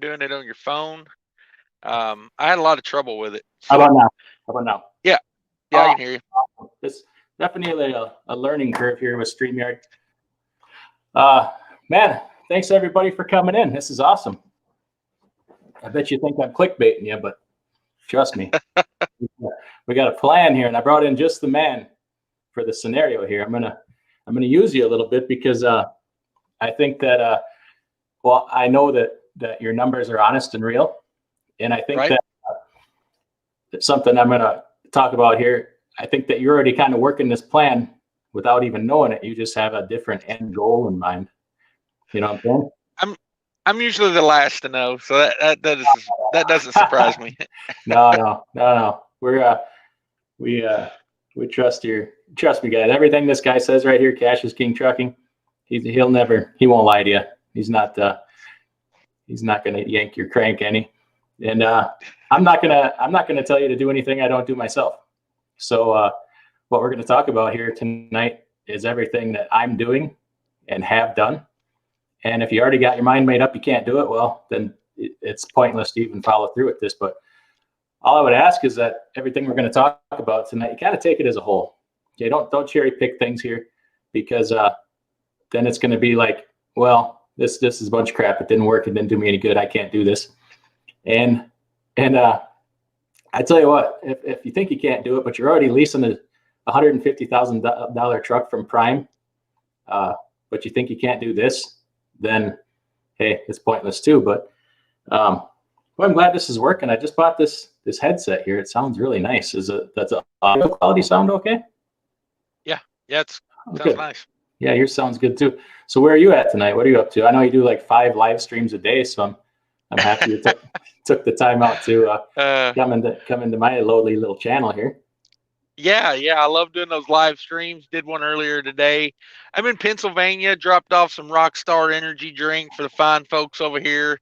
doing it on your phone. I had a lot of trouble with it. How So about now? How about now? yeah, yeah, I Oh, can hear you. it's definitely a learning curve here with StreamYard. Uh, Man, thanks everybody for coming in. This is awesome. I bet you think I'm clickbaiting you, but trust me, we got a plan here, and I brought in just the man for the scenario here. I'm gonna use you a little bit because I think that well, I know that your numbers are honest and real, and I think Right? that it's something I'm gonna talk about here. I think that you're already kind of working this plan without even knowing it. You just have a different end goal in mind. You know what I'm I'm I'm usually the last to know, so that doesn't surprise saying? me. No. We trust me, guys. Everything this guy says right here, Cash is King Trucking. He won't lie to you. He's not gonna yank your crank any. And I'm not gonna tell you to do anything I don't do myself. So what we're gonna talk about here tonight is everything that I'm doing and have done. And if you already got your mind made up, you can't do it. Well, then it's pointless to even follow through with this. But all I would ask is that everything we're going to talk about tonight, you kind of take it as a whole. Okay, don't cherry pick things here, because then it's going to be like, well, this is a bunch of crap. It didn't work. It didn't do me any good. I can't do this. And I tell you what, if you think you can't do it, but you're already leasing a $150,000 truck from Prime, but you think you can't do this, then hey, it's pointless too. But well, I'm glad this is working. I just bought this headset here. It sounds really nice. Does audio quality sound okay? Yeah, it Oh, sounds good. nice. Yeah, yours sounds good too. So where are you at tonight? What are you up to? I know you do like 5 live streams a day, so I'm happy you took the time out to come into my lowly little channel here. Yeah, I love doing those live streams. Did one earlier today. I'm in Pennsylvania. Dropped off some Rockstar energy drink for the fine folks over here,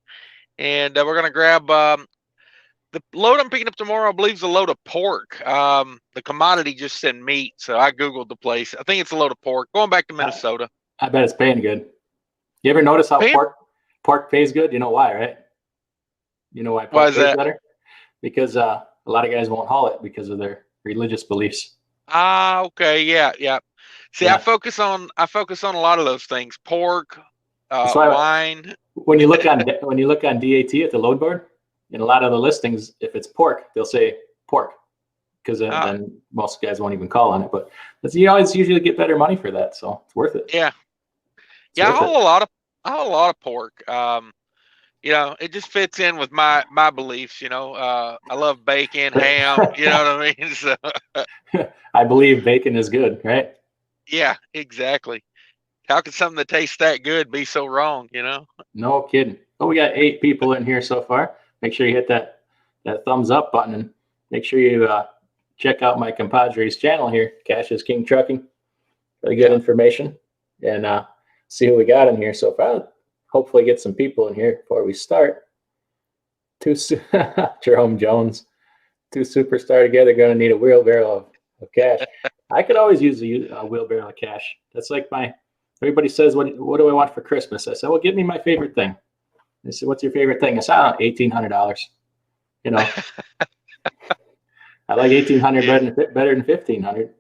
and we're gonna grab the load I'm picking up tomorrow. I believe is a load of pork. The commodity just said meat, so I googled the place. I think it's a load of pork. Going back to Minnesota. I bet it's paying good. You ever notice how Paying? pork pays good? You know why, right? You know why Why pork is pays that? better? Because a lot of guys won't haul it because of their religious beliefs. Ah, okay, yeah. See, I Yeah, focus on a lot of those things: pork, that's why wine. when you look on DAT at the load board, in a lot of the listings, if it's pork, they'll say pork, because Ah, then most guys won't even call on it. But you always usually get better money for that, so it's worth it. yeah, It's yeah. worth it. I haul a lot of pork. It just fits in with my beliefs. I love bacon, ham. You know what I mean? So, I believe bacon is good, right? yeah, exactly. How could something that tastes that good be so wrong? No kidding. Oh, we got 8 people in here so far. Make sure you hit that thumbs up button, and make sure you check out my compadre's channel here, Cash is King Trucking. Really good Yeah. information, and see who we got in here so far. Hopefully, get some people in here before we start. Jerome Jones, 2 superstar together, going to need a wheelbarrow of cash. I could always use a wheelbarrow of cash. That's like everybody says, what do I want for Christmas? I said, well, give me my favorite thing. They said, what's your favorite thing? I said, $1,800. You know, I like 1,800 Yeah. better than 1,500.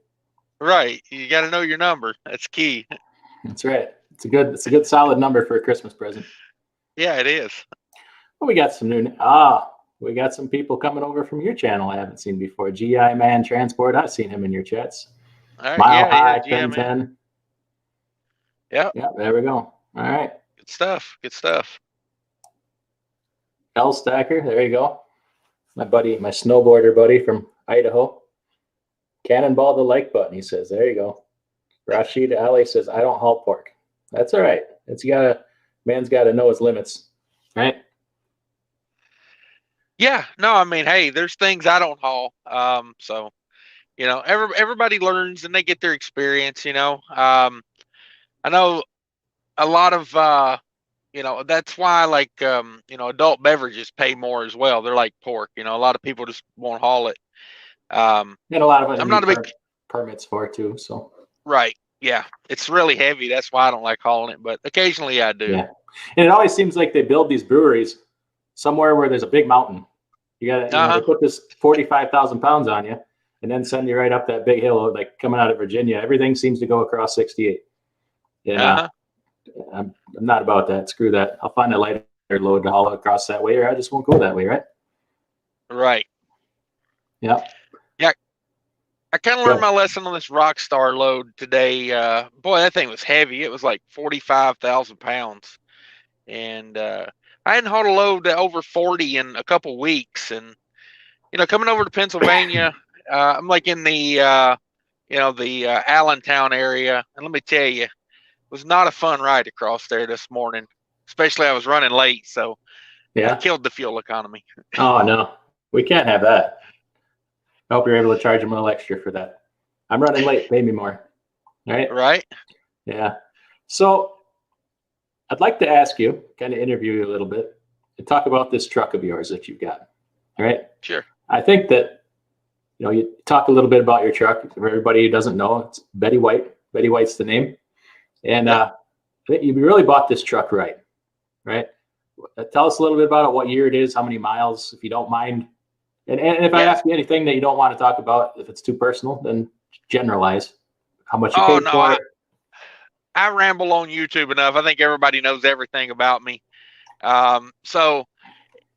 Right. You got to know your number. That's key. That's right. It's a good solid number for a Christmas present. Yeah, it is. Well, we got some people coming over from your channel I haven't seen before. GI Man Transport, I've seen him in your chats. All right. Mile Yeah. High, GM, Pin man. 10. Yeah. Yeah, there we go. All right. Good stuff. Good stuff. L Stacker, there you go. My snowboarder buddy from Idaho. Cannonball the like button, he says. There you go. Rashid Ali says, I don't haul pork. That's all right. Man's got to know his limits, right? Yeah. No, I mean, hey, there's things I don't haul. So, everybody learns and they get their experience, I know a lot of, that's why like, adult beverages pay more as well. They're like pork, a lot of people just won't haul it. And a lot of it I'm need not a big, permits for it too. So right. Yeah. It's really heavy. That's why I don't like hauling it, but occasionally I do. yeah, and it always seems like they build these breweries somewhere where there's a big mountain. You got to, Uh-huh. they put this 45,000 pounds on you and then send you right up that big hill, like coming out of Virginia. Everything seems to go across 68. And Uh-huh. I'm not about that. Screw that. I'll find a lighter load to haul across that way, or I just won't go that way, right? Right. Yeah. Yeah. I kind of learned my lesson on this Rockstar load today. Boy, that thing was heavy. It was like 45,000 pounds. And I hadn't hauled a load to over 40 in a couple weeks. And, coming over to Pennsylvania, I'm like in the, the Allentown area. And let me tell you, it was not a fun ride across there this morning, especially I was running late. So I killed the fuel economy. Oh, no, we can't have that. I hope you're able to charge them a little extra for that. I'm running late. Pay me more. All right. Right. Yeah. So I'd like to ask you, kind of interview you a little bit and talk about this truck of yours that you've got. All right. Sure. I think that, you talk a little bit about your truck. For everybody who doesn't know, it's Betty White. Betty White's the name. And I think you really bought this truck right. Tell us a little bit about it, what year it is, how many miles, if you don't mind. And if I ask you anything that you don't want to talk about, if it's too personal, then generalize how much you paid for it. I ramble on YouTube enough. I think everybody knows everything about me. So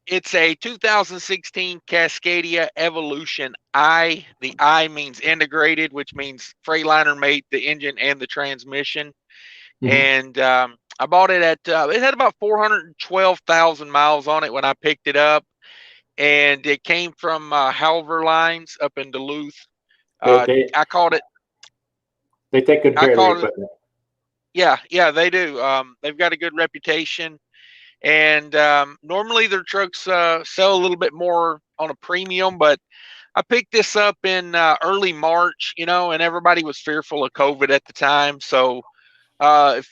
it's a 2016 Cascadia Evolution I. The I means integrated, which means Freightliner made the engine and the transmission. Mm-hmm. And I bought it at, it had about 412,000 miles on it when I picked it up. And it came from Halver Lines up in Duluth. I called it. They take good care of the equipment. Yeah, they do. They've got a good reputation. And normally their trucks sell a little bit more on a premium, but I picked this up in early March, and everybody was fearful of COVID at the time. So if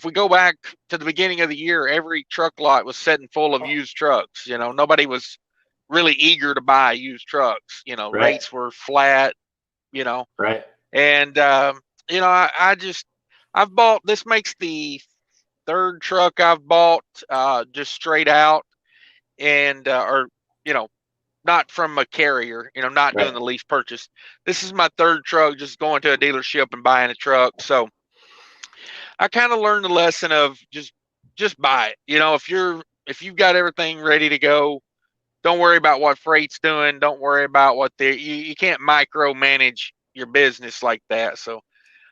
we go back to the beginning of the year, every truck lot was sitting full of used trucks. Nobody was really eager to buy used trucks. Rates were flat, Right. And, I've bought, this makes the third truck I've bought just straight out and, not from a carrier, not doing the lease purchase. This is my third truck, just going to a dealership and buying a truck. So I kind of learned the lesson of just buy it. If you've got everything ready to go, don't worry about what freight's doing. Don't worry about what you can't micromanage your business like that. So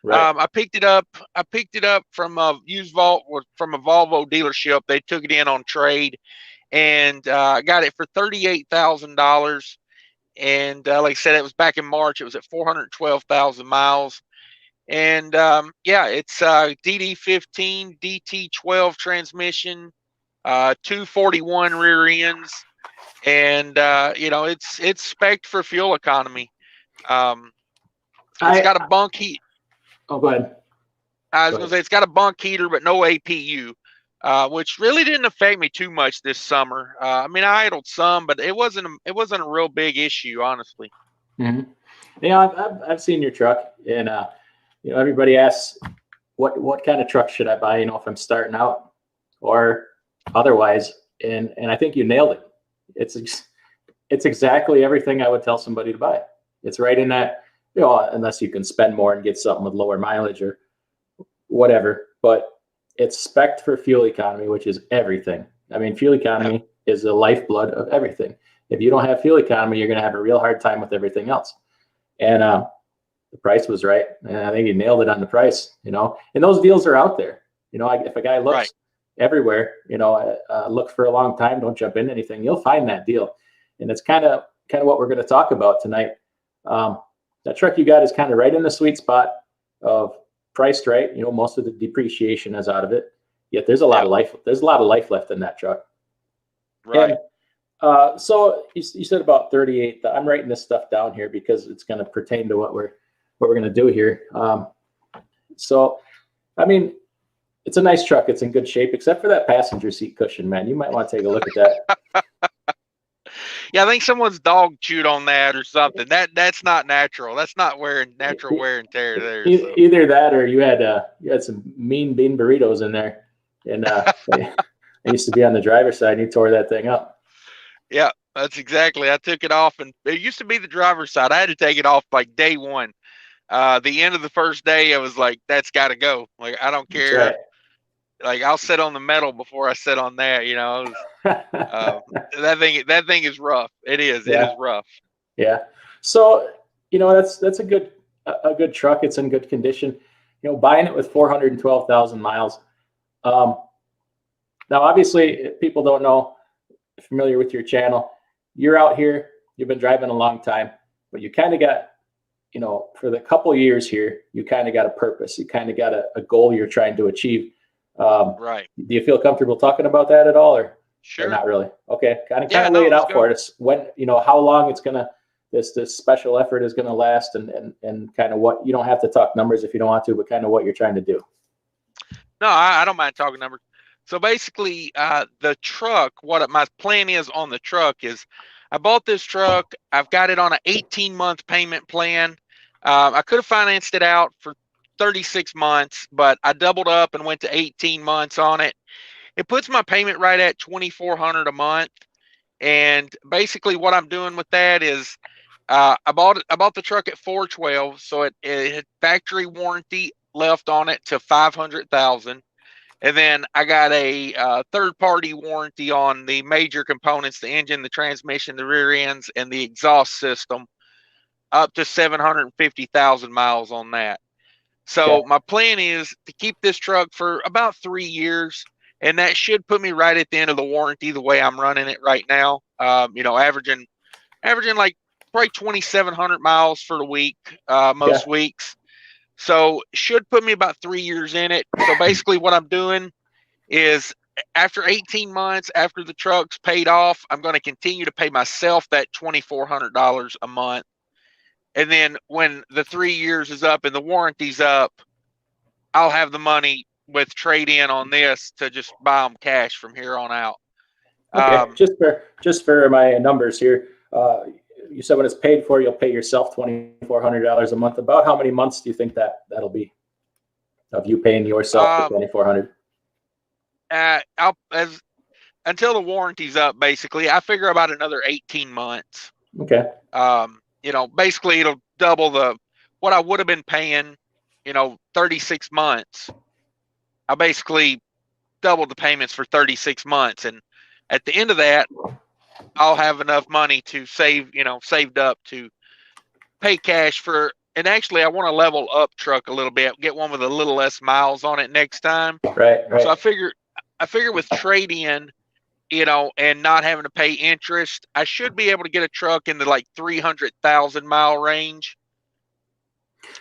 I picked it up. From a from a Volvo dealership. They took it in on trade, and I got it for $38,000. And like I said, it was back in March. It was at 412,000 miles. And it's DD15 DT12 transmission, 241 rear ends. And it's spec'd for fuel economy. It's got a bunk heat. Oh, go ahead. I was going to say it's got a bunk heater, but no APU, which really didn't affect me too much this summer. I idled some, but it wasn't a real big issue, honestly. Mm-hmm. I've seen your truck, and everybody asks what kind of truck should I buy? If I'm starting out or otherwise, and I think you nailed it. It's exactly everything I would tell somebody to buy. It's right in that, unless you can spend more and get something with lower mileage or whatever, but it's spec'd for fuel economy, which is everything. Fuel economy is the lifeblood of everything. If you don't have fuel economy, you're going to have a real hard time with everything else. And the price was right. And I think you nailed it on the price, and those deals are out there. If a guy looks everywhere, look for a long time, don't jump into anything, you'll find that deal. And it's kind of what we're going to talk about tonight. That truck you got is kind of right in the sweet spot of priced right. Most of the depreciation is out of it, yet there's a lot of life. There's a lot of life left in that truck. Right. And, so you said about 38. I'm writing this stuff down here because it's going to pertain to what we're going to do here. It's a nice truck. It's in good shape, except for that passenger seat cushion, man. You might want to take a look at that. Yeah, I think someone's dog chewed on that or something. That's not natural. That's not natural wear and tear there. So. Either that, or you had some mean bean burritos in there, and I used to be on the driver's side, and you tore that thing up. Yeah, that's exactly. I took it off, and it used to be the driver's side. I had to take it off like day one. The end of the first day, I was like, "That's got to go." Like, I don't That's right. care. Like, I'll sit on the metal before I sit on that. Uh, that thing is rough. It is. It Yeah. is rough. Yeah. So, that's a good truck. It's in good condition. Buying it with 412,000 miles. Um, Now, obviously, if people don't know, familiar with your channel, you're out here, you've been driving a long time, but you kind of got, for the couple of years here, you kind of got a purpose. You kind of got a goal you're trying to achieve. Right. Do you feel comfortable talking about that at all, or Sure. not really? Okay, kind Yeah. of lay No. it Let's out for go. us. When, how long it's gonna this special effort is gonna last, and kind of what, you don't have to talk numbers if you don't want to, but kind of what you're trying to do. No, I don't mind talking numbers. So basically, the truck, what my plan is on the truck is I bought this truck. I've got it on an 18-month payment plan. I could have financed it out for 36 months, but I doubled up and went to 18 months on it. It puts my payment right at 2,400 a month. And basically, what I'm doing with that is I bought the truck at 412, so it had factory warranty left on it to 500,000. And then I got a third-party warranty on the major components, the engine, the transmission, the rear ends, and the exhaust system, up to 750,000 miles on that. Okay. So my plan is to keep this truck for about 3 years, and that should put me right at the end of the warranty the way I'm running it right now. Averaging like probably 2,700 miles for the week, Yeah. most weeks. So should put me about 3 years in it. So basically, what I'm doing is after 18 months, after the truck's paid off, I'm going to continue to pay myself that $2,400 a month. And then when the 3 years is up and the warranty's up, I'll have the money with trade in on this to just buy them cash from here on out. Okay. Um, Just for my numbers here, you said when it's paid for, you'll pay yourself $2,400 a month. About how many months do you think that'll be of you paying yourself the um, 2,400? I'll, as until the warranty's up, basically, I figure about another 18 months. Okay. Basically it'll double what I would have been paying, 36 months. I basically doubled the payments for 36 months. And at the end of that, I'll have enough money to saved up to pay cash for, and actually I want to level up truck a little bit, get one with a little less miles on it next time. Right. So Right. I figure with trade in, and not having to pay interest, I should be able to get a truck in the like 300,000 mile range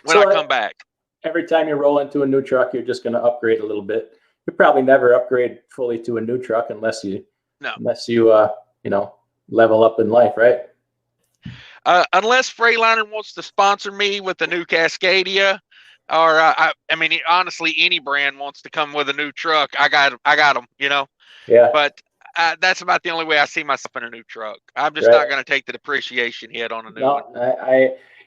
when I So come back. every time you roll into a new truck, you're just going to upgrade a little bit. You probably never upgrade fully to a new truck unless you No, level up in life, right? unless Freightliner wants to sponsor me with the new Cascadia, or I mean, honestly, any brand wants to come with a new truck. I got them, Yeah. But that's about the only way I see myself in a new truck. I'm just Right. not going to take the depreciation hit on a new one.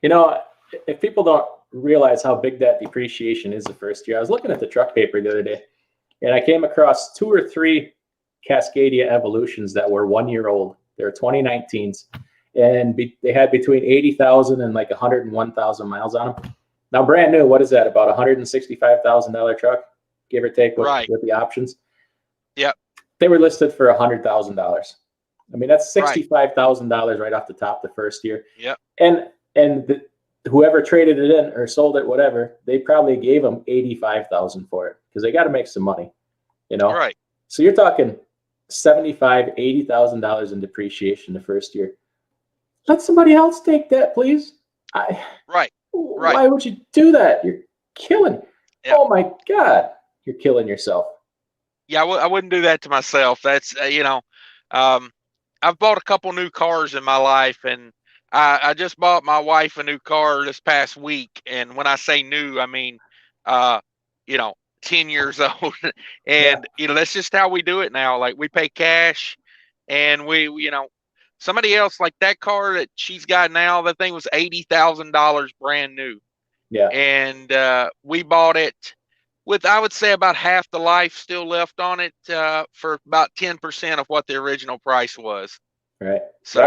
No, if people don't realize how big that depreciation is the first year, I was looking at the truck paper the other day, and I came across 2 or 3 Cascadia Evolutions that were 1 year old. They're 2019s, and they had between 80,000 and like 101,000 miles on them. Now, brand new, what is that? About $165,000 truck, give or take, Right. with the options. Yep. They were listed for $100,000. I mean, that's Right. $65,000 right off the top the first year. Yep. And whoever traded it in or sold it, whatever, they probably gave them 85,000 for it because they got to make some money, Right. So you're talking $80,000 in depreciation the first year. Let somebody else take that, please. Right. Why would you do that? You're killing. Yeah. Oh my God, you're killing yourself. Yeah, I wouldn't do that to myself. That's I've bought a couple new cars in my life, and I just bought my wife a new car this past week. And when I say new, I mean, 10 years old. And that's just how we do it now. Like, we pay cash, and we somebody else, like that car that she's got now, that thing was $80,000 brand new. Yeah. And we bought it with, I would say, about half the life still left on it, for about 10% of what the original price was. Right. So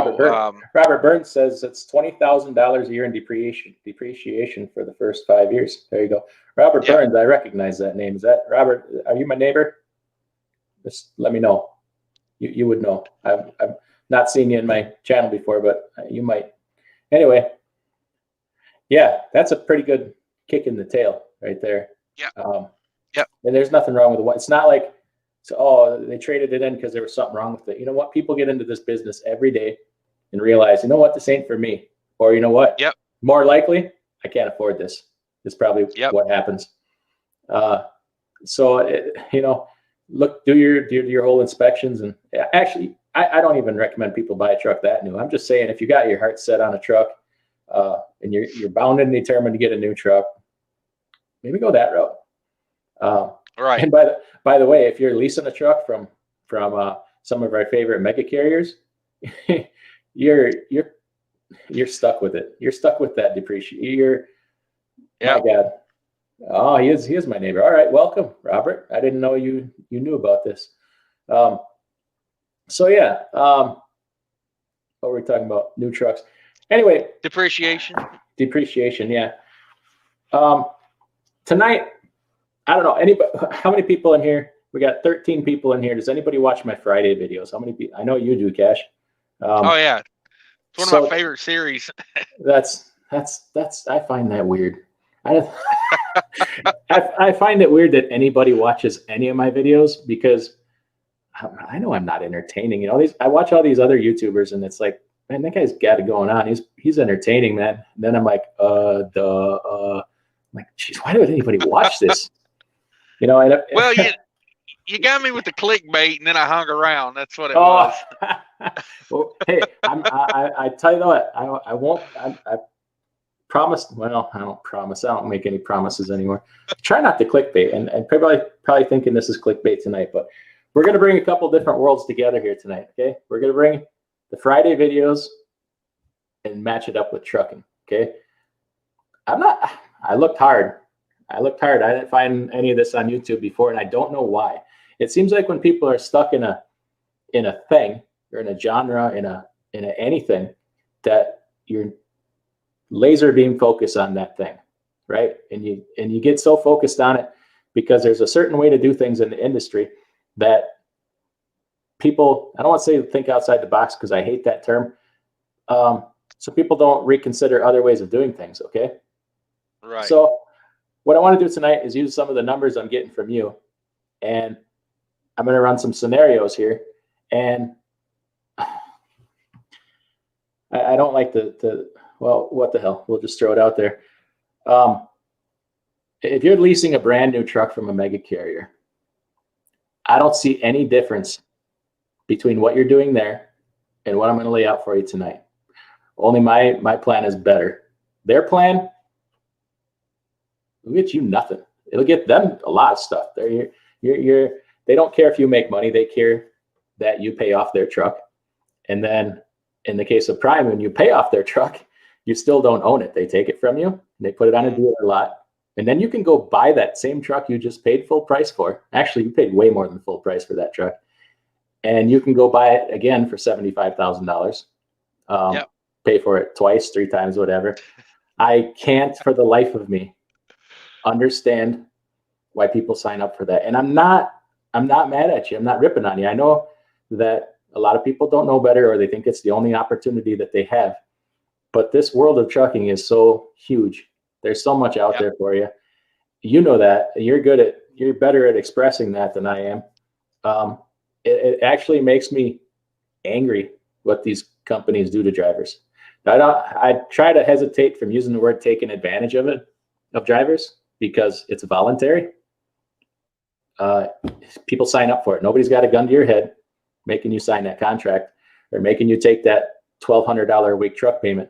Robert Burns says it's $20,000 a year in depreciation for the first 5 years. There you go. Robert Burns, I recognize that name. Is that Robert? Are you my neighbor? Just let me know. You would know. I've not seen you in my channel before, but you might. Anyway, yeah, that's a pretty good kick in the tail right there. Yeah. And there's nothing wrong with it. It's not like, they traded it in because there was something wrong with it. You know what? People get into this business every day and realize, you know what, this ain't for me. Or you know what? Yep. More likely, I can't afford this. It's probably what happens. Look, do your whole inspections. And actually, I don't even recommend people buy a truck that new. I'm just saying, if you got your heart set on a truck and you're bound and determined to get a new truck, maybe go that route. Right. And by the way, if you're leasing a truck from some of our favorite mega carriers, you're stuck with it. You're stuck with that depreciation. My God. Oh, he is my neighbor. All right, welcome, Robert. I didn't know you knew about this. What were we talking about? New trucks. Anyway, depreciation, yeah. Tonight, I don't know how many people in here. We got 13 people in here. Does anybody watch my Friday videos? How many people? I know you do, Cash. Oh yeah, it's one of my favorite series. that's I find that weird. I find it weird that anybody watches any of my videos, because I know I'm not entertaining. I watch all these other YouTubers and it's like, man, that guy's got it going on. He's entertaining, man. And then I'm like, I'm like, geez, why would anybody watch this? Well, you got me with the clickbait, and then I hung around. That's what it was. Well, hey, I tell you what, I won't. I promised. Well, I don't promise. I don't make any promises anymore. Try not to clickbait, and probably thinking this is clickbait tonight, but we're gonna bring a couple different worlds together here tonight. Okay, we're gonna bring the Friday videos and match it up with trucking. Okay, I looked hard. I didn't find any of this on YouTube before, and I don't know why. It seems like when people are stuck in a thing or in a genre, in a anything, that you're laser beam focus on that thing, right? And you get so focused on it because there's a certain way to do things in the industry that people, I don't want to say think outside the box because I hate that term. So people don't reconsider other ways of doing things. Okay. Right. So what I want to do tonight is use some of the numbers I'm getting from you, and I'm going to run some scenarios here. And I don't like well, what the hell? We'll just throw it out there. If you're leasing a brand new truck from a mega carrier, I don't see any difference between what you're doing there and what I'm going to lay out for you tonight. Only my plan is better. Their plan will get you nothing. It'll get them a lot of stuff. They don't care if you make money. They care that you pay off their truck. And then in the case of Prime, when you pay off their truck, you still don't own it. They take it from you and they put it on a dealer lot. And then you can go buy that same truck you just paid full price for. Actually, you paid way more than full price for that truck. And you can go buy it again for $75,000. Pay for it twice, 3 times, whatever. I can't for the life of me understand why people sign up for that. And I'm not mad at you. I'm not ripping on you. I know that a lot of people don't know better, or they think it's the only opportunity that they have. But this world of trucking is so huge. There's so much out there for you. You know that. You're better at expressing that than I am. It actually makes me angry what these companies do to drivers. I try to hesitate from using the word taking advantage of drivers, because it's voluntary. People sign up for it. Nobody's got a gun to your head making you sign that contract or making you take that $1,200 a week truck payment.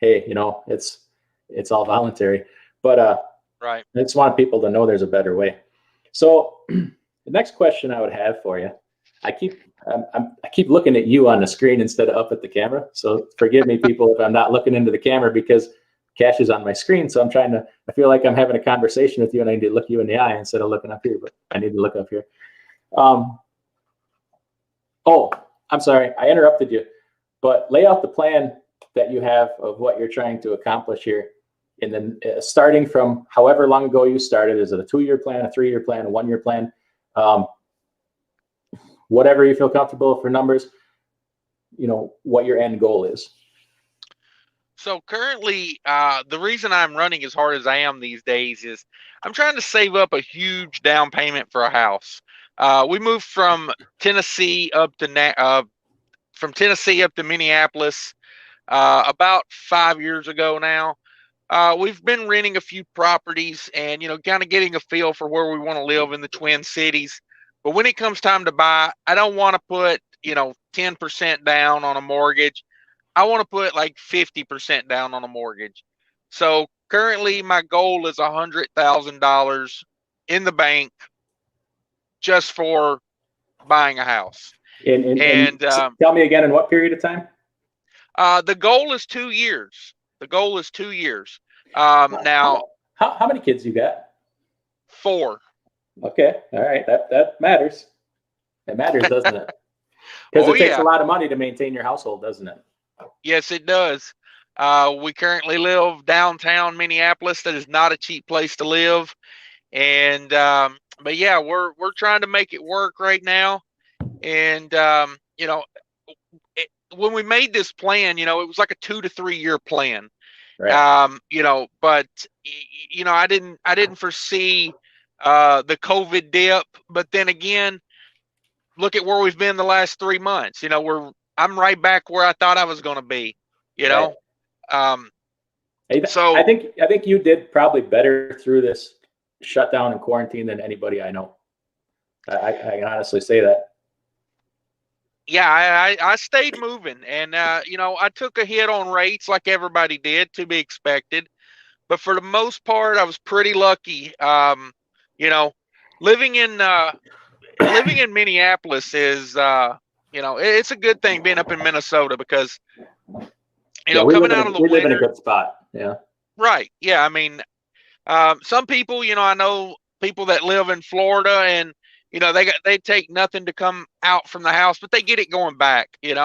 Hey, it's all voluntary, but right. I just want people to know there's a better way. So the next question I would have for you, I keep looking at you on the screen instead of up at the camera. So forgive me, people, if I'm not looking into the camera, because Cash is on my screen. So I feel like I'm having a conversation with you, and I need to look you in the eye instead of looking up here, but I need to look up here. I'm sorry, I interrupted you, but lay out the plan that you have of what you're trying to accomplish here. And then starting from however long ago you started, is it a 2-year plan, a 3-year plan, a 1-year plan? Whatever you feel comfortable for numbers, what your end goal is. So currently, the reason I'm running as hard as I am these days is I'm trying to save up a huge down payment for a house. We moved from Tennessee up to Minneapolis about 5 years ago now. We've been renting a few properties and kind of getting a feel for where we want to live in the Twin Cities. But when it comes time to buy, I don't want to put 10% down on a mortgage. I want to put like 50% down on a mortgage. So currently my goal is $100,000 in the bank just for buying a house. And tell me again, in what period of time? The goal is 2 years. The goal is 2 years. Now, how many kids you got? 4. Okay, all right, that matters. It matters, doesn't it? Because it takes a lot of money to maintain your household, doesn't it? Yes, it does. We currently live downtown Minneapolis. That is not a cheap place to live, and but yeah, we're trying to make it work right now. And when we made this plan, it was like a 2 to 3 year plan. Right. But I didn't foresee the COVID dip. But then again, look at where we've been the last 3 months. I'm right back where I thought I was going to be. Right. So I think you did probably better through this shutdown and quarantine than anybody I know. I can honestly say that. Yeah, I stayed moving, and I took a hit on rates like everybody did, to be expected. But for the most part, I was pretty lucky. Living in Minneapolis is it's a good thing being up in Minnesota because coming out of the winter, we live in a good spot. Yeah. Right. Yeah. I mean, some people, I know people that live in Florida and they take nothing to come out from the house, but they get it going back, and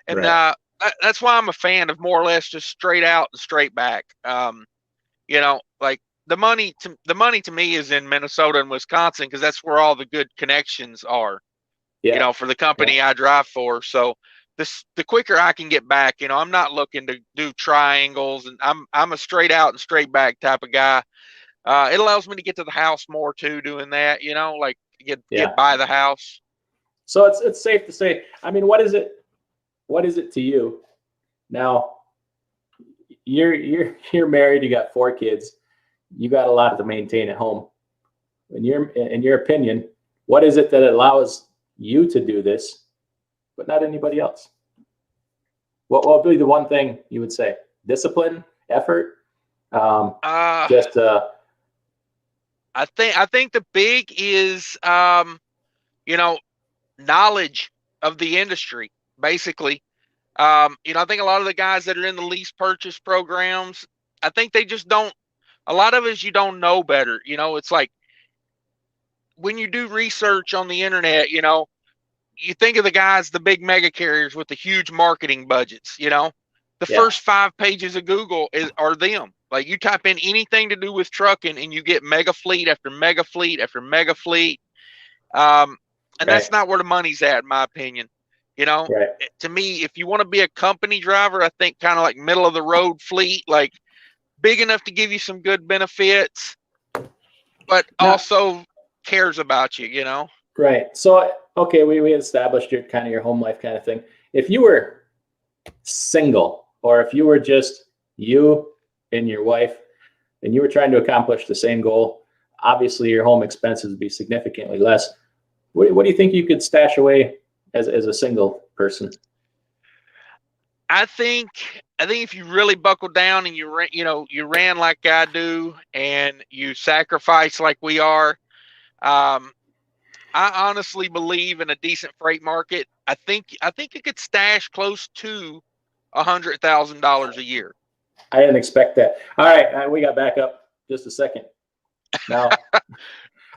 right. That's why I'm a fan of more or less just straight out and straight back. Like the money to me is in Minnesota and Wisconsin because that's where all the good connections are. Yeah. For the company I drive for. So the quicker I can get back, I'm not looking to do triangles, and I'm a straight out and straight back type of guy. It allows me to get to the house more too, doing that, like get by the house. So it's safe to say, I mean, what is it to you now? You're married, you got 4 kids, you got a lot to maintain at home. In your opinion, what is it that allows you to do this, but not anybody else? What would be the one thing you would say? Discipline, effort, I think the big is knowledge of the industry, basically. I think a lot of the guys that are in the lease purchase programs, I think they just don't. A lot of us, you don't know better. It's like when you do research on the internet, you think of the guys, the big mega carriers with the huge marketing budgets. The first 5 pages of Google are them. Like you type in anything to do with trucking, and you get mega fleet after mega fleet after mega fleet. And that's not where the money's at, in my opinion. To me, if you want to be a company driver, I think kind of like middle of the road fleet, like big enough to give you some good benefits, but also cares about you, Right. So, okay, we established your home life kind of thing. If you were single, or if you were just you and your wife, and you were trying to accomplish the same goal, obviously your home expenses would be significantly less. What do you think you could stash away as a single person? I think if you really buckle down and you ran like I do, and you sacrifice like we are, I honestly believe in a decent freight market. I think you could stash close to $100,000 a year. I didn't expect that. All right, we got back up just a second. Now,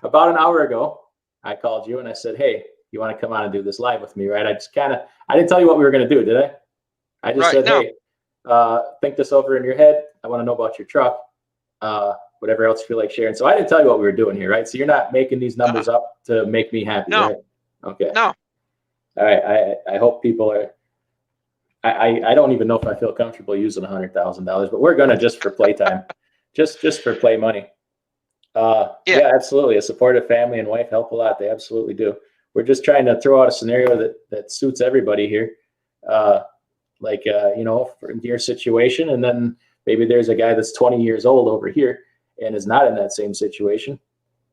about an hour ago, I called you and I said, "Hey, you want to come on and do this live with me, right? I didn't tell you what we were going to do, did I? I just said, no. hey, think this over in your head. I want to know about your truck, whatever else you feel like sharing. So I didn't tell you what we were doing here, right? So you're not making these numbers up to make me happy, No. right? Okay. No. All right. I hope people are. I don't even know if I feel comfortable using $100,000, but we're gonna just for playtime, just for play money. Yeah, absolutely. A supportive family and wife help a lot. They absolutely do. We're just trying to throw out a scenario that suits everybody here. You know, for your situation, and then maybe there's a guy that's 20 years old over here and is not in that same situation.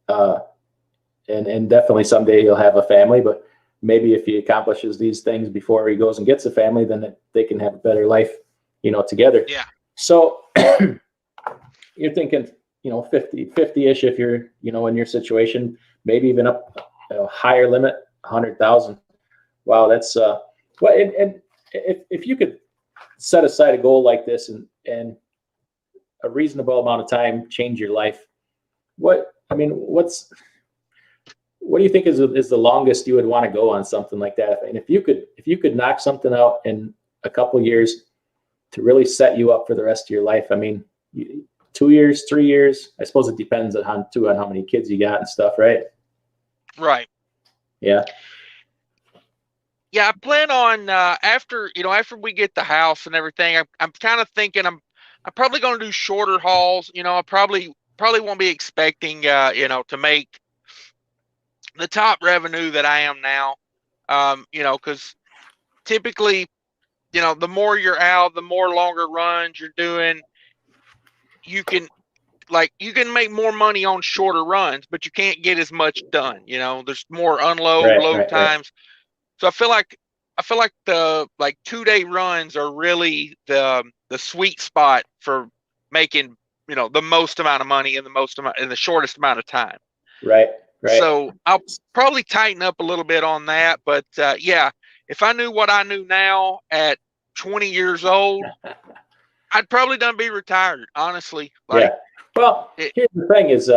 And definitely someday he'll have a family, but maybe if he accomplishes these things before he goes and gets a family, then they can have a better life, you know, together. Yeah. So you're thinking, you know, 50-ish if you're, you know, in your situation, maybe even up higher limit, 100,000. Wow. That's well, and if you could set aside a goal like this and a reasonable amount of time change your life, what do you think is the longest you would want to go on something like that? And if you could knock something out in a couple of years to really set you up for the rest of your life, I mean, 2 years, 3 years, I suppose it depends on how many kids you got and stuff, right? Right. Yeah. Yeah, I plan on after we get the house and everything. I'm kind of thinking I'm probably going to do shorter hauls. You know, I probably won't be expecting to make the top revenue that I am now. Because typically, the more you're out, the more longer runs you're doing, you can make more money on shorter runs, but you can't get as much done. There's more load times. So I feel like the 2-day runs are really the sweet spot for making, the most amount of money in the shortest amount of time. Right. So I'll probably tighten up a little bit on that. But yeah, if I knew what I knew now at 20 years old, I'd probably done be retired, honestly. Yeah. Well, here's the thing is,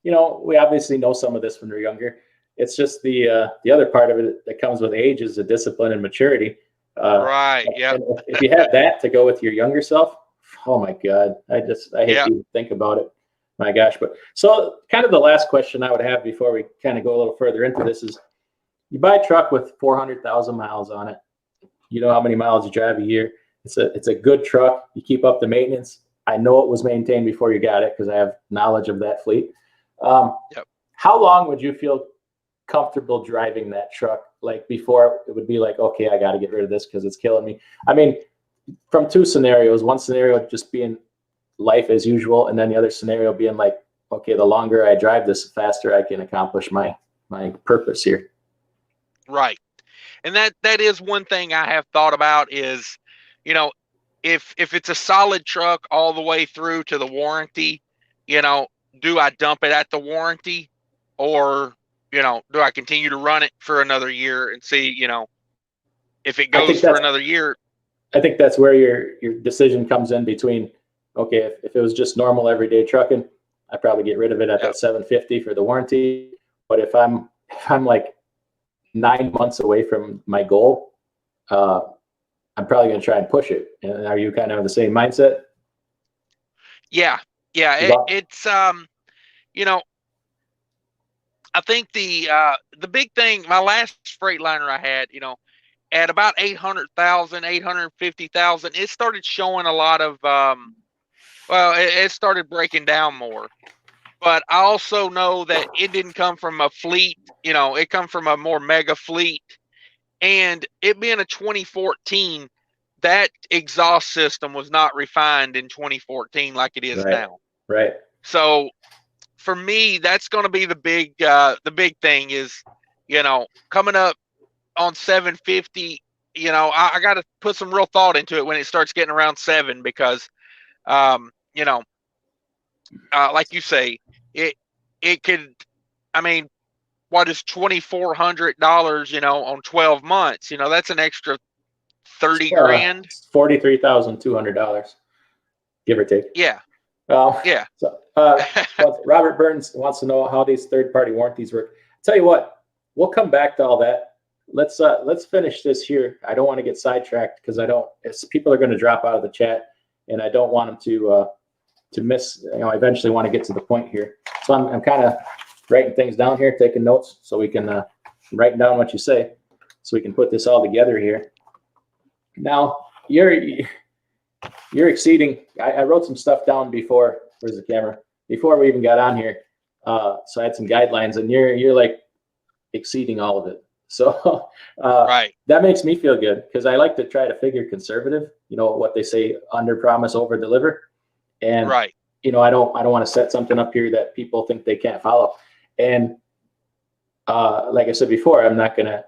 we obviously know some of this when we're younger. It's just the other part of it that comes with age is the discipline and maturity. Right. Yeah. If you have that to go with your younger self, oh my God, I hate to think about it. My gosh. But so kind of the last question I would have before we kind of go a little further into this is, you buy a truck with 400,000 miles on it. You know how many miles you drive a year. It's a good truck. You keep up the maintenance. I know it was maintained before you got it because I have knowledge of that fleet. How long would you feel comfortable driving that truck? Like before it would be like, okay, I got to get rid of this because it's killing me. I mean, from two scenarios, one scenario just being life as usual, and then the other scenario being like, okay, the longer I drive this, the faster I can accomplish my purpose here. Right. And that is one thing I have thought about is, if it's a solid truck all the way through to the warranty, do I dump it at the warranty, or, do I continue to run it for another year and see, if it goes for another year? I think that's where your decision comes in between, okay, if it was just normal everyday trucking, I'd probably get rid of it at that $750 for the warranty. But if I'm like 9 months away from my goal, I'm probably going to try and push it. And are you kind of in the same mindset? Yeah. It's I think the big thing, my last Freightliner I had, at about 800,000, 850,000, it started showing a lot of, it started breaking down more. But I also know that it didn't come from a fleet, it come from a more mega fleet. And it being a 2014, that exhaust system was not refined in 2014 like it is now. Right. So for me, that's going to be the big thing is, coming up on 750, I got to put some real thought into it when it starts getting around 7, because, like you say, it could, I mean, what is $2,400, on 12 months? That's an extra 30 grand. $43,200, give or take. Yeah. Yeah. So, Robert Burns wants to know how these third-party warranties work. Tell you what, we'll come back to all that. Let's finish this here. I don't want to get sidetracked because people are going to drop out of the chat, and I don't want them to miss. I eventually want to get to the point here. So I'm kind of writing things down here, taking notes, so we can write down what you say, so we can put this all together here. Now you're exceeding. I wrote some stuff down before. Where's the camera? Before we even got on here, so I had some guidelines, and you're like exceeding all of it. So Right. that makes me feel good because I like to try to figure conservative. What they say: under promise, over deliver. And Right. I don't want to set something up here that people think they can't follow. And like I said before, I'm not going to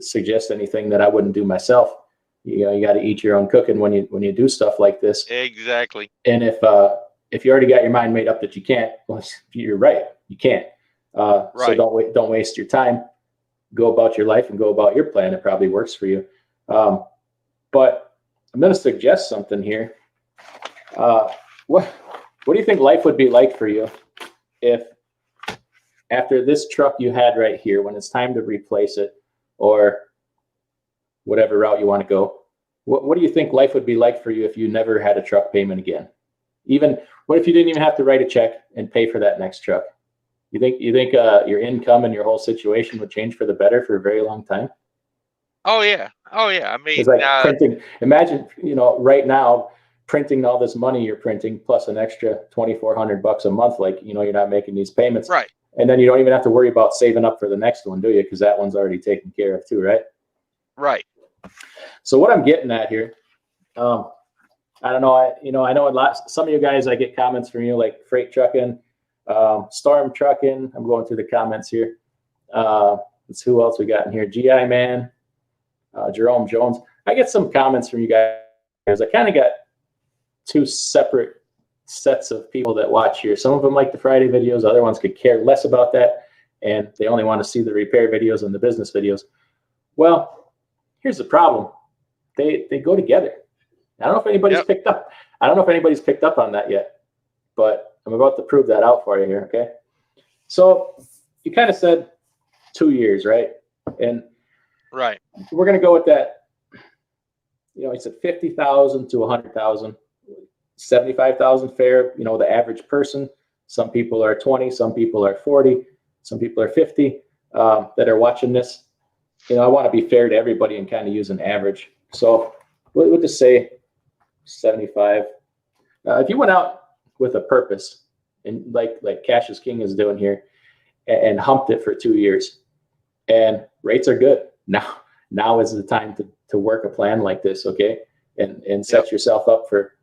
suggest anything that I wouldn't do myself. You got to eat your own cooking when you do stuff like this. Exactly. And if you already got your mind made up that you can't, well, you're right, you can't. Right. So don't waste your time. Go about your life and go about your plan. It probably works for you. But I'm going to suggest something here. What do you think life would be like for you if after this truck you had right here, when it's time to replace it or whatever route you want to go, what do you think life would be like for you if you never had a truck payment again? Even what if you didn't even have to write a check and pay for that next truck? You think your income and your whole situation would change for the better for a very long time? Oh yeah. I mean, It's like printing. Imagine, right now, printing all this money you're printing plus an extra $2,400 a month. Like, you're not making these payments. right. And then you don't even have to worry about saving up for the next one, do you? Because that one's already taken care of too, right? Right. So what I'm getting at here, I don't know. I know some of you guys, I get comments from you like freight trucking, storm trucking. I'm going through the comments here. Let's who else we got in here? GI Man, Jerome Jones. I get some comments from you guys. I kind of got two separate sets of people that watch here. Some of them like the Friday videos. Other ones could care less about that, and they only want to see the repair videos and the business videos. Well, here's the problem. They go together. I don't know if anybody's picked up. I don't know if anybody's picked up on that yet, but I'm about to prove that out for you here. Okay. So you kind of said 2 years, right? And Right. we're going to go with that. He said 50,000 to 100,000, 75,000 fair. The average person. Some people are 20, some people are 40, some people are 50 that are watching this. I want to be fair to everybody and kind of use an average. So we'll just say 75. If you went out with a purpose and like Cash is King is doing here and humped it for 2 years and rates are good. Now is the time to work a plan like this. Okay. And set yourself up for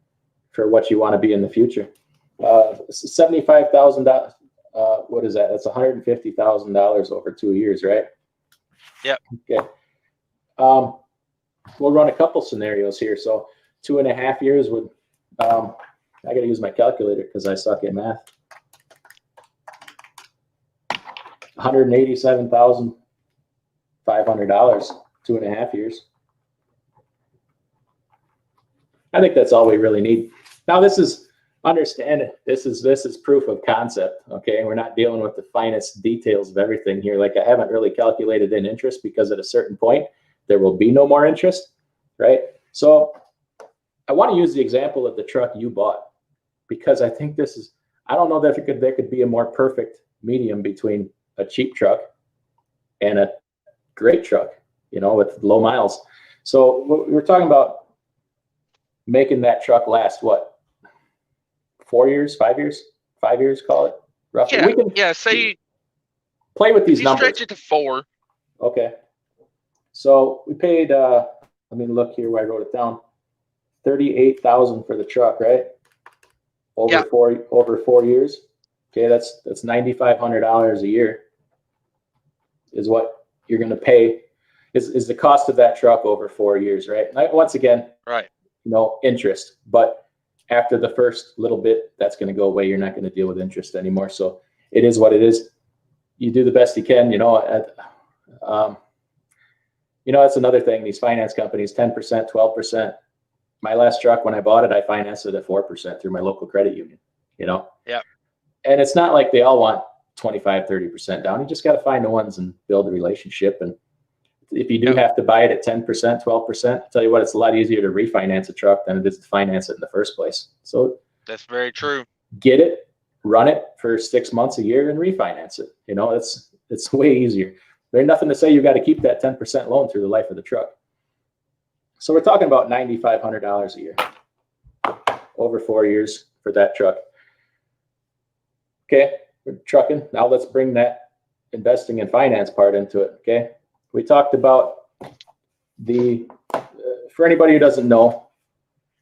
what you want to be in the future. $75,000. What is that? That's $150,000 over 2 years, right? Yep. Okay. We'll run a couple scenarios here. So 2.5 years would, I got to use my calculator because I suck at math. $187,500, 2.5 years. I think that's all we really need. Now this is proof of concept. Okay. We're not dealing with the finest details of everything here. Like I haven't really calculated in interest because at a certain point, there will be no more interest. Right. So I want to use the example of the truck you bought because I think I don't know that there could be a more perfect medium between a cheap truck and a great truck, with low miles. So we're talking about making that truck last what? 4 years, 5 years, 5 years, call it roughly. Say play with these numbers. Stretch it to 4. Okay. So we paid, let me look here where I wrote it down. $38,000 for the truck, right? Over 4 years. Okay, that's $9,500 a year is what you're going to pay. Is the cost of that truck over 4 years, right? Once again, right? Interest, but after the first little bit, that's going to go away. You're not going to deal with interest anymore. So it is what it is. You do the best you can. That's another thing. These finance companies, 10%, 12%. My last truck, when I bought it, I financed it at 4% through my local credit union. Yeah. And it's not like they all want 25, 30% down. You just got to find the ones and build a relationship. And if you do have to buy it at 10%, 12%, I'll tell you what, it's a lot easier to refinance a truck than it is to finance it in the first place. So that's very true. Get it, run it for 6 months, a year, and refinance it. It's way easier. There's nothing to say you got to keep that 10% loan through the life of the truck. So we're talking about $9,500 a year over 4 years for that truck. Okay, we're trucking. Now let's bring that investing and finance part into it. Okay, we talked about for anybody who doesn't know,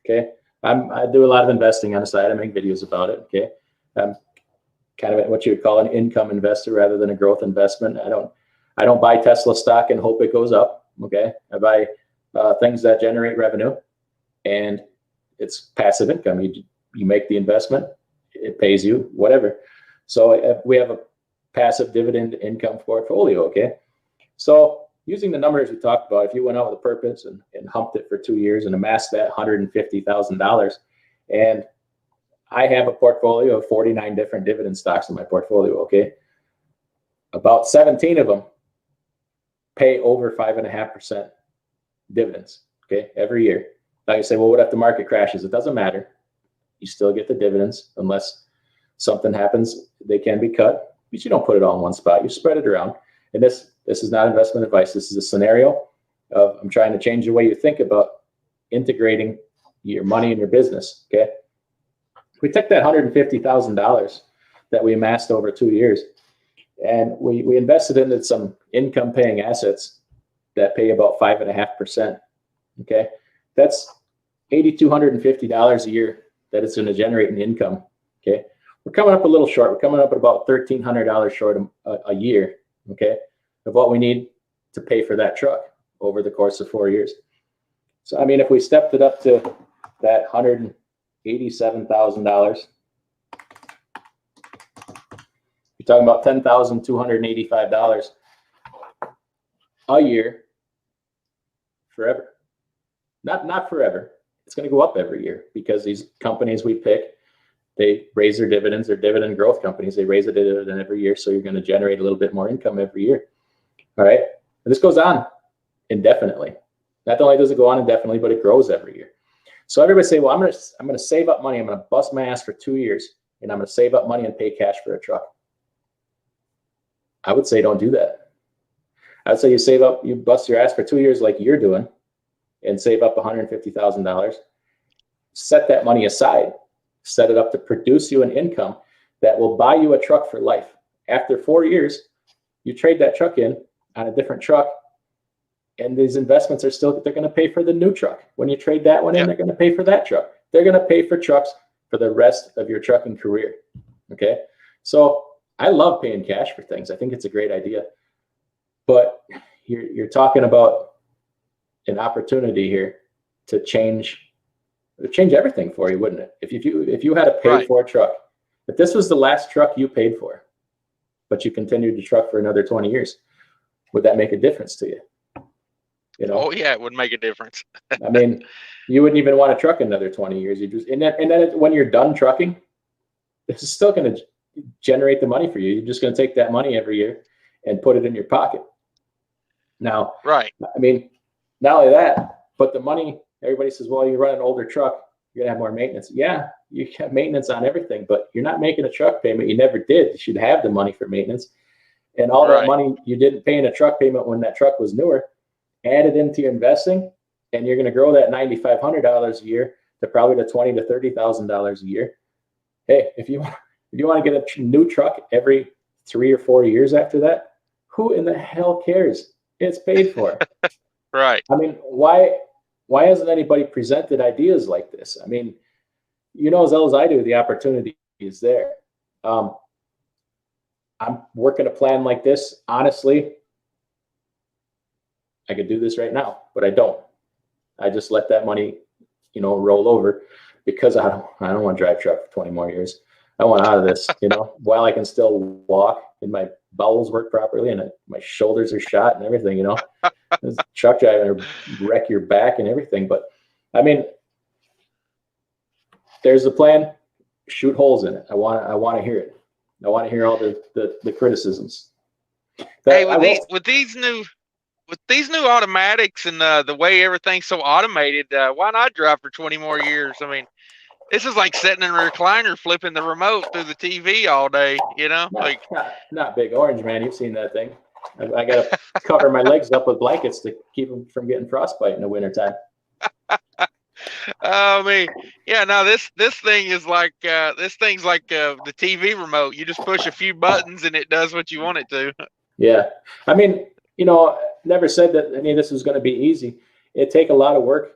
okay, I do a lot of investing on the side. I make videos about it. Okay, I'm kind of what you would call an income investor rather than a growth investment. I don't buy Tesla stock and hope it goes up. Okay, I buy things that generate revenue, and it's passive income. You make the investment, it pays you whatever. So we have a passive dividend income portfolio. Okay, so using the numbers we talked about, if you went out with a purpose and humped it for 2 years and amassed that $150,000, and I have a portfolio of 49 different dividend stocks in my portfolio. Okay, about 17 of them pay over 5.5% dividends. Okay, every year. Now you say, well, what if the market crashes? It doesn't matter. You still get the dividends unless something happens. They can be cut, but you don't put it all in one spot. You spread it around. And this is not investment advice. This is a scenario of I'm trying to change the way you think about integrating your money in your business. Okay, we took that $150,000 that we amassed over 2 years, and we invested into some income-paying assets that pay about 5.5%. Okay, that's $8,250 a year that it's going to generate in income. Okay, we're coming up a little short. We're coming up at about $1,300 short a year. Okay, of what we need to pay for that truck over the course of 4 years. So I mean, if we stepped it up to that $187,000, you're talking about $10,285 a year forever. Not forever. It's going to go up every year because these companies we pick, they raise their dividends. They're dividend growth companies. They raise a dividend every year, so you're going to generate a little bit more income every year. All right, and this goes on indefinitely. Not only does it go on indefinitely, but it grows every year. So everybody say, well, I'm going to save up money. I'm going to bust my ass for 2 years, and I'm going to save up money and pay cash for a truck. I would say don't do that. I would say you bust your ass for 2 years like you're doing, and save up $150,000. Set that money aside. Set it up to produce you an income that will buy you a truck for life. After 4 years, you trade that truck in on a different truck, and these investments they're going to pay for the new truck. When you trade that one in, they're going to pay for that truck. They're going to pay for trucks for the rest of your trucking career. Okay, so I love paying cash for things. I think it's a great idea, but you're talking about an opportunity here to change everything for you, wouldn't it? If you had a paid for truck, if this was the last truck you paid for, but you continued to truck for another 20 years, would that make a difference to you? Oh yeah, it would make a difference. I mean, you wouldn't even want to truck another 20 years. You just and then when you're done trucking, this is still going to generate the money for you. You're just going to take that money every year and put it in your pocket. Now, right. I mean, not only that, but the money, everybody says, well, you run an older truck, you're going to have more maintenance. Yeah, you have maintenance on everything, but you're not making a truck payment. You never did. You should have the money for maintenance. And all that money you didn't pay in a truck payment when that truck was newer, add it into your investing, and you're going to grow that $9,500 a year to probably to $20,000 to $30,000 a year. Hey, if you want to get a new truck every 3 or 4 years after that, who in the hell cares? It's paid for. Right. I mean, why hasn't anybody presented ideas like this? I mean, as well as I do, the opportunity is there. I'm working a plan like this. Honestly, I could do this right now, but I don't. I just let that money, roll over because I don't want to drive truck for 20 more years. I want out of this, while I can still walk and my bowels work properly and my shoulders are shot and everything, truck driving will wreck your back and everything. But I mean, there's a plan, shoot holes in it. I want to hear it. I want to hear all the criticisms. Hey, with these new automatics and the way everything's so automated, why not drive for 20 more years? I mean, this is like sitting in a recliner flipping the remote through the TV all day, not Big Orange, man. You've seen that thing. I got to cover my legs up with blankets to keep them from getting frostbite in the wintertime. I mean, yeah, no, this thing is like this thing's like the TV remote. You just push a few buttons and it does what you want it to. Yeah. I mean, never said that any of this was going to be easy. It'd take a lot of work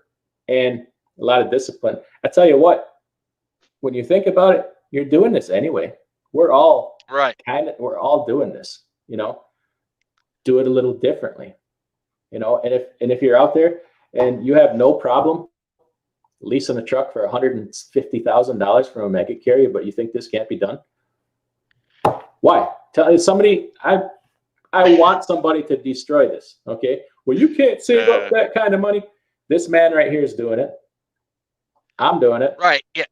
and a lot of discipline. I tell you what, when you think about it, you're doing this anyway. We're all we're all doing this, do it a little differently, and if you're out there and you have no problem leasing a truck for $150,000 from a mega carrier, but you think this can't be done, why? Tell somebody, I want somebody to destroy this. Okay. Well, you can't save up that kind of money. This man right here is doing it. I'm doing it. Right. Yeah.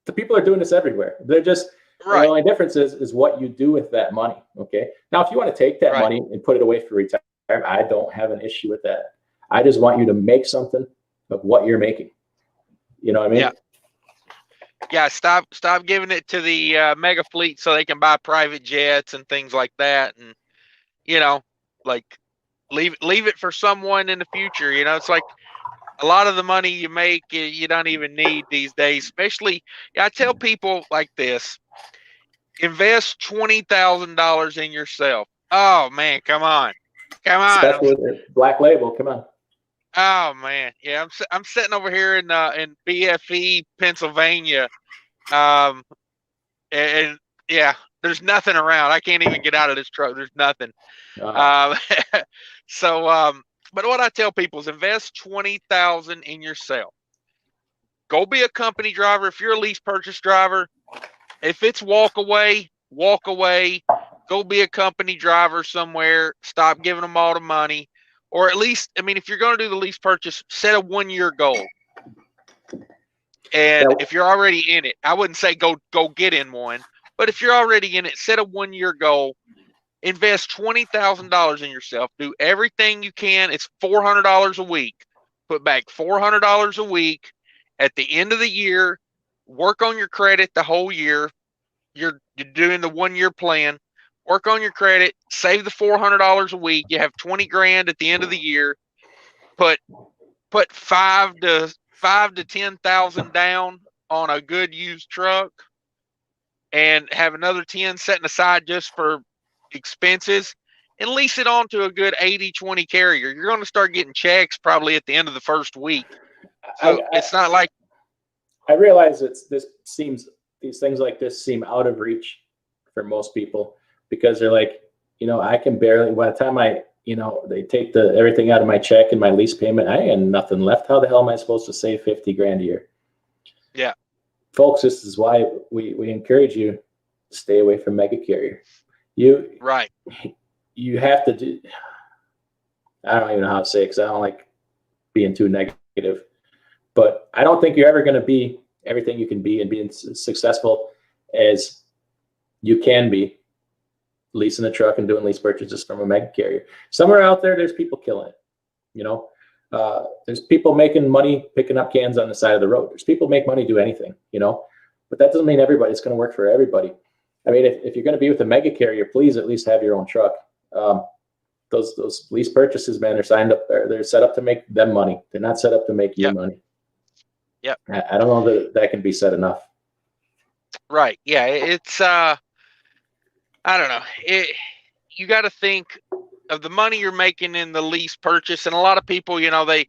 The people are doing this everywhere. They're just, the only difference is what you do with that money. Okay. Now, if you want to take that money and put it away for retirement, I don't have an issue with that. I just want you to make something of what you're making. You know what I mean? Yeah. Yeah. Stop giving it to the mega fleet so they can buy private jets and things like that. And, leave it for someone in the future. It's like a lot of the money you make, you don't even need these days, especially. I tell people like this, invest $20,000 in yourself. Oh man, come on. Especially with Black Label, come on. Oh man, yeah. I'm sitting over here in BFE, Pennsylvania, and yeah, there's nothing around. I can't even get out of this truck. There's nothing. But what I tell people is invest $20,000 in yourself. Go be a company driver. If you're a lease purchase driver, if it's walk away. Go be a company driver somewhere. Stop giving them all the money. Or at least, if you're going to do the lease purchase, set a 1-year goal. And if you're already in it, I wouldn't say go get in one. But if you're already in it, set a 1-year goal. Invest $20,000 in yourself. Do everything you can. It's $400 a week. Put back $400 a week. At the end of the year, work on your credit the whole year. You're doing the 1-year plan. Work on your credit. Save the $400 a week. You have $20,000 at the end of the year. Put $5,000 to $10,000 down on a good used truck, and have another 10 setting aside just for expenses, and lease it on to a good 80-20 carrier. You're going to start getting checks probably at the end of the first week. So it's not like, I realize these things like this seem out of reach for most people, because they're like, I can barely, by the time they take everything out of my check and my lease payment, I ain't nothing left. How the hell am I supposed to save $50,000 a year? Yeah. Folks, this is why we encourage you to stay away from mega carrier. You have to do, I don't even know how to say it because I don't like being too negative, but I don't think you're ever going to be everything you can be and being successful as you can be leasing a truck and doing lease purchases from a mega carrier. Somewhere out there, there's people killing it. There's people making money picking up cans on the side of the road. There's people make money do anything, but that doesn't mean it's going to work for everybody. If you're going to be with a mega carrier, please at least have your own truck. Those lease purchases, man, they're set up to make them money. They're not set up to make you money. Yep. I don't know that can be said enough. Right. Yeah. It's, I don't know. You got to think of the money you're making in the lease purchase. And a lot of people, they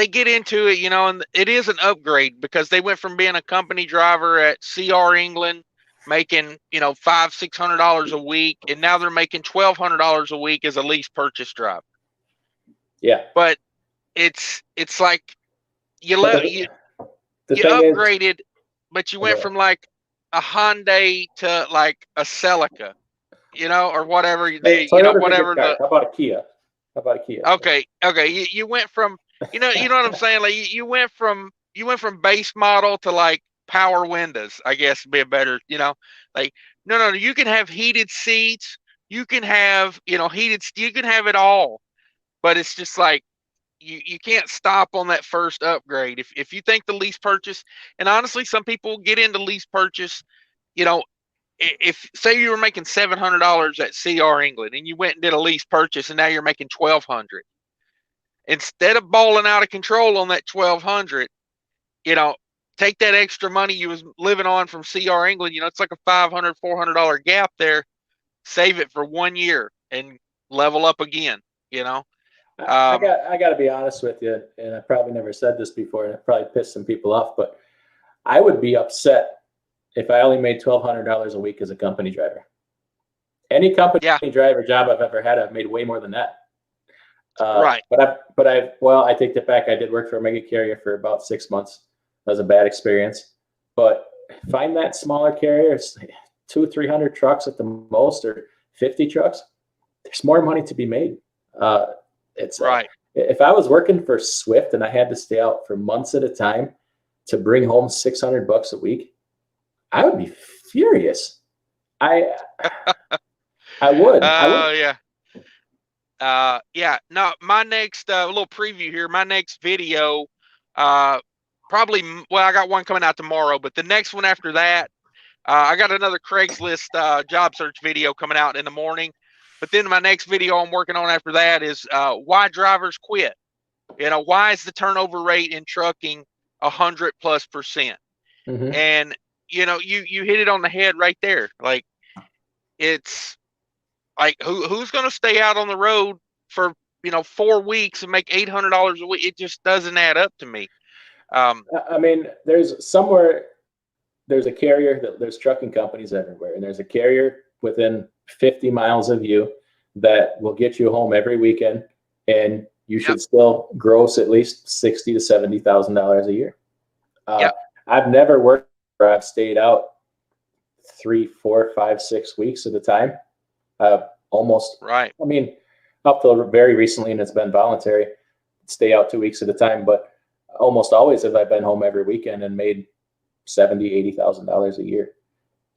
get into it, and it is an upgrade because they went from being a company driver at CR England, making, $500-600 a week. And now they're making $1,200 a week as a lease purchase driver. Yeah. But it's like you upgraded, but you went from like a Hyundai to like a Celica, or whatever. Whatever. How about a Kia? Okay. You went from, you know what I'm saying? Like you went from base model to like power windows, I guess would be a better, like, no, you can have heated seats. You can have, you can have it all, but it's just like, you can't stop on that first upgrade. If you think the lease purchase, and honestly, some people get into lease purchase, you know, if say you were making $700 at CR England and you went and did a lease purchase and now you're making 1,200, instead of balling out of control on that 1,200, take that extra money you was living on from CR England. It's like a $500, $400 gap there. Save it for 1 year and level up again. I got to be honest with you, and I probably never said this before, and it probably pissed some people off, but I would be upset if I only made $1,200 a week as a company driver. Any company driver job I've ever had, I've made way more than that. Right. Well, I take that back. I did work for a mega carrier for about 6 months. That was a bad experience. But find that smaller carrier, it's 200-300 trucks at the most, or 50 trucks. There's more money to be made. It's right. If I was working for Swift and I had to stay out for months at a time to bring home $600 a week, I would be furious. I would. Oh, yeah. No, my next little preview here, my next video, probably, well, I got one coming out tomorrow, but the next one after that, I got another Craigslist job search video coming out in the morning. But then my next video I'm working on after that is why drivers quit. Why is the turnover rate in trucking 100+%? Mm-hmm. And you hit it on the head right there. Like, it's like, who's going to stay out on the road for 4 weeks and make $800 a week? It just doesn't add up to me. I mean, there's a carrier there's trucking companies everywhere, and there's a carrier within 50 miles of you that will get you home every weekend, and you should still gross at least $60,000 to $70,000 a year. I've never worked where I've stayed out 3, 4, 5, 6 weeks at a time. Almost right. I mean, up till very recently, and it's been voluntary, stay out 2 weeks at a time. But almost always have I been home every weekend and made $70,000, $80,000 a year.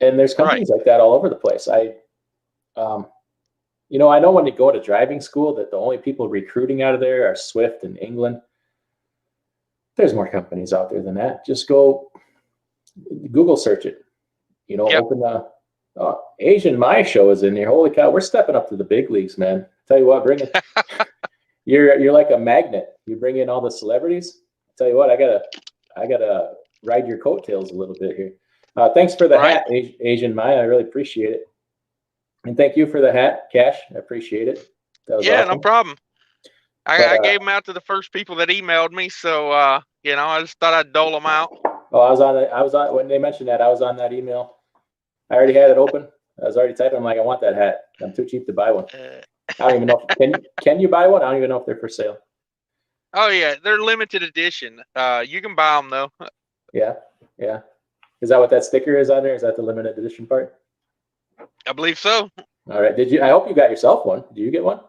And there's companies like that all over the place. I know when you go to driving school that the only people recruiting out of there are Swift and England. There's more companies out there than that. Just go Google search it. Open the Asian My Show is in here. Holy cow, we're stepping up to the big leagues, man. Tell you what, bring it. You're like a magnet. You bring in all the celebrities. Tell you what, I gotta ride your coattails a little bit here. Thanks for the hat, Asian Maya. I really appreciate it. And thank you for the hat, Cash. I appreciate it. That was awesome. No problem. I gave them out to the first people that emailed me, so I just thought I'd dole them out. Oh, I was on when they mentioned that. I was on that email. I already had it open. I was already typing. I'm like, I want that hat. I'm too cheap to buy one. I don't even know. Can you buy one? I don't even know if they're for sale. Oh yeah, they're limited edition. You can buy them though. Yeah. Is that what that sticker is on there? Is that the limited edition part? I believe so. All right. I hope you got yourself one. Did you get one?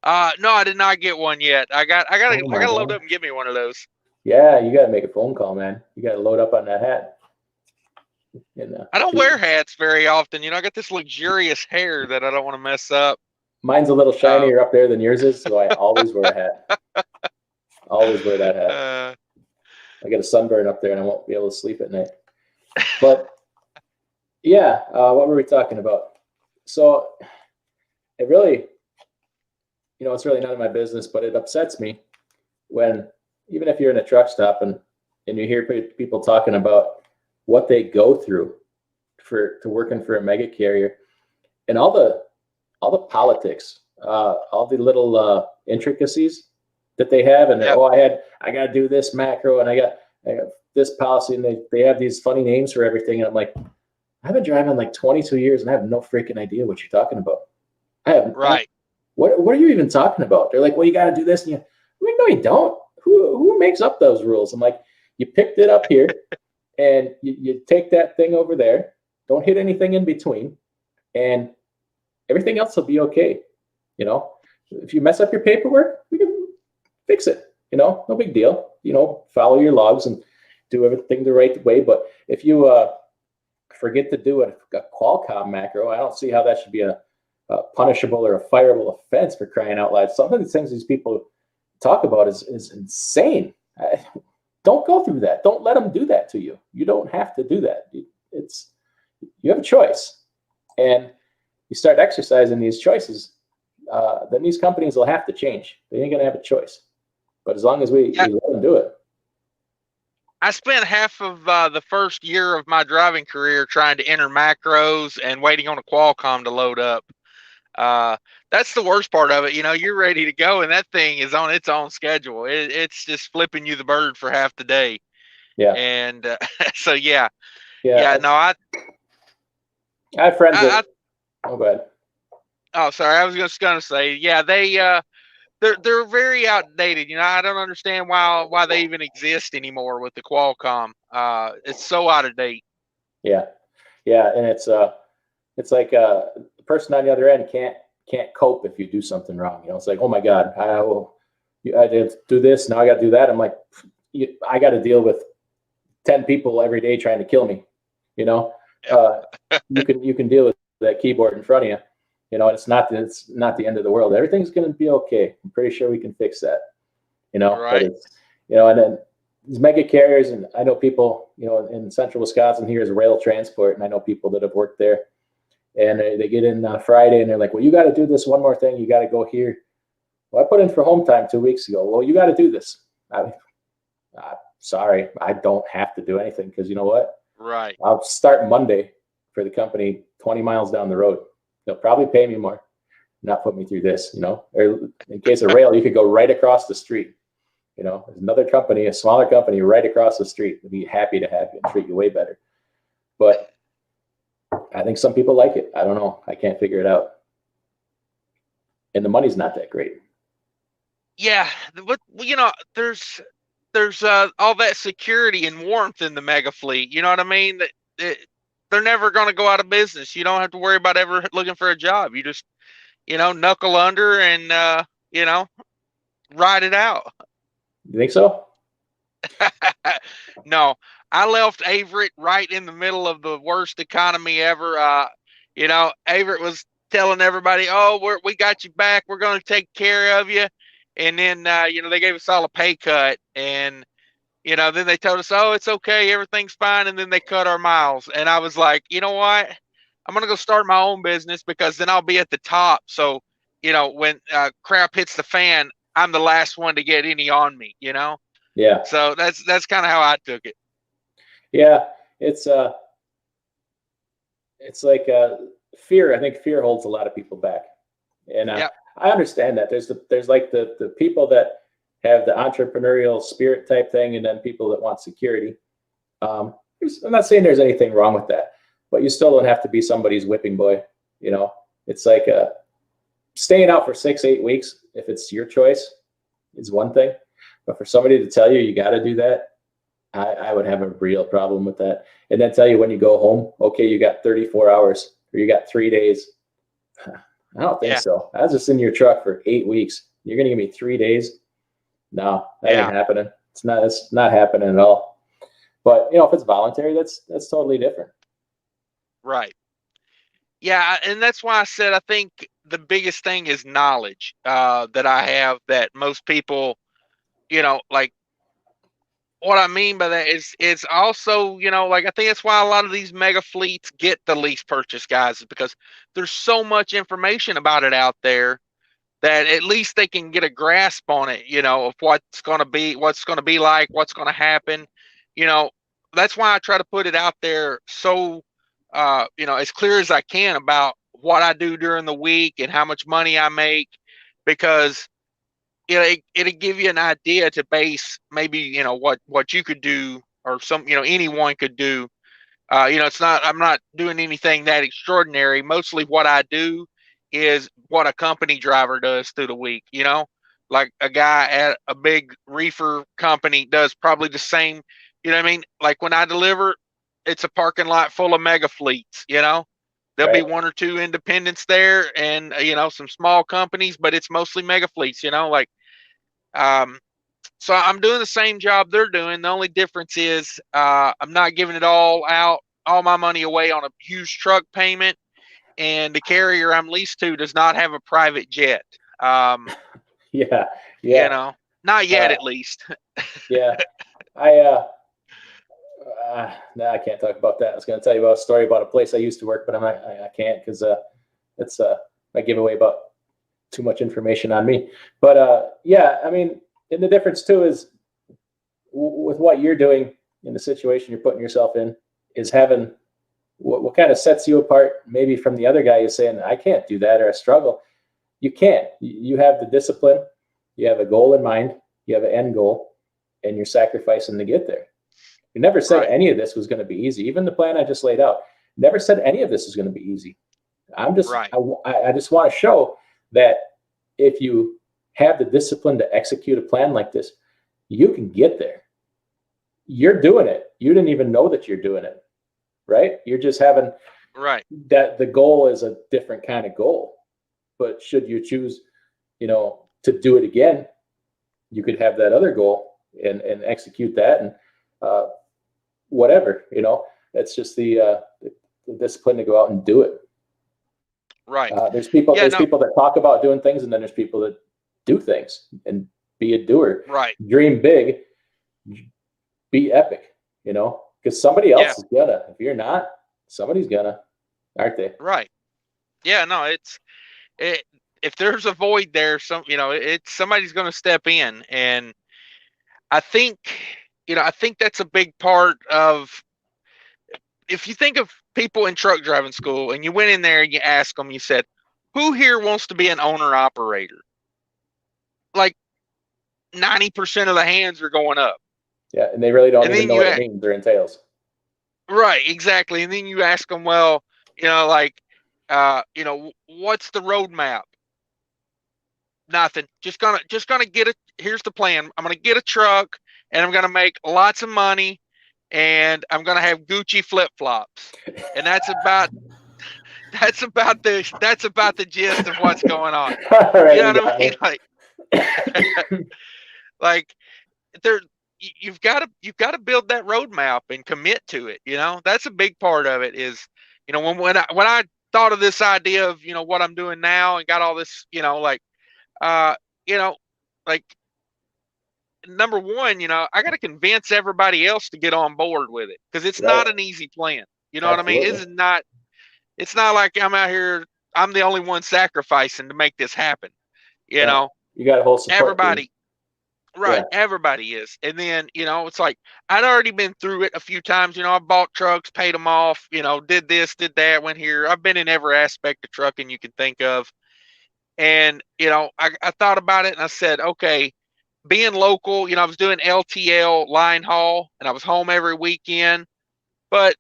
No, I did not get one yet. I gotta load up and get me one of those. Yeah, you gotta make a phone call, man. You gotta load up on that hat. I don't wear hats very often. I got this luxurious hair that I don't want to mess up. Mine's a little shinier up there than yours is, so I always wear a hat. Always wear that hat. I get a sunburn up there and I won't be able to sleep at night. But yeah, what were we talking about? So it really, it's really none of my business, but it upsets me when, even if you're in a truck stop and you hear people talking about what they go through to working for a mega carrier, and all the politics, all the little intricacies that they have, and I got to do this macro, and I got this policy, and they have these funny names for everything, and I'm like, I've been driving like 22 years, and I have no freaking idea what you're talking about. What are you even talking about? They're like, well, you got to do this, and I'm like, no, you don't. Who makes up those rules? I'm like, you picked it up here, and you take that thing over there. Don't hit anything in between, and everything else will be okay. If you mess up your paperwork, we can fix it. No big deal. Follow your logs and do everything the right way. But if you forget to do a Qualcomm macro, I don't see how that should be a punishable or a fireable offense, for crying out loud. Some of the things these people talk about is insane. Don't go through that. Don't let them do that to you. You don't have to do that. You have a choice, and you start exercising these choices, then these companies will have to change. They ain't gonna have a choice. But as long as we let them do it. I spent half of the first year of my driving career trying to enter macros and waiting on a Qualcomm to load up. That's the worst part of it. You're ready to go, and that thing is on its own schedule. It's just flipping you the bird for half the day. Yeah. And so yeah. No, I have friends that. Oh, go ahead. Oh, sorry. I was just gonna say, yeah, they're very outdated. I don't understand why they even exist anymore with the Qualcomm. It's so out of date. Yeah, and it's like the person on the other end can't cope if you do something wrong. It's like, oh my God, I did do this, now I got to do that. I'm like, I got to deal with 10 people every day trying to kill me. You can deal with that keyboard in front of you. It's not the end of the world. Everything's going to be okay. I'm pretty sure we can fix that. Right. But and then these mega carriers, and I know people, in central Wisconsin here is rail transport, and I know people that have worked there, and they get in Friday and they're like, well, you got to do this one more thing. You got to go here. Well, I put in for home time 2 weeks ago. Well, you got to do this. Sorry, I don't have to do anything, because you know what? Right. I'll start Monday for the company 20 miles down the road. They'll probably pay me more, not put me through this, or in case of rail, you could go right across the street. There's another company, a smaller company right across the street. They'd be happy to have you and treat you way better. But I think some people like it. I don't know. I can't figure it out. And the money's not that great. Yeah. But, there's all that security and warmth in the mega fleet. You know what I mean? They're never going to go out of business. You don't have to worry about ever looking for a job. You just, knuckle under and, ride it out. You think so? No, I left Averett right in the middle of the worst economy ever. Averett was telling everybody, oh, we got you back. We're going to take care of you. And then, they gave us all a pay cut, and, then they told us, oh, it's okay. Everything's fine. And then they cut our miles. And I was like, you know what? I'm going to go start my own business, because then I'll be at the top. So, when crap hits the fan, I'm the last one to get any on me, Yeah. So that's kind of how I took it. Yeah. It's like fear. I think fear holds a lot of people back. And I understand that there's like the people that have the entrepreneurial spirit type thing, and then people that want security. I'm not saying there's anything wrong with that, but you still don't have to be somebody's whipping boy. It's like staying out for 6-8 weeks, if it's your choice, is one thing. But for somebody to tell you got to do that, I would have a real problem with that. And then tell you when you go home, okay, you got 34 hours or you got 3 days. I don't think so. I was just in your truck for 8 weeks. You're going to give me 3 days? No, that ain't happening. It's not happening at all. But if it's voluntary, that's totally different. Right. Yeah, and that's why I said I think the biggest thing is knowledge that I have that most people, like, what I mean by that is it's also, like, I think that's why a lot of these mega fleets get the lease purchase guys, is because there's so much information about it out there that at least they can get a grasp on it, of what's going to be like, what's going to happen. That's why I try to put it out there so, as clear as I can about what I do during the week and how much money I make, because it'll give you an idea to base maybe, what you could do, or anyone could do. I'm not doing anything that extraordinary. Mostly what I do is what a company driver does through the week, like a guy at a big reefer company does probably the same, what I mean? Like when I deliver, it's a parking lot full of mega fleets, there'll be 1 or 2 independents there, and, some small companies, but it's mostly mega fleets, like, So I'm doing the same job they're doing. The only difference is I'm not giving it all my money away on a huge truck payment, and the carrier I'm leased to does not have a private jet. Yeah, You yeah, know, not yet uh, at least. yeah. I no, I can't talk about that. I was going to tell you about a story about a place I used to work, but I can't because it's I give away about too much information on me. But yeah, I mean, and the difference too is with what you're doing in the situation you're putting yourself in is having what kind of sets you apart maybe from the other guy is saying I can't do that or I struggle. You can't. You have the discipline. You have a goal in mind. You have an end goal, and you're sacrificing to get there. You never said Right, any of this was going to be easy. Even the plan I just laid out never said any of this is going to be easy. I'm just right, I just want to show that if you have the discipline to execute a plan like this, you can get there. You're doing it. You didn't even know that you're doing it, right? You're just having right, that the goal is a different kind of goal. But should you choose, to do it again, you could have that other goal and execute that and uh, whatever. It's just the discipline to go out and do it. right. There's people Yeah, there's no, people that talk about doing things, and then there's people that do things and be a doer. right. Dream big, be epic. Because somebody Yeah, else is gonna. If you're not, somebody's gonna, aren't they? right. Yeah, no, it, if there's a void there, it's somebody's going to step in, and I think, I think that's a big part of. If you think of people in truck driving school, and you went in there and you ask them, you said, "Who here wants to be an owner operator?" Like 90% of the hands are going up, Yeah, and they really don't and even then know what it means or entails. right, exactly, and then you ask them, well, like, what's the roadmap? Nothing. Just gonna get it. Here's the plan. I'm gonna get a truck, and I'm gonna make lots of money, and I'm gonna have Gucci flip flops, and that's about the gist of what's going on. All You right, know you what I got mean? me. Like there, you've got to build that roadmap and commit to it. That's a big part of it. Is when I thought of this idea of what I'm doing now and got all this, like uh you know like number one, I got to convince everybody else to get on board with it, because it's Right, not an easy plan. You know what I mean? absolutely. It's not like I'm out here, I'm the only one sacrificing to make this happen. You Yeah, know, you got a whole support team. everybody, Yeah, right? Everybody is. And then, it's like I'd already been through it a few times. I bought trucks, paid them off, did this, did that, went here. I've been in every aspect of trucking you can think of. And, I thought about it and I said, okay, being local, I was doing LTL line haul and I was home every weekend, but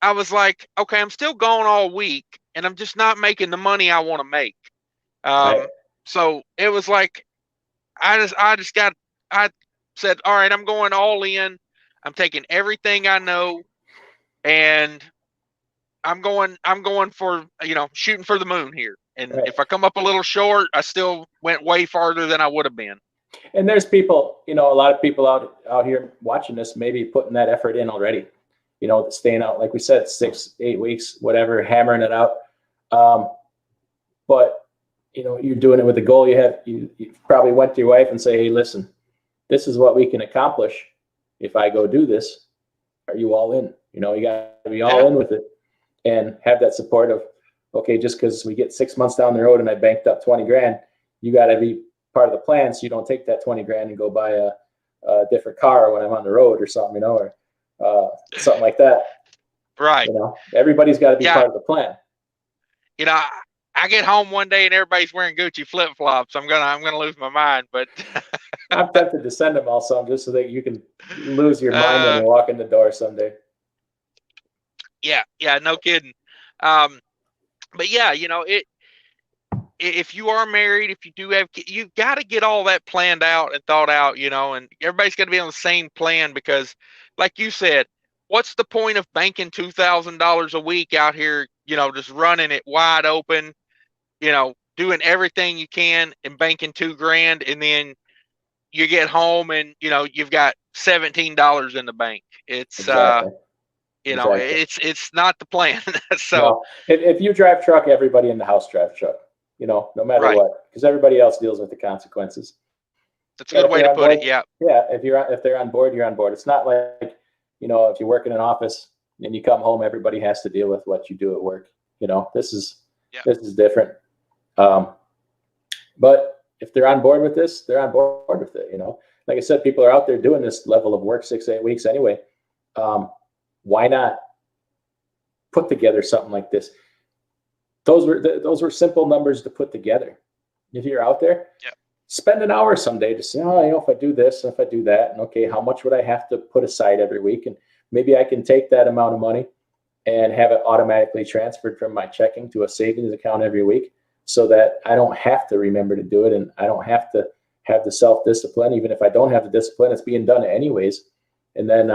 I was like, okay, I'm still gone all week and I'm just not making the money I want to make. right. Um, so it was like, I said, all right, I'm going all in. I'm taking everything I know, and I'm going for, shooting for the moon here. And Right. if I come up a little short, I still went way farther than I would have been. And there's people, a lot of people out here watching this, maybe putting that effort in already. Staying out, like we said, 6, 8 weeks, whatever, hammering it out. Um, but you're doing it with a goal. You probably went to your wife and say, "Hey, listen, this is what we can accomplish if I go do this. Are you all in?" You got to be Yeah, all in with it and have that support of, okay, just because we get 6 months down the road and I banked up 20 grand, you got to be part of the plan. So you don't take that 20 grand and go buy a different car when I'm on the road or something, or something like that. right. Everybody's got to be Yeah, part of the plan. you know, I, I get home one day and everybody's wearing Gucci flip flops. I'm gonna lose my mind. But I'm tempted to send them all some just so that you can lose your mind when uh, you walk in the door someday. yeah, yeah, no kidding. Um, but yeah, if you are married, if you do have, you've got to get all that planned out and thought out, and everybody's got to be on the same plan, because, like you said, what's the point of banking $2,000 a week out here, just running it wide open, doing everything you can and banking 2 grand, and then you get home and you've got $17 in the bank. It's Exactly. Exactly. it's not the plan. So No, if you drive truck, everybody in the house drives truck. No matter right, what, because everybody else deals with the consequences. that's a And good if way they're to on put board, it. Yeah, yeah, if they're on board, you're on board. It's not like if you work in an office and you come home, everybody has to deal with what you do at work. This is yeah, this is different. Um, but if they're on board with this, they're on board with it. Like I said, people are out there doing this level of work 6 8 weeks anyway. Why not put together something like this? Those were simple numbers to put together. If you're out there, yeah, spend an hour someday to say, oh, if I do this, if I do that, and okay, how much would I have to put aside every week? And maybe I can take that amount of money and have it automatically transferred from my checking to a savings account every week so that I don't have to remember to do it. And I don't have to have the self-discipline. Even if I don't have the discipline, it's being done anyways. And then,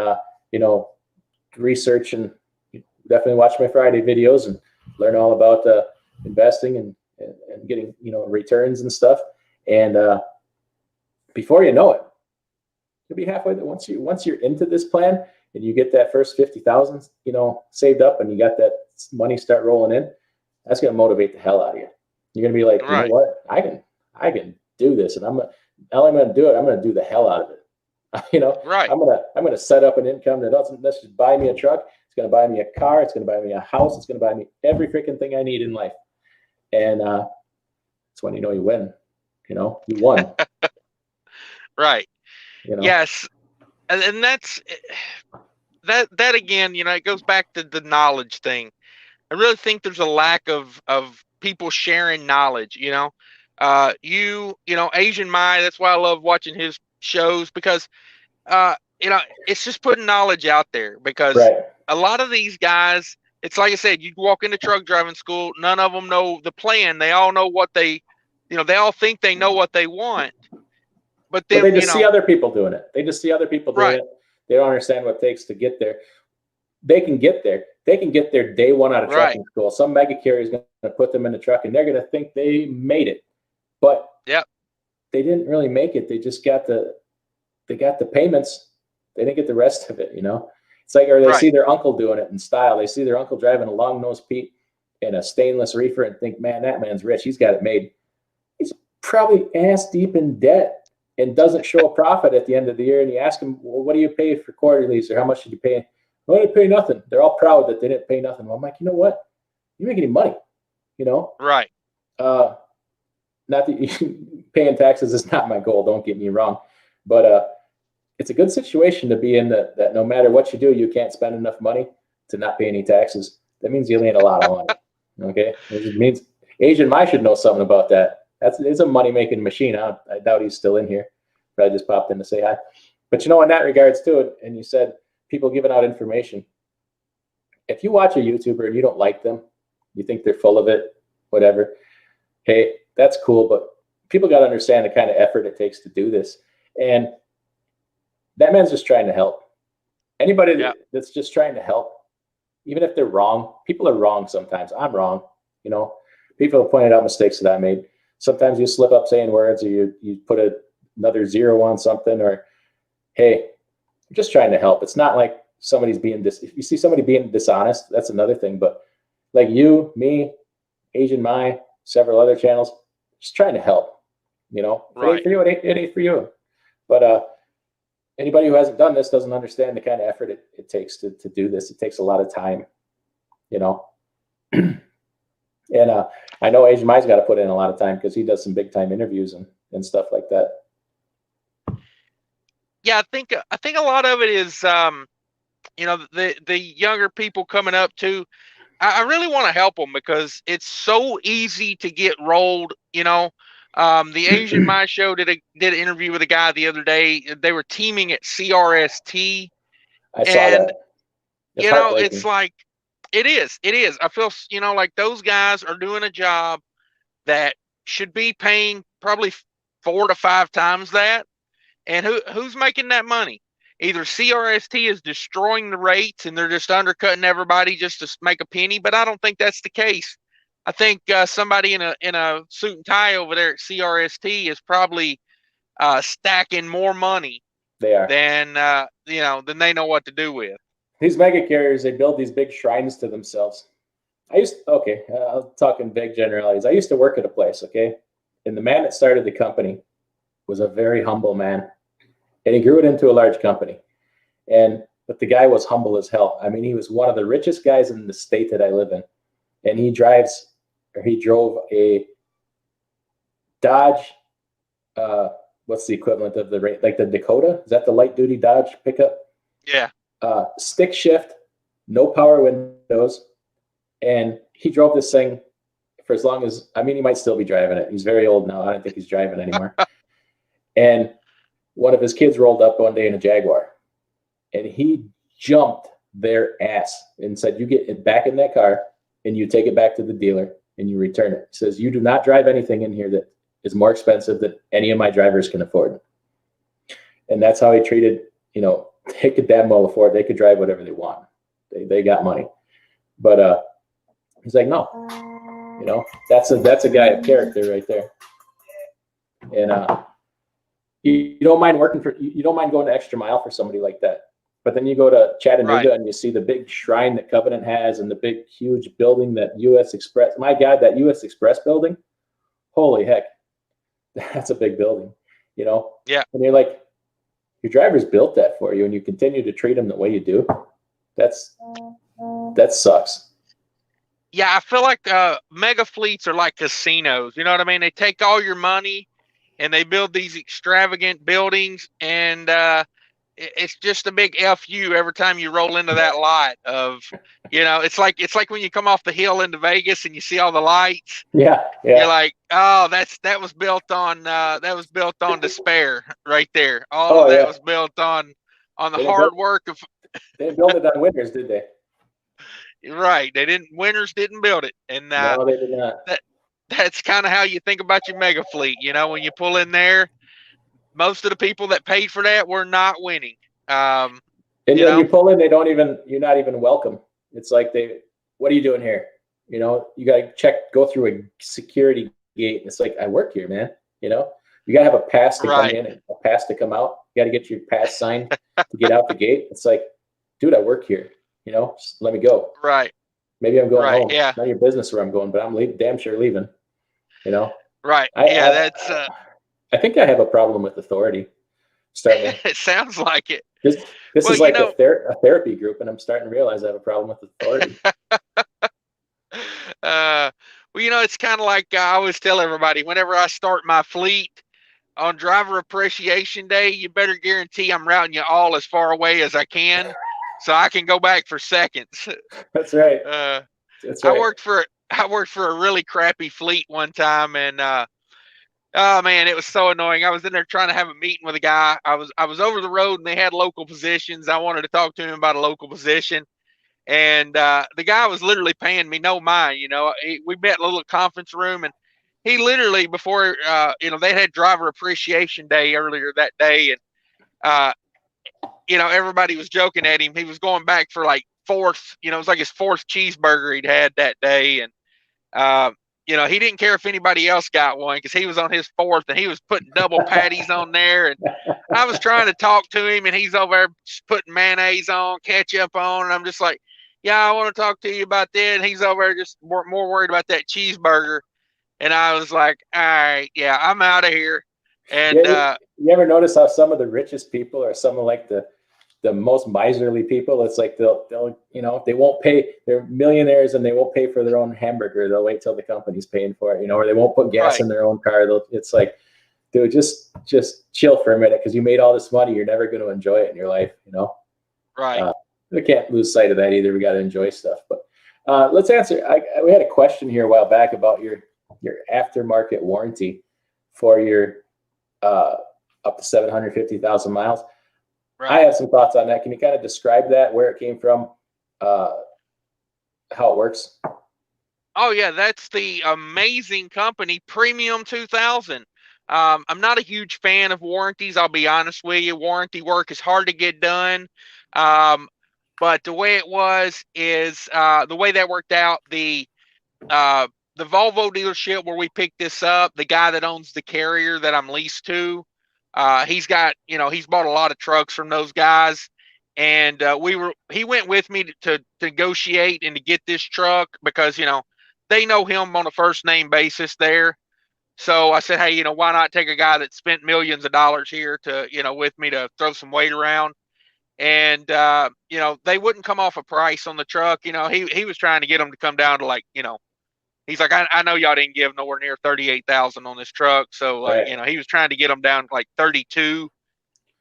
research and definitely watch my Friday videos and learn all about investing and getting, returns and stuff. And before you know it, you'll be halfway there. Once you're into this plan and you get that first 50,000, saved up, and you got that money start rolling in, that's going to motivate the hell out of you. You're going to be like, you know right, what, I can do this, and I'm going to do it. I'm going to do the hell out of it. right. I'm gonna set up an income that doesn't just buy me a truck. It's going to buy me a car. It's going to buy me a house. It's going to buy me every freaking thing I need in life. And it's when you win. You won. Right. You know. Yes, and that's that again. It goes back to the knowledge thing. I really think there's a lack of people sharing knowledge. Asian Mai. That's why I love watching his shows because it's just putting knowledge out there because Right. a lot of these guys, it's like I said, you walk into truck driving school, none of them know the plan. They all know what they all think they know what they want, but But then, they just see other people doing it. They just see other people doing right, it. They don't understand what it takes to get there. They can get there. They can get there day one out of right, trucking school. Some mega carrier is going to put them in the truck, and they're going to think they made it, but yep, they didn't really make it. They just got the payments. They didn't get the rest of it. It's like, or they right, see their uncle doing it in style. They see their uncle driving a long nose Pete in a stainless reefer and think, man, that man's rich. He's got it made. He's probably ass deep in debt and doesn't show a profit at the end of the year. And you ask him, well, what do you pay for quarterlies, or how much did you pay? Well, I didn't pay nothing. They're all proud that they didn't pay nothing. Well, I'm like, you know what? You make any money, right, not that paying taxes is not my goal. Don't get me wrong, but it's a good situation to be in that no matter what you do, you can't spend enough money to not pay any taxes. That means you made a lot of money. Okay. It means Asian Mai should know something about that. It's a money-making machine. I doubt he's still in here, but I just popped in to say hi. But in that regards too, and you said people giving out information. If you watch a YouTuber and you don't like them, you think they're full of it, whatever, hey, that's cool, but people got to understand the kind of effort it takes to do this. And that man's just trying to help. Anybody yeah, that's just trying to help, even if they're wrong, people are wrong sometimes. I'm wrong. People have pointed out mistakes that I made. Sometimes you slip up saying words, or you put another zero on something, or hey, I'm just trying to help. It's not like somebody's being if you see somebody being dishonest, that's another thing. But like you, me, Asian Mai, several other channels, just trying to help. If it ain't right. for you, it ain't for you. But anybody who hasn't done this doesn't understand the kind of effort it takes to do this. It takes a lot of time. And I know Asian Mai's got to put in a lot of time because he does some big time interviews and stuff like that. Yeah, I think a lot of it is the younger people coming up too. I really want to help them because it's so easy to get rolled. The Asian My Show did an interview with a guy the other day. They were teaming at CRST, I saw and that. It's heartbreaking. it's like it is. I feel like those guys are doing a job that should be paying probably 4 to 5 times that. And who's making that money? Either CRST is destroying the rates and they're just undercutting everybody just to make a penny, but I don't think that's the case. I think somebody in a suit and tie over there at CRST is probably stacking more money They are. than than they know what to do with. These mega carriers, they build these big shrines to themselves. I'll talk in big generalities. I used to work at a place, okay? And the man that started the company was a very humble man. And he grew it into a large company. But the guy was humble as hell. I mean, he was one of the richest guys in the state that I live in. And he drove a Dodge, what's the equivalent of the Dakota? Is that the light duty Dodge pickup? Yeah. Stick shift, no power windows. And he drove this thing for as long as, I mean, he might still be driving it. He's very old now. I don't think he's driving anymore. And one of his kids rolled up one day in a Jaguar. And he jumped their ass and said, you get back in that car and you take it back to the dealer and you return it. He says, you do not drive anything in here that is more expensive than any of my drivers can afford. And that's how he treated, they could damn well afford, they could drive whatever they want. They got money. But he's like, no, that's a guy of character right there. And you don't mind you don't mind going the extra mile for somebody like that. But then you go to Chattanooga and you see the big shrine that Covenant has and the big, huge building that U.S. Express. My God, that U.S. Express building, holy heck, that's a big building, Yeah. And you're like, your driver's built that for you, and you continue to treat them the way you do. That sucks. Yeah, I feel like mega fleets are like casinos. You know what I mean? They take all your money and they build these extravagant buildings, and it's just a big FU every time you roll into that lot of, it's like when you come off the hill into Vegas and you see all the lights. Yeah. You're like, oh, that was built on despair right there. All of that was built on the hard work of. They didn't build it on winners, did they? Right. Winners didn't build it. And no, they did not. That's kind of how you think about your mega fleet. When you pull in there, most of the people that paid for that were not winning. And then you pull in, you're not even welcome. It's like what are you doing here? You got to go through a security gate. It's like, I work here, man. You got to have a pass to come in and a pass to come out. You got to get your pass signed to get out the gate. It's like, dude, I work here. Just let me go. Right. Maybe I'm going home. Yeah. It's not your business where I'm going, but I'm damn sure leaving. Right. I think I have a problem with authority. It sounds like it. This is like a therapy group, and I'm starting to realize I have a problem with authority. It's kind of like I always tell everybody, whenever I start my fleet on Driver Appreciation Day, you better guarantee I'm routing you all as far away as I can so I can go back for seconds. That's right. That's right. I worked for a really crappy fleet one time, and oh man, it was so annoying. I was in there trying to have a meeting with a guy. I was over the road and they had local positions. I wanted to talk to him about a local position. And the guy was literally paying me no mind. We met in a little conference room, and he literally, before they had Driver Appreciation Day earlier that day, and everybody was joking at him. He was going back for like fourth. It was like his fourth cheeseburger he'd had that day, and he didn't care if anybody else got one because he was on his fourth, and he was putting double patties on there. And I was trying to talk to him, and he's over there putting mayonnaise on, ketchup on, and I'm just like, yeah, I want to talk to you about that. And he's over there just more worried about that cheeseburger. And I was like, all right, yeah, I'm out of here. And you ever notice how some of the richest people are some of like the most miserly people? It's like they'll they won't pay. They're millionaires and they won't pay for their own hamburger. They'll wait till the company's paying for it, or they won't put gas in their own car. It's like, dude, just chill for a minute because you made all this money. You're never going to enjoy it in your life, Right. We can't lose sight of that either. We got to enjoy stuff. But let's answer. We had a question here a while back about your aftermarket warranty for your up to 750,000 miles. Right. I have some thoughts on that. Can you kind of describe that, where it came from, how it works? Oh yeah, that's the amazing company, Premium 2000. I'm not a huge fan of warranties. I'll be honest with you. Warranty work is hard to get done. But the way it was is the way that worked out. The Volvo dealership where we picked this up, the guy that owns the carrier that I'm leased to, He's got, he's bought a lot of trucks from those guys, and he went with me to negotiate and to get this truck because they know him on a first name basis there. So I said, hey, why not take a guy that spent millions of dollars here to, with me to throw some weight around? And they wouldn't come off a price on the truck. He was trying to get them to come down to like, he's like, I know y'all didn't give nowhere near 38,000 on this truck, so like, Right. he was trying to get them down to like 32,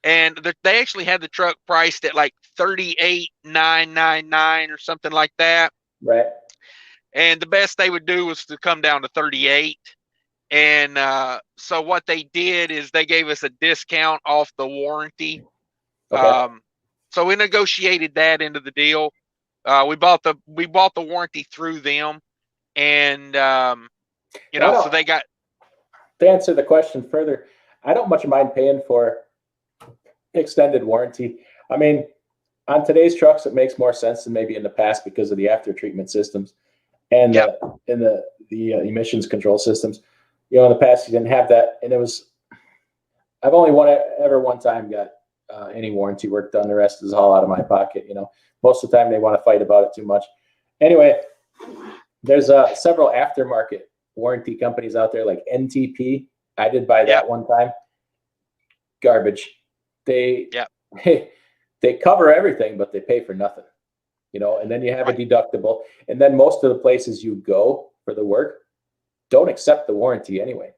and they actually had the truck priced at like 38,999 or something like that. Right. And the best they would do was to come down to 38. And so what they did is they gave us a discount off the warranty. Okay. So we negotiated that into the deal. We bought the warranty through them, and so they got. To answer the question further, I don't much mind paying for extended warranty. I mean, on today's trucks, it makes more sense than maybe in the past because of the after treatment systems and Yep. the emissions control systems. In the past, you didn't have that, and I've only one time got any warranty work done. The rest is all out of my pocket. Most of the time they want to fight about it too much. Anyway, there's several aftermarket warranty companies out there like NTP. I did buy that one time. Garbage. They they cover everything, but they pay for nothing. And then you have a deductible, and then most of the places you go for the work don't accept the warranty anyway.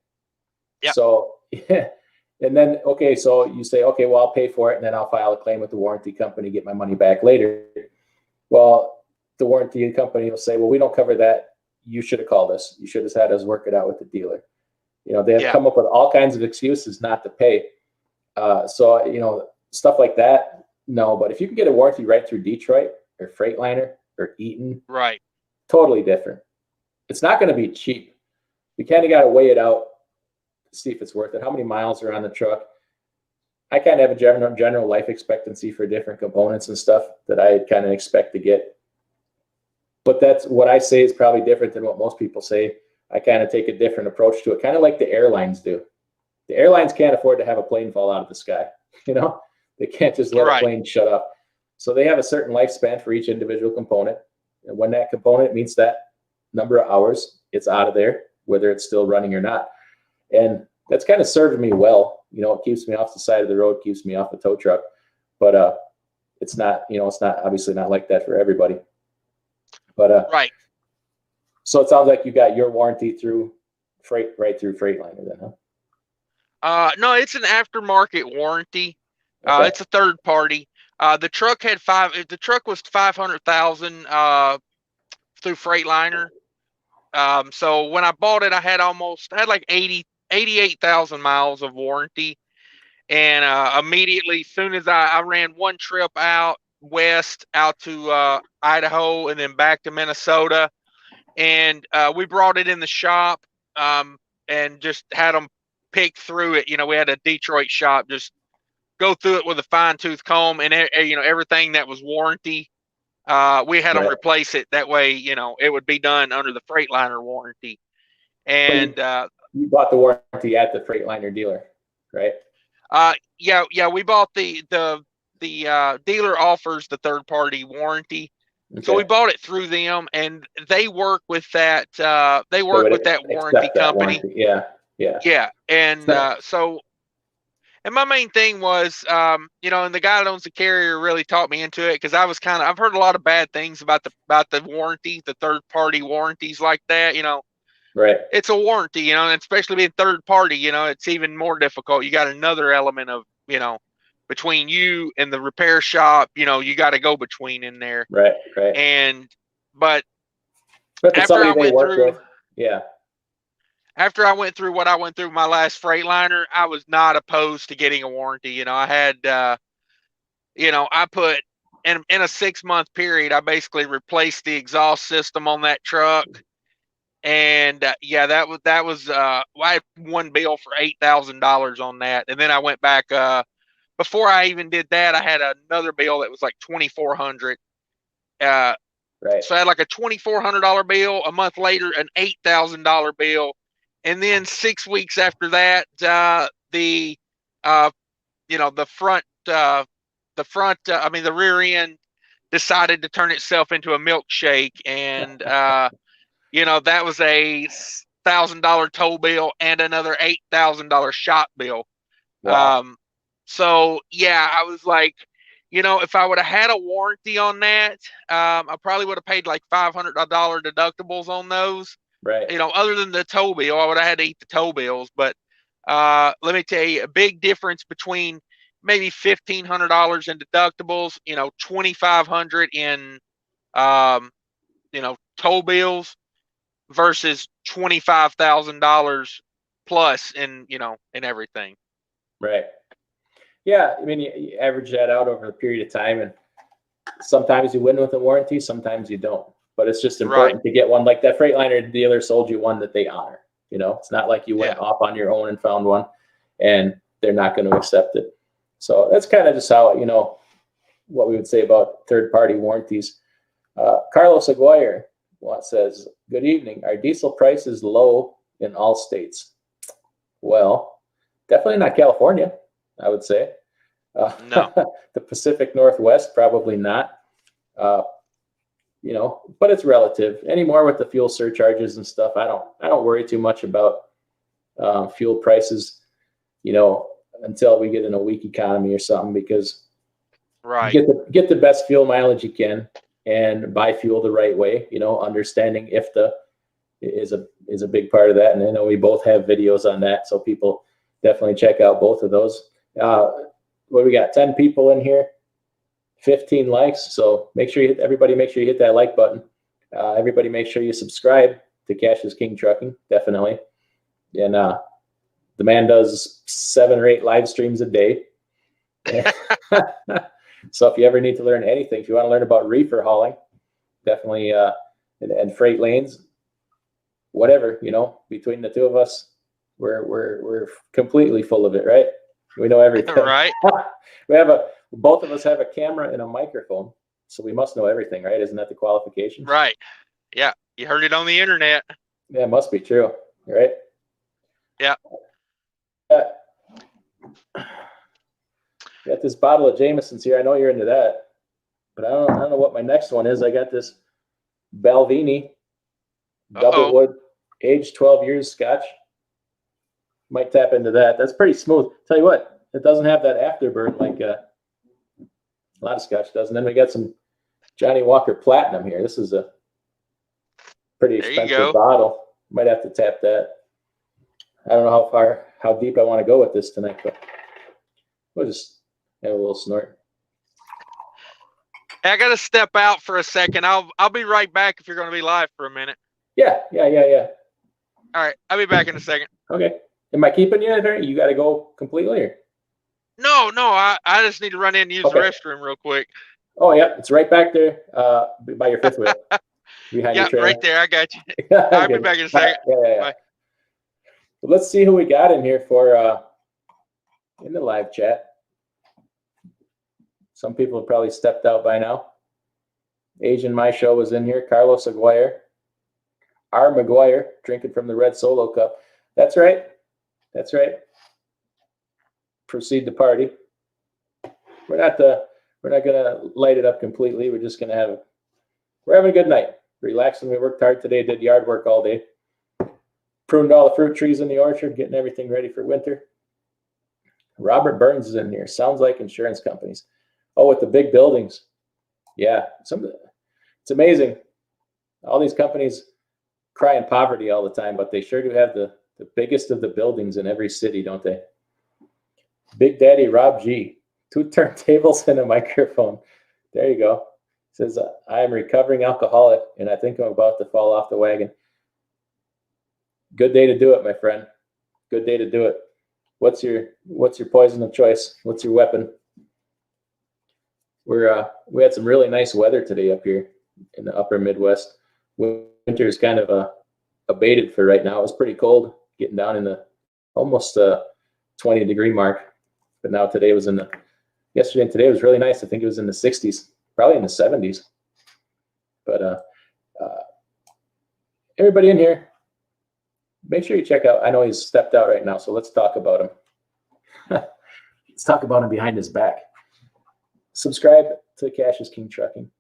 Yep. So, and then, okay, so you say, okay, well, I'll pay for it, and then I'll file a claim with the warranty company, get my money back later. Well, the warranty company will say, well, we don't cover that. You should have called us. You should have had us work it out with the dealer. They have come up with all kinds of excuses not to pay. So, stuff like that, no. But if you can get a warranty right through Detroit or Freightliner or Eaton, right, totally different. It's not going to be cheap. You kind of got to weigh it out to see if it's worth it. How many miles are on the truck? I kind of have a general life expectancy for different components and stuff that I kind of expect to get. But that's what I say is probably different than what most people say. I kind of take a different approach to it, kind of like the airlines do. The airlines can't afford to have a plane fall out of the sky. They can't just let a plane shut up. So they have a certain lifespan for each individual component. And when that component meets that number of hours, it's out of there, whether it's still running or not. And that's kind of served me well. It keeps me off the side of the road, keeps me off the tow truck. But it's not, it's not obviously not like that for everybody. But right. So it sounds like you got your warranty through right through Freightliner then, huh? No, it's an aftermarket warranty. Okay. It's a third party. The truck had the truck was 500,000 through Freightliner. So when I bought it, I had like 88,000 miles of warranty. And immediately, as soon as I ran one trip out west, out to Idaho, and then back to Minnesota, and we brought it in the shop and just had them pick through it. We had a Detroit shop just go through it with a fine tooth comb, and everything that was warranty, we had them replace it. That way, it would be done under the Freightliner warranty. And you bought the warranty at the Freightliner dealer, right? Yeah, we bought the dealer offers the third party warranty. Okay. So we bought it through them, and they work with that. They work with that warranty company. Yeah. And so, and my main thing was, and the guy that owns the carrier really taught me into it because I've heard a lot of bad things about the warranty, the third party warranties like that. Right. It's a warranty, and especially being third party, it's even more difficult. You got another element of, between you and the repair shop, you got to go between in there. Right. But after I went through, after I went through what I went through my last Freightliner, I was not opposed to getting a warranty. I had, I put in a 6-month period, I basically replaced the exhaust system on that truck. And that was I had one bill for $8,000 on that, and then I went back. Before I even did that, I had another bill that was like $2,400. So I had like a $2,400 bill. A month later, an $8,000 bill, and then 6 weeks after that, the the front, the rear end decided to turn itself into a milkshake, and that was a $1,000 tow bill and another $8,000 shop bill. Wow. So yeah, I was like, if I would have had a warranty on that, I probably would have paid like $500 deductibles on those. Right. Other than the tow bill, I would have had to eat the tow bills. But let me tell you, a big difference between maybe $1,500 in deductibles, $2,500 in tow bills versus $25,000 plus in everything. Right. Yeah. I mean, you average that out over a period of time, and sometimes you win with a warranty, sometimes you don't. But it's just important to get one like that Freightliner dealer sold you one that they honor. It's not like you went off on your own and found one and they're not going to accept it. So that's kind of just how, what we would say about third-party warranties. Carlos Aguirre says, good evening. Are diesel prices low in all states? Well, definitely not California, I would say. No. The Pacific Northwest, probably not. But it's relative. Anymore with the fuel surcharges and stuff, I don't worry too much about fuel prices, until we get in a weak economy or something, because get the best fuel mileage you can and buy fuel the right way. Understanding IFTA is a big part of that, and I know we both have videos on that, so people definitely check out both of those. What we got? 10 people in here. 15 likes. So everybody make sure you hit that like button. Everybody make sure you subscribe to Cash is King Trucking, definitely. And the man does 7 or 8 live streams a day. So if you ever need to learn anything, if you want to learn about reefer hauling, definitely, and freight lanes, whatever, between the two of us, we're completely full of it, right? We know everything. Right. Both of us have a camera and a microphone, so we must know everything, right? Isn't that the qualification? Right. Yeah. You heard it on the internet. Yeah, it must be true, right? Yeah. Got this bottle of Jameson's here. I know you're into that, but I don't know what my next one is. I got this Balvenie double wood, aged 12 years Scotch. Might tap into that. That's pretty smooth. Tell you what, it doesn't have that afterburn like a lot of Scotch does. And then we got some Johnny Walker Platinum here. This is a pretty expensive bottle. Might have to tap that. I don't know how deep I want to go with this tonight, but we'll just have a little snort. I got to step out for a second. I'll be right back if you're going to be live for a minute. Yeah. All right, I'll be back in a second. Okay. Am I keeping you there? You got to go completely? Or? No. I just need to run in and use the restroom real quick. Oh, yeah. It's right back there by your fifth wheel. Behind your trailer. Right there. I got you. I'll be back in a second. Yeah. Bye. So let's see who we got in here for in the live chat. Some people have probably stepped out by now. Asian My Show was in here. Carlos Aguirre. R. McGuire, drinking from the red Solo cup. That's right. Proceed to party. We're not gonna light it up completely. We're just gonna we're having a good night. Relaxing. We worked hard today, did yard work all day. Pruned all the fruit trees in the orchard, getting everything ready for winter. Robert Burns is in here. Sounds like insurance companies. Oh, with the big buildings. Yeah, it's amazing. All these companies cry in poverty all the time, but they sure do have the biggest of the buildings in every city, don't they? Big Daddy Rob G. 2 turntables and a microphone. There you go. Says, I am recovering alcoholic, and I think I'm about to fall off the wagon. Good day to do it, my friend. Good day to do it. What's your poison of choice? What's your weapon? We had some really nice weather today up here in the upper Midwest. Winter is kind of abated for right now. It was pretty cold, getting down in the almost 20-degree mark. But now yesterday and today was really nice. I think it was in the 60s, probably in the 70s. But everybody in here, make sure you check out. I know he's stepped out right now, so let's talk about him. let's talk about him behind his back. Subscribe to Cash is King Trucking.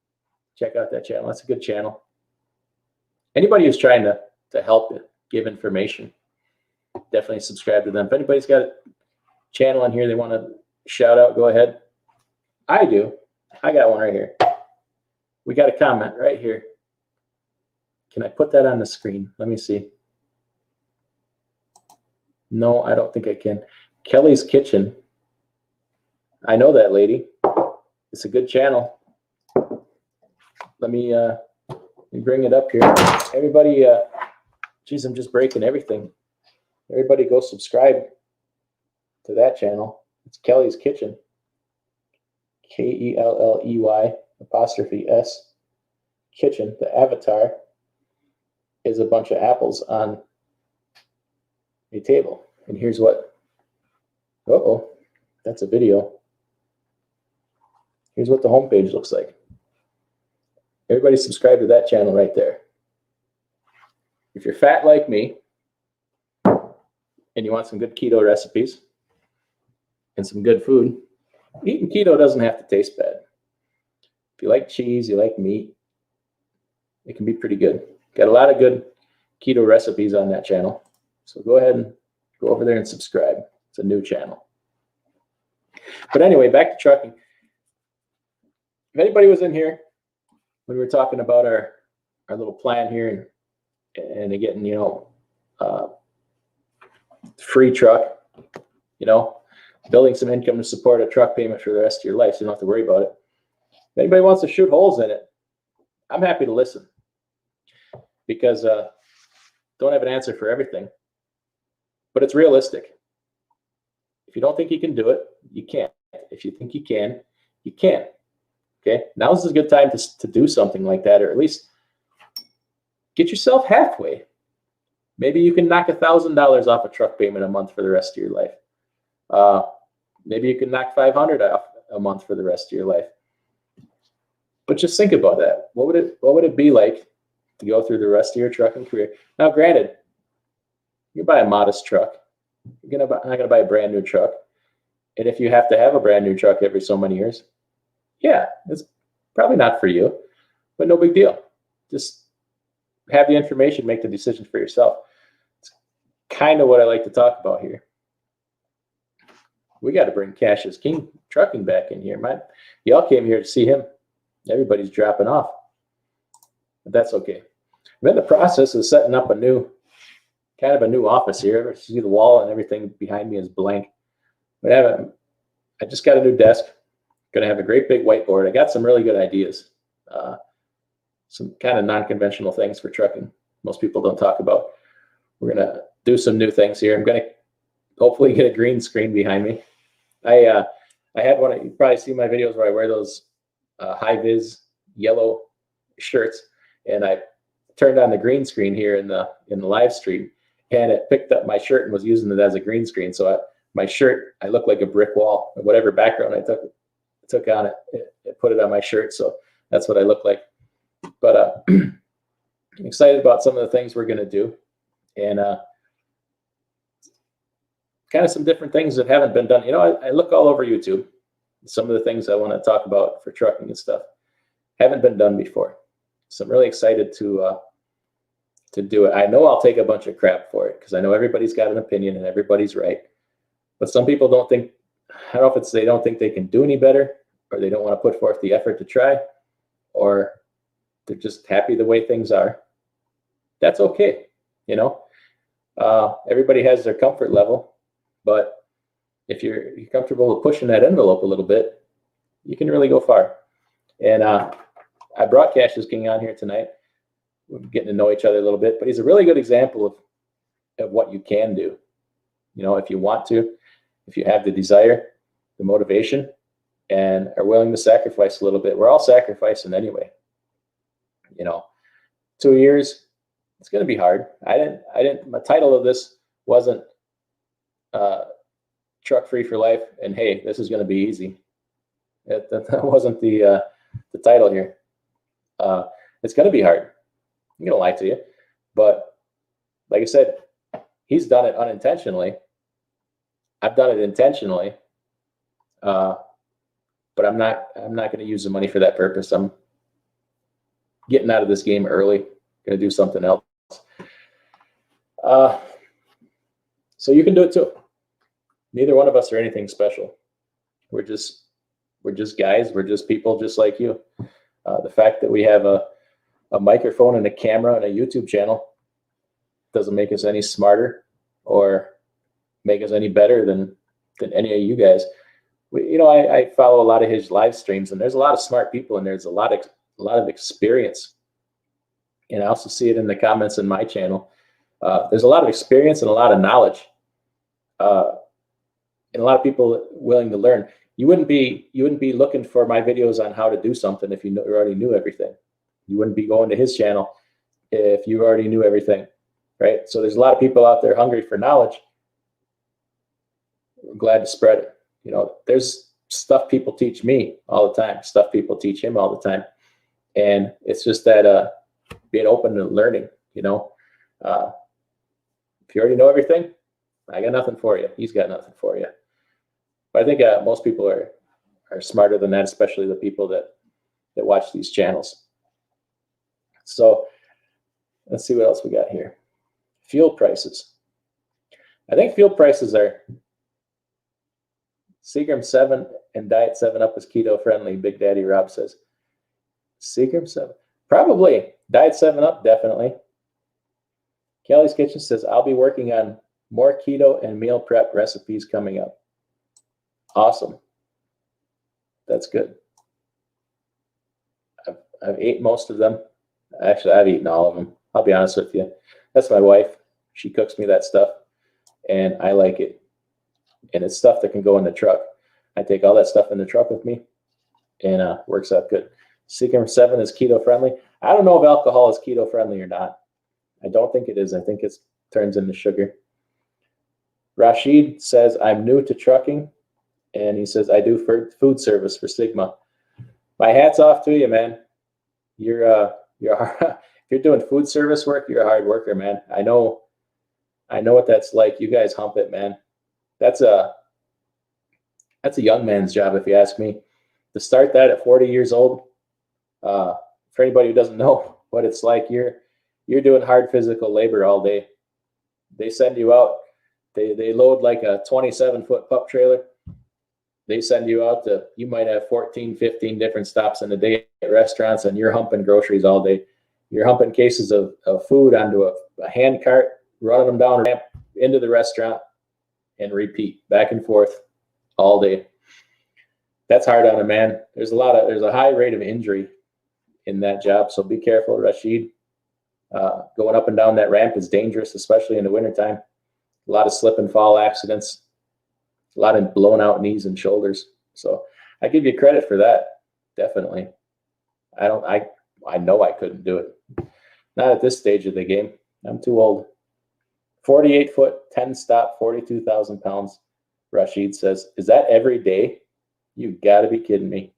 Check out that channel. That's a good channel. Anybody who's trying to help give information, definitely subscribe to them. If anybody's got a channel on here they want to shout out, go ahead. I do. I got one right here. We got a comment right here. Can I put that on the screen? Let me see. No, I don't think I can. Kelly's Kitchen. I know that lady. It's a good channel. Let me bring it up here. Everybody, geez, I'm just breaking everything. Everybody go subscribe to that channel. It's Kelly's Kitchen. KELLEY''S Kitchen. The avatar is a bunch of apples on a table. And here's what, that's a video. Here's what the homepage looks like. Everybody subscribe to that channel right there. If you're fat like me and you want some good keto recipes and some good food, eating keto doesn't have to taste bad. If you like cheese, you like meat, it can be pretty good. Got a lot of good keto recipes on that channel. So go ahead and go over there and subscribe. It's a new channel. But anyway, back to trucking. If anybody was in here when we were talking about our little plan here and getting, free truck, building some income to support a truck payment for the rest of your life so you don't have to worry about it. If anybody wants to shoot holes in it, I'm happy to listen because don't have an answer for everything, but it's realistic. If you don't think you can do it, you can't. If you think you can, you can. Okay, now is a good time to do something like that, or at least get yourself halfway. Maybe you can knock $1,000 off a truck payment a month for the rest of your life. Maybe you can knock $500 off a month for the rest of your life. But just think about that. What would it be like to go through the rest of your trucking career? Now, granted, you buy a modest truck. You're not going to buy a brand new truck. And if you have to have a brand new truck every so many years, yeah, it's probably not for you, but no big deal. Just have the information, make the decision for yourself. It's kind of what I like to talk about here. We got to bring Cash is King Trucking back in here. Y'all came here to see him. Everybody's dropping off, but that's okay. I'm in the process of setting up a new office here. See the wall and everything behind me is blank. But I just got a new desk. Going to have a great big whiteboard. I got some really good ideas. Some kind of non-conventional things for trucking most people don't talk about. We're going to do some new things here. I'm going to hopefully get a green screen behind me. I had one. You probably see my videos where I wear those high-vis yellow shirts, and I turned on the green screen here in the live stream, and it picked up my shirt and was using it as a green screen. So my shirt, I look like a brick wall. Whatever background I took on it put it on my shirt. So that's what I look like. But I'm excited about some of the things we're going to do, and kind of some different things that haven't been done. I look all over YouTube. Some of the things I want to talk about for trucking and stuff haven't been done before. So I'm really excited to do it. I know I'll take a bunch of crap for it because I know everybody's got an opinion and everybody's right. But some people don't think, I don't know if it's they don't think they can do any better, or they don't want to put forth the effort to try, or they're just happy the way things are. That's okay. Everybody has their comfort level, but if you're comfortable with pushing that envelope a little bit, you can really go far. And I brought Cash is King on here tonight. We're getting to know each other a little bit, but he's a really good example of what you can do. If you want to, if you have the desire, the motivation, and are willing to sacrifice a little bit. We're all sacrificing anyway. 2 years, it's going to be hard. My title of this wasn't Truck Free for Life, and hey, this is going to be easy. That wasn't the title here. It's going to be hard. I'm going to lie to you. But like I said, he's done it unintentionally. I've done it intentionally. But I'm not going to use the money for that purpose. I'm getting out of this game early. Going to do something else. So you can do it too. Neither one of us are anything special. We're just guys. We're just people just like you. The fact that we have a microphone and a camera and a YouTube channel doesn't make us any smarter or make us any better than any of you guys. I follow a lot of his live streams, and there's a lot of smart people, and there's a lot of experience. And I also see it in the comments in my channel. There's a lot of experience and a lot of knowledge, and a lot of people willing to learn. You wouldn't be looking for my videos on how to do something if you already knew everything. You wouldn't be going to his channel if you already knew everything, right? So there's a lot of people out there hungry for knowledge. We're glad to spread it. There's stuff people teach me all the time, stuff people teach him all the time. And it's just that being open to learning, if you already know everything, I got nothing for you. He's got nothing for you. But I think most people are smarter than that, especially the people that watch these channels. So let's see what else we got here. Fuel prices. I think fuel prices are Seagram 7 and Diet 7 Up is keto friendly, Big Daddy Rob says. Seagram 7. Probably. Diet 7 Up, definitely. Kelly's Kitchen says, I'll be working on more keto and meal prep recipes coming up. Awesome. That's good. I've ate most of them. Actually, I've eaten all of them. I'll be honest with you. That's my wife. She cooks me that stuff, and I like it. And it's stuff that can go in the truck. I take all that stuff in the truck with me, and works out good. Seagram 7 is keto friendly. I don't know if alcohol is keto friendly or not. I don't think it is. I think it turns into sugar. Rashid says, I'm new to trucking, and he says, I do food service for Sigma. My hat's off to you, man. You're if you're doing food service work, you're a hard worker, man. I know what that's like. You guys hump it, man. That's a young man's job, if you ask me. To start that at 40 years old, for anybody who doesn't know what it's like, you're doing hard physical labor all day. They send you out. They load like a 27-foot pup trailer. They send you out to, you might have 14, 15 different stops in a day at restaurants, and you're humping groceries all day. You're humping cases of food onto a hand cart, running them down a ramp into the restaurant, and repeat back and forth all day. That's hard on a man. There's a high rate of injury in that job, so be careful, Rashid. Going up and down that ramp is dangerous, especially in the wintertime. A lot of slip and fall accidents, a lot of blown out knees and shoulders. So I give you credit for that. Definitely. I know I couldn't do it. Not at this stage of the game. I'm too old. 48 foot, 10 stop, 42,000 pounds. Rashid says, is that every day? You got to be kidding me.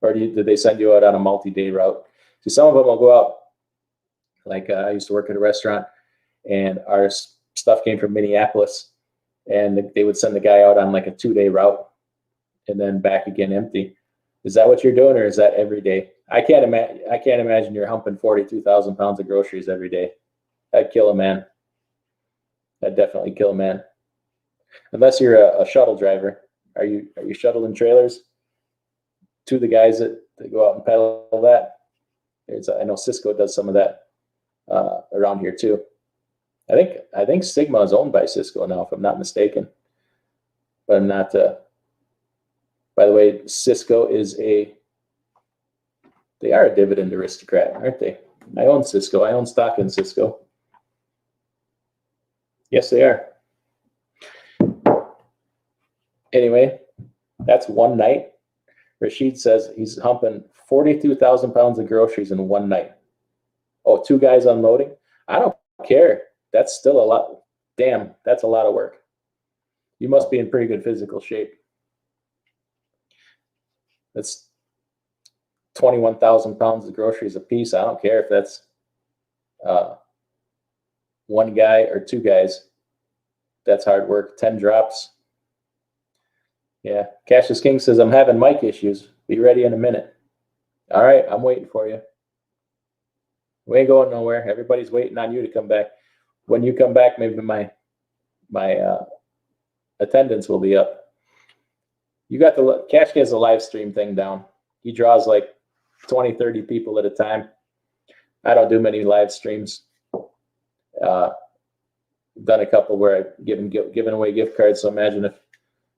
Or did they send you out on a multi-day route? See, some of them will go out. Like I used to work at a restaurant, and our stuff came from Minneapolis, and they would send the guy out on like a 2-day route and then back again empty. Is that what you're doing, or is that every day? I can't imagine you're humping 42,000 pounds of groceries every day. That'd kill a man. That'd definitely kill a man. Unless you're a shuttle driver. Are you shuttling trailers to the guys that go out and peddle that? I know Cisco does some of that around here too. I think Sigma is owned by Cisco now, if I'm not mistaken. But I'm not. By the way, Cisco they are a dividend aristocrat, aren't they? I own Cisco. I own stock in Cisco. Yes, they are. Anyway, that's one night. Rashid says he's humping 42,000 pounds of groceries in one night. Oh, 2 guys unloading? I don't care. That's still a lot. Damn, that's a lot of work. You must be in pretty good physical shape. That's 21,000 pounds of groceries a piece. I don't care if that's 1 guy or 2 guys. That's hard work. 10 drops. Yeah. Cassius King says, I'm having mic issues. Be ready in a minute. All right. I'm waiting for you. We ain't going nowhere. Everybody's waiting on you to come back. When you come back, maybe my attendance will be up. You got Cash has a live stream thing down. He draws like 20, 30 people at a time. I don't do many live streams. Done a couple where I've given away gift cards. So imagine if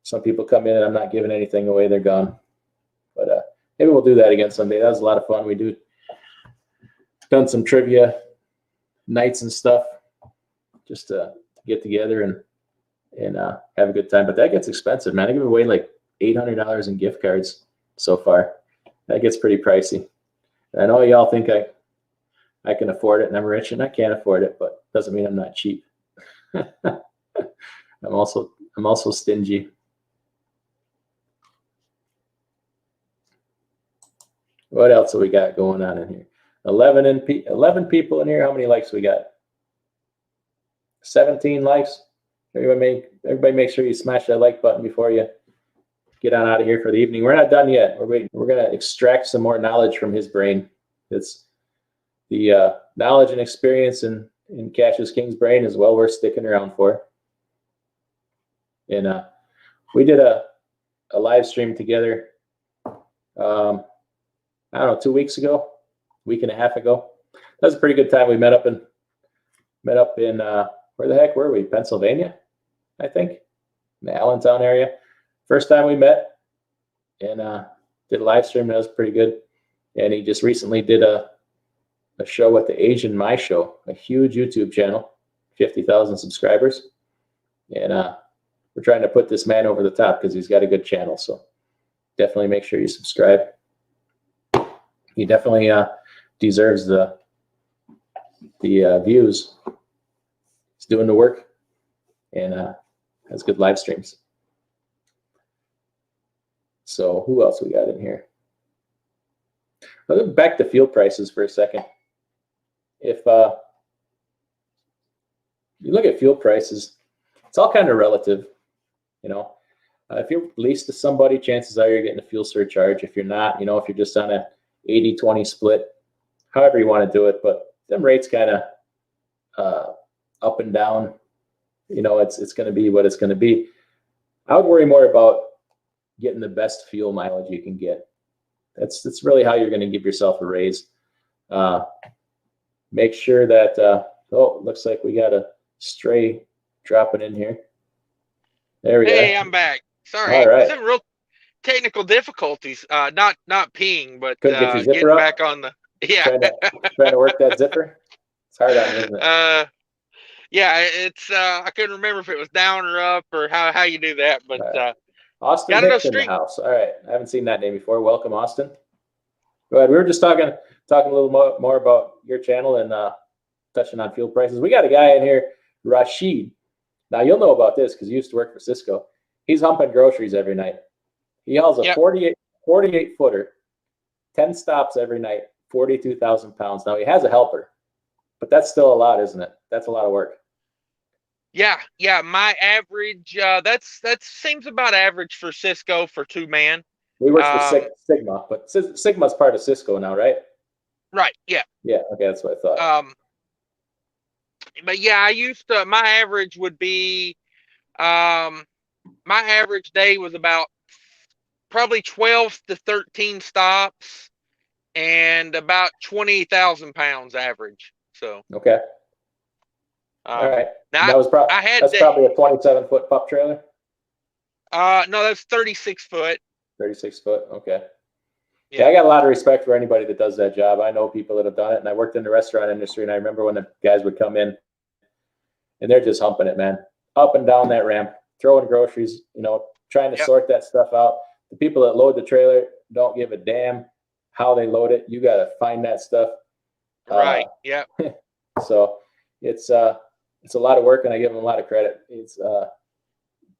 some people come in and I'm not giving anything away, they're gone. But maybe we'll do that again someday. That was a lot of fun. We done some trivia nights and stuff just to get together and have a good time. But that gets expensive, man. I give away like $800 in gift cards so far. That gets pretty pricey. And I know y'all think I can afford it and I'm rich, and I can't afford it, but doesn't mean I'm not cheap. I'm also stingy. What else have we got going on in here? 11 people in here. How many likes we got? 17 likes. Everybody make sure you smash that like button before you get on out of here for the evening. We're not done yet. We're going to extract some more knowledge from his brain. It's the knowledge and experience in Cassius King's brain is well worth sticking around for. And we did a live stream together, I don't know, 2 weeks ago, week and a half ago. That was a pretty good time. We met up in where the heck were we? Pennsylvania, I think, in the Allentown area. First time we met, and did a live stream. That was pretty good. And he just recently did a show at the Asian My Show, a huge YouTube channel, 50,000 subscribers. And we're trying to put this man over the top because he's got a good channel. So definitely make sure you subscribe. He definitely deserves the views. He's doing the work and has good live streams. So who else we got in here? Back to fuel prices for a second. If you look at fuel prices, it's all kind of relative. If you're leased to somebody, chances are you're getting a fuel surcharge. If you're not, if you're just on a 80-20 split, however you want to do it, but them rates kind of up and down. It's going to be what it's going to be. I would worry more about getting the best fuel mileage you can get. That's really how you're going to give yourself a raise. Make sure that, looks like we got a stray dropping in here. There we go. Hey, I'm back. Sorry. All right. I was having real technical difficulties. Not peeing, but Couldn't get your zipper getting up? back on the, yeah. Trying to work that zipper. It's hard on you, isn't it? Yeah, it's I couldn't remember if it was down or up or how you do that, but Right. Austin got enough Hicks in the stream. house. All right, I haven't seen that name before. Welcome, Austin. Go ahead. We were just talking a little more about your channel and touching on fuel prices. We got a guy in here, Rashid. Now you'll know about this because you used to work for Cisco. He's humping groceries every night. He hauls a 48 footer, 10 stops every night, 42,000 pounds. Now he has a helper, but that's still a lot, isn't it? That's a lot of work. Yeah. My average, that seems about average for Cisco for 2-man. We work for Sigma, but Sigma's part of Cisco now, right? Right. Yeah. Yeah. Okay, that's what I thought. But yeah, I used to. My average would be, my average day was about probably 12 to 13 stops and about 20,000 pounds average. So okay. All right. Now that's probably a 27-foot pup trailer. No, that's 36 foot. 36 foot. Okay. Yeah, I got a lot of respect for anybody that does that job. I know people that have done it, and I worked in the restaurant industry, and I remember when the guys would come in, and they're just humping it, man, up and down that ramp, throwing groceries, trying to sort that stuff out. The people that load the trailer don't give a damn how they load it. You got to find that stuff. Right. Yeah. So it's a lot of work, and I give them a lot of credit. It's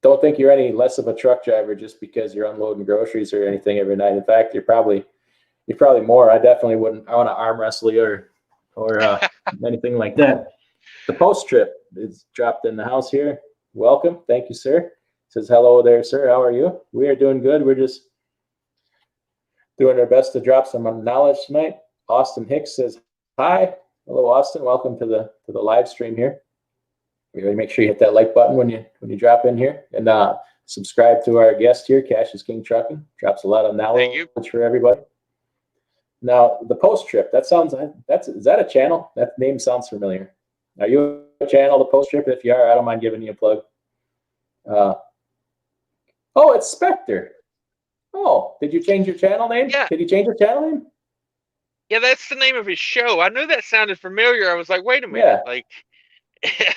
don't think you're any less of a truck driver just because you're unloading groceries or anything every night. In fact, you're probably more. I definitely wouldn't. I want to arm wrestle you or anything like that. The post trip is dropped in the house here. Welcome. Thank you, sir. says, hello there, sir. How are you? We are doing good. We're just doing our best to drop some knowledge tonight. Austin Hicks says, hi. Hello, Austin. Welcome to the live stream here. Really make sure you hit that like button when you drop in here, and subscribe to our guest here, Cash is King Trucking. Drops a lot of knowledge for everybody. Now, the Post Trip, is that a channel? That name sounds familiar. Are you a channel, the Post Trip? If you are, I don't mind giving you a plug. Oh, it's Spectre. Oh, did you change your channel name? Yeah. Did you change your channel name? Yeah, that's the name of his show. I knew that sounded familiar. I was like, wait a minute. Yeah. Like,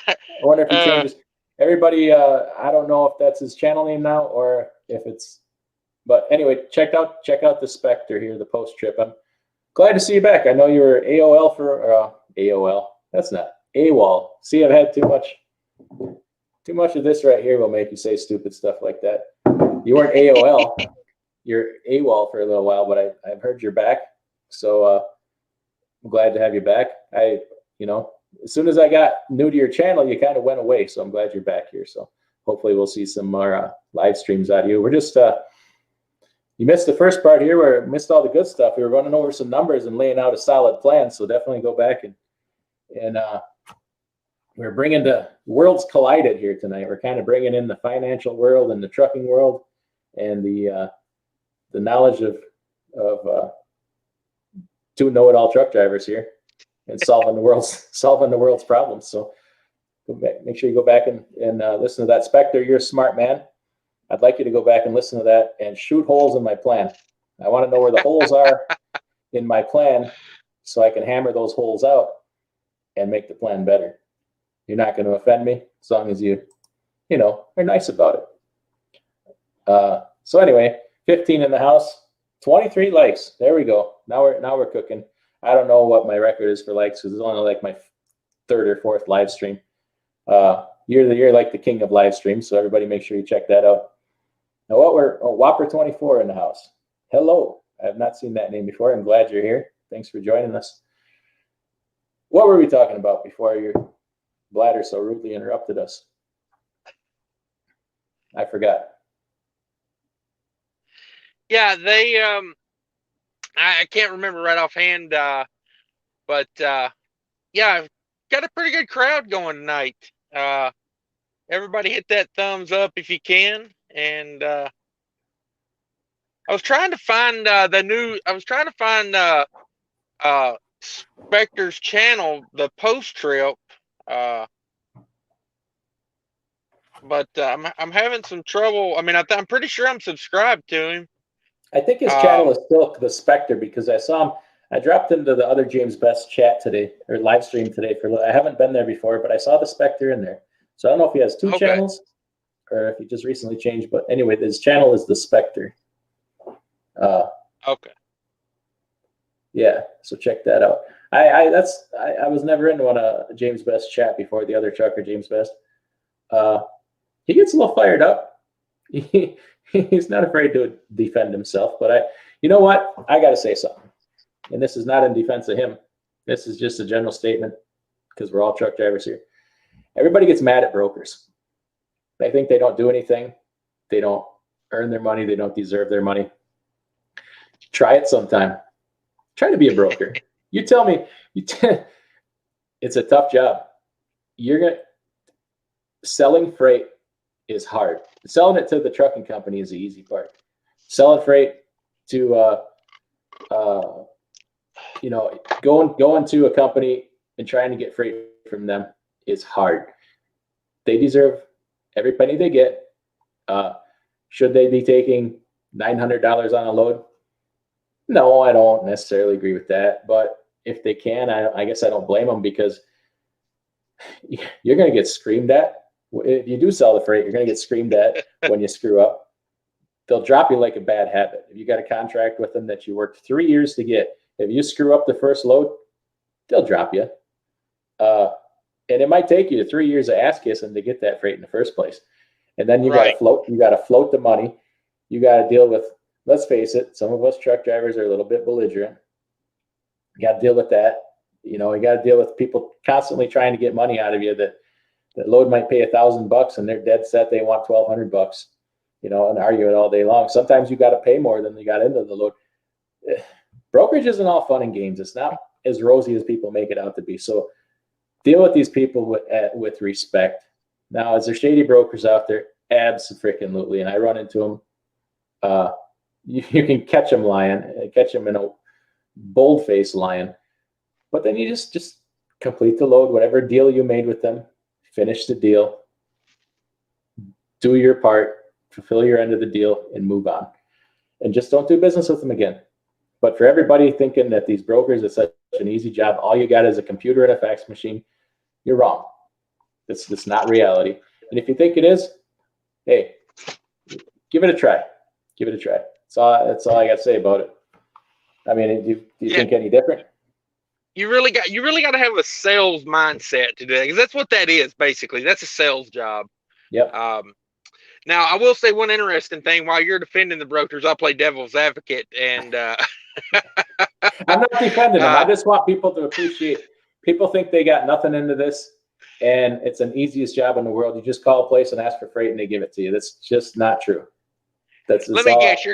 I wonder if he changes. Everybody, I don't know if that's his channel name now or if it's. But anyway, check out the Spectre here, the Post Trip. I'm glad to see you back. I know you were AOL for AOL. That's not AWOL. See, I've had too much of this right here will make you say stupid stuff like that. You weren't AOL. You're AWOL for a little while, but I've heard you're back. So I'm glad to have you back. As soon as I got new to your channel, you kind of went away. So I'm glad you're back here. So hopefully we'll see some more live streams out of you. We're just, you missed the first part here where missed all the good stuff. We were running over some numbers and laying out a solid plan. So definitely go back and we're bringing the worlds collided here tonight. We're kind of bringing in the financial world and the trucking world and the knowledge of two know-it-all truck drivers here and solving the world's problems. So make sure you go back and listen to that. Spectre, you're a smart man. I'd like you to go back and listen to that and shoot holes in my plan. I want to know where the holes are in my plan so I can hammer those holes out and make the plan better. You're not going to offend me as long as you are nice about it. So anyway, 15 in the house, 23 likes. There we go. Now we're cooking. I don't know what my record is for likes because it's only like my third or fourth live stream. You're like the king of live streams, so everybody make sure you check that out. Now Whopper 24 in the house. Hello. I have not seen that name before. I'm glad you're here. Thanks for joining us. What were we talking about before your bladder so rudely interrupted us? I forgot. Yeah, they I can't remember right offhand, but yeah, got a pretty good crowd going tonight. Everybody hit that thumbs up if you can, and I was trying to find Spectre's channel, the Post Trip, but I'm having some trouble. I mean, I'm pretty sure I'm subscribed to him. I think his channel is still the Spectre because I saw him. I dropped into the other James Best chat today or live stream today I haven't been there before, but I saw the Spectre in there. So I don't know if he has two channels or if he just recently changed. But anyway, his channel is the Spectre. Okay. Yeah, so check that out. I was never in one of James Best chat before, the other trucker James Best. He gets a little fired up. He's not afraid to defend himself, but you know what? I got to say something. And this is not in defense of him. This is just a general statement because we're all truck drivers here. Everybody gets mad at brokers. They think they don't do anything. They don't earn their money. They don't deserve their money. Try it sometime. Try to be a broker. You tell me, it's a tough job. Selling freight is hard. Selling it to the trucking company is the easy part. Selling freight to, going to a company and trying to get freight from them is hard. They deserve every penny they get. Should they be taking $900 on a load? No, I don't necessarily agree with that. But if they can, I guess I don't blame them because you're going to get screamed at. If you do sell the freight, you're going to get screamed at when you screw up. They'll drop you like a bad habit. If you got a contract with them that you worked 3 years to get, if you screw up the first load, they'll drop you. And it might take you 3 years of ass kissing to get that freight in the first place. And then you got to float the money. You got to deal with, let's face it, some of us truck drivers are a little bit belligerent. You got to deal with that. You got to deal with people constantly trying to get money out of you that The load might pay $1,000 and they're dead set they want $1,200, and argue it all day long. Sometimes you got to pay more than you got into the load. Brokerage isn't all fun and games. It's not as rosy as people make it out to be. So deal with these people with respect. Now, is there shady brokers out there? Abso-freaking-lutely. And I run into them. You can catch them lying, catch them in a bold-faced lying. But then you just complete the load, whatever deal you made with them, finish the deal, do your part, fulfill your end of the deal, and move on. And just don't do business with them again. But for everybody thinking that these brokers is such an easy job, all you got is a computer and a fax machine, you're wrong. That's not reality. And if you think it is, hey, give it a try. Give it a try. That's all I got to say about it. I mean, do you think any different? You really got to have a sales mindset to do that, because that's what that is basically. That's a sales job. Yep. Now, I will say one interesting thing. While you're defending the brokers, I'll play devil's advocate. And I'm not defending them. I just want people to appreciate. People think they got nothing into this, and it's an easiest job in the world. You just call a place and ask for freight, and they give it to you. That's just not true. Let me guess.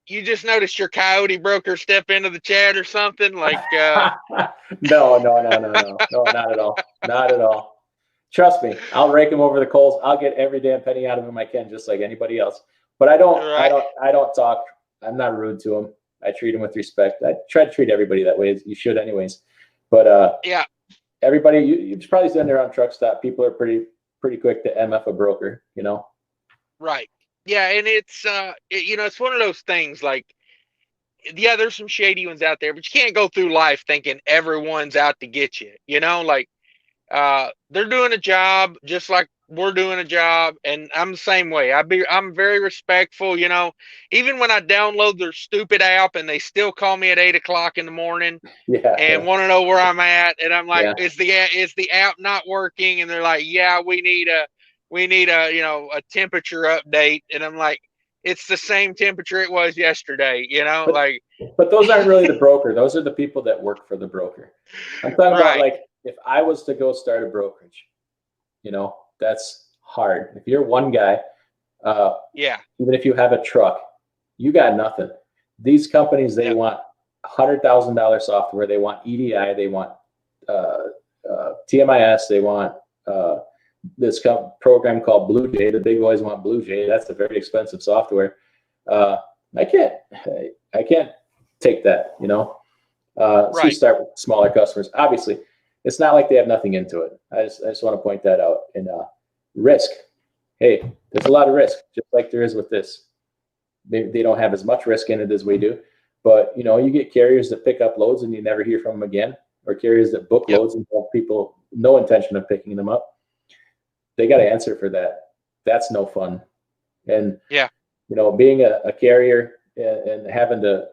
You just noticed your coyote broker step into the chat or something like? No, not at all. Not at all. Trust me, I'll rake him over the coals. I'll get every damn penny out of him I can, just like anybody else. But I don't talk. I'm not rude to him. I treat him with respect. I try to treat everybody that way. You should, anyways. But yeah, everybody, you've probably seen there on truck stop. People are pretty quick to MF a broker. Right. Yeah, and it's it's one of those things like, yeah, there's some shady ones out there, but you can't go through life thinking everyone's out to get you. Like they're doing a job just like we're doing a job, and I'm the same way. I'm very respectful. Even when I download their stupid app and they still call me at 8:00 in the morning, and want to know where I'm at, and I'm like, is the app not working? And they're like, yeah, we need a a temperature update, and I'm like, it's the same temperature it was yesterday, But those aren't really the broker. Those are the people that work for the broker. I'm talking about, like, if I was to go start a brokerage, that's hard. If you're one guy, even if you have a truck, you got nothing. These companies, they want $100,000 software. They want EDI. They want TMIS. They want this program called BlueJay. The big boys want BlueJay. That's a very expensive software. I can't take that, So you start with smaller customers. Obviously, it's not like they have nothing into it. I just want to point that out. And risk. Hey, there's a lot of risk, just like there is with this. They don't have as much risk in it as we do. But, you get carriers that pick up loads and you never hear from them again, or carriers that book loads and have people no intention of picking them up. They got to answer for that. That's no fun. And, being a carrier and having to,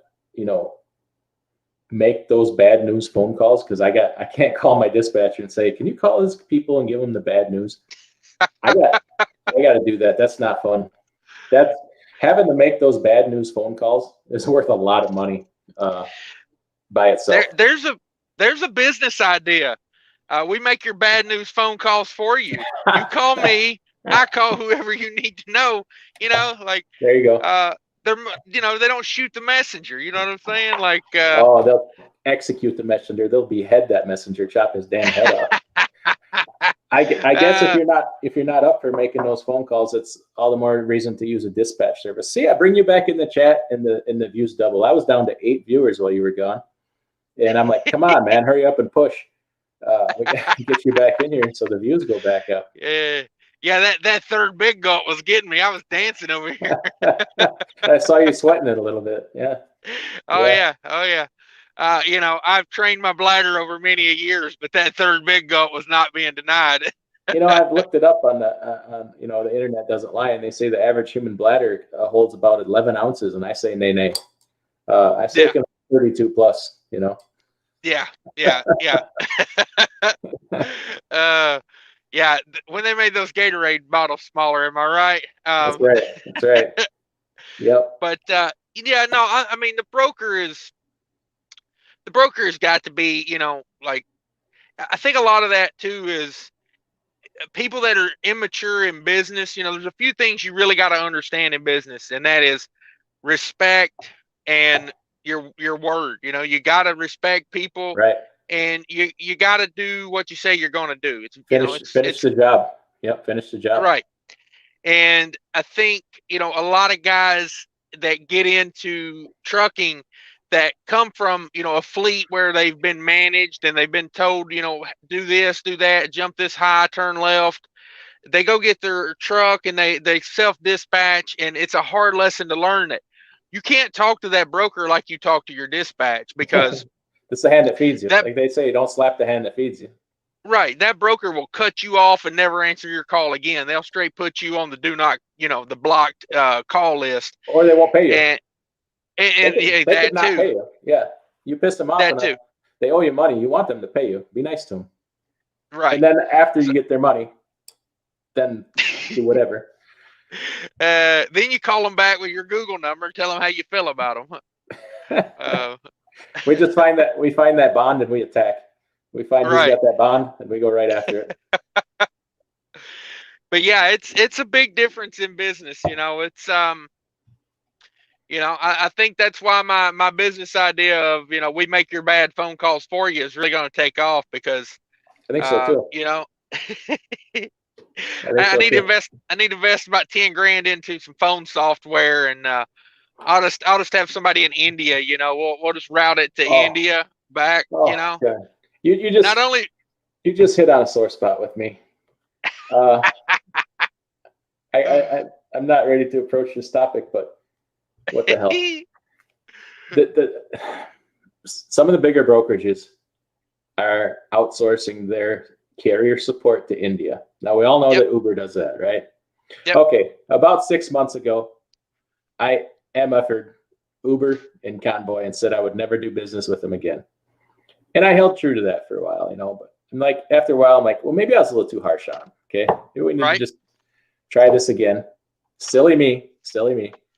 make those bad news phone calls, because I can't call my dispatcher and say, can you call these people and give them the bad news? I got to do that. That's not fun. That's having to make those bad news phone calls is worth a lot of money by itself. There's a business idea. We make your bad news phone calls for you. You call me, I call whoever you need to know. There you go. They don't shoot the messenger. You know what I'm saying? Like, they'll execute the messenger. They'll behead that messenger, chop his damn head off. I guess if you're not up for making those phone calls, it's all the more reason to use a dispatch service. See, I bring you back in the chat, and the views double. I was down to 8 viewers while you were gone, and I'm like, come on, man, hurry up and push. We got to get you back in here so the views go back up. Yeah, that third big gulp was getting me. I was dancing over here. I saw you sweating it a little bit. Yeah. Oh yeah. I've trained my bladder over many years, but that third big gulp was not being denied. I've looked it up on the internet doesn't lie, and they say the average human bladder holds about 11 ounces, and I say nay. I say it can 32 plus. Yeah. Yeah, when they made those Gatorade bottles smaller, am I right? That's right. Yep. But I mean, the broker has got to be, like, I think a lot of that too is people that are immature in business, there's a few things you really got to understand in business, and that is respect and your word. You got to respect people, Right. and you got to do what you say you're going to do. Finish the job. Yep, finish the job. Right. And I think, a lot of guys that get into trucking that come from, a fleet where they've been managed and they've been told, do this, do that, jump this high, turn left. They go get their truck and they self-dispatch, and it's a hard lesson to learn it. You can't talk to that broker like you talk to your dispatch, because it's the hand that feeds you. That, like they say, don't slap the hand that feeds you. Right. That broker will cut you off and never answer your call again. They'll straight put you on the do not, the blocked call list. Or they won't pay you. And they could not pay you. Yeah. You pissed them off That enough. too. They owe you money. You want them to pay you. Be nice to them. Right. And then after you get their money, then do whatever. Then you call them back with your Google number, tell them how you feel about them. We find that bond and we attack. We find who's got that bond and we go right after it. But yeah, it's a big difference in business. It's I think that's why my business idea of, we make your bad phone calls for you is really going to take off, because I think so too. I need to invest about 10 grand into some phone software, and I'll just have somebody in India, we'll just route it to India back, God. You just not only you just hit on a sore spot with me. I'm not ready to approach this topic, but what the hell? Some of the bigger brokerages are outsourcing their carrier support to India. Now, we all know that Uber does that, right? Yep. Okay, about 6 months ago, I MF'd Uber and Convoy and said I would never do business with them again. And I held true to that for a while, but I'm like, after a while, I'm like, well, maybe I was a little too harsh on them. Okay, maybe we need to just try this again. Silly me.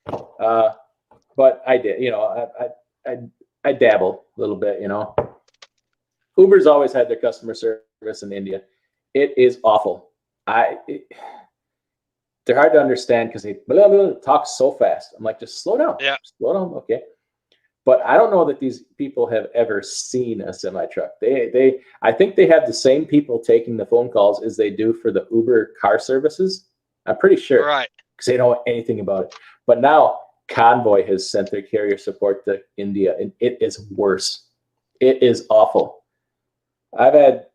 But I did, I dabble a little bit, Uber's always had their customer service in India. It is awful. They're hard to understand because they talk so fast. I'm like, just slow down. Yeah. Slow down. Okay. But I don't know that these people have ever seen a semi truck. I think they have the same people taking the phone calls as they do for the Uber car services. I'm pretty sure. Right. Because they don't know anything about it. But now Convoy has sent their carrier support to India, and it is worse. It is awful. I've had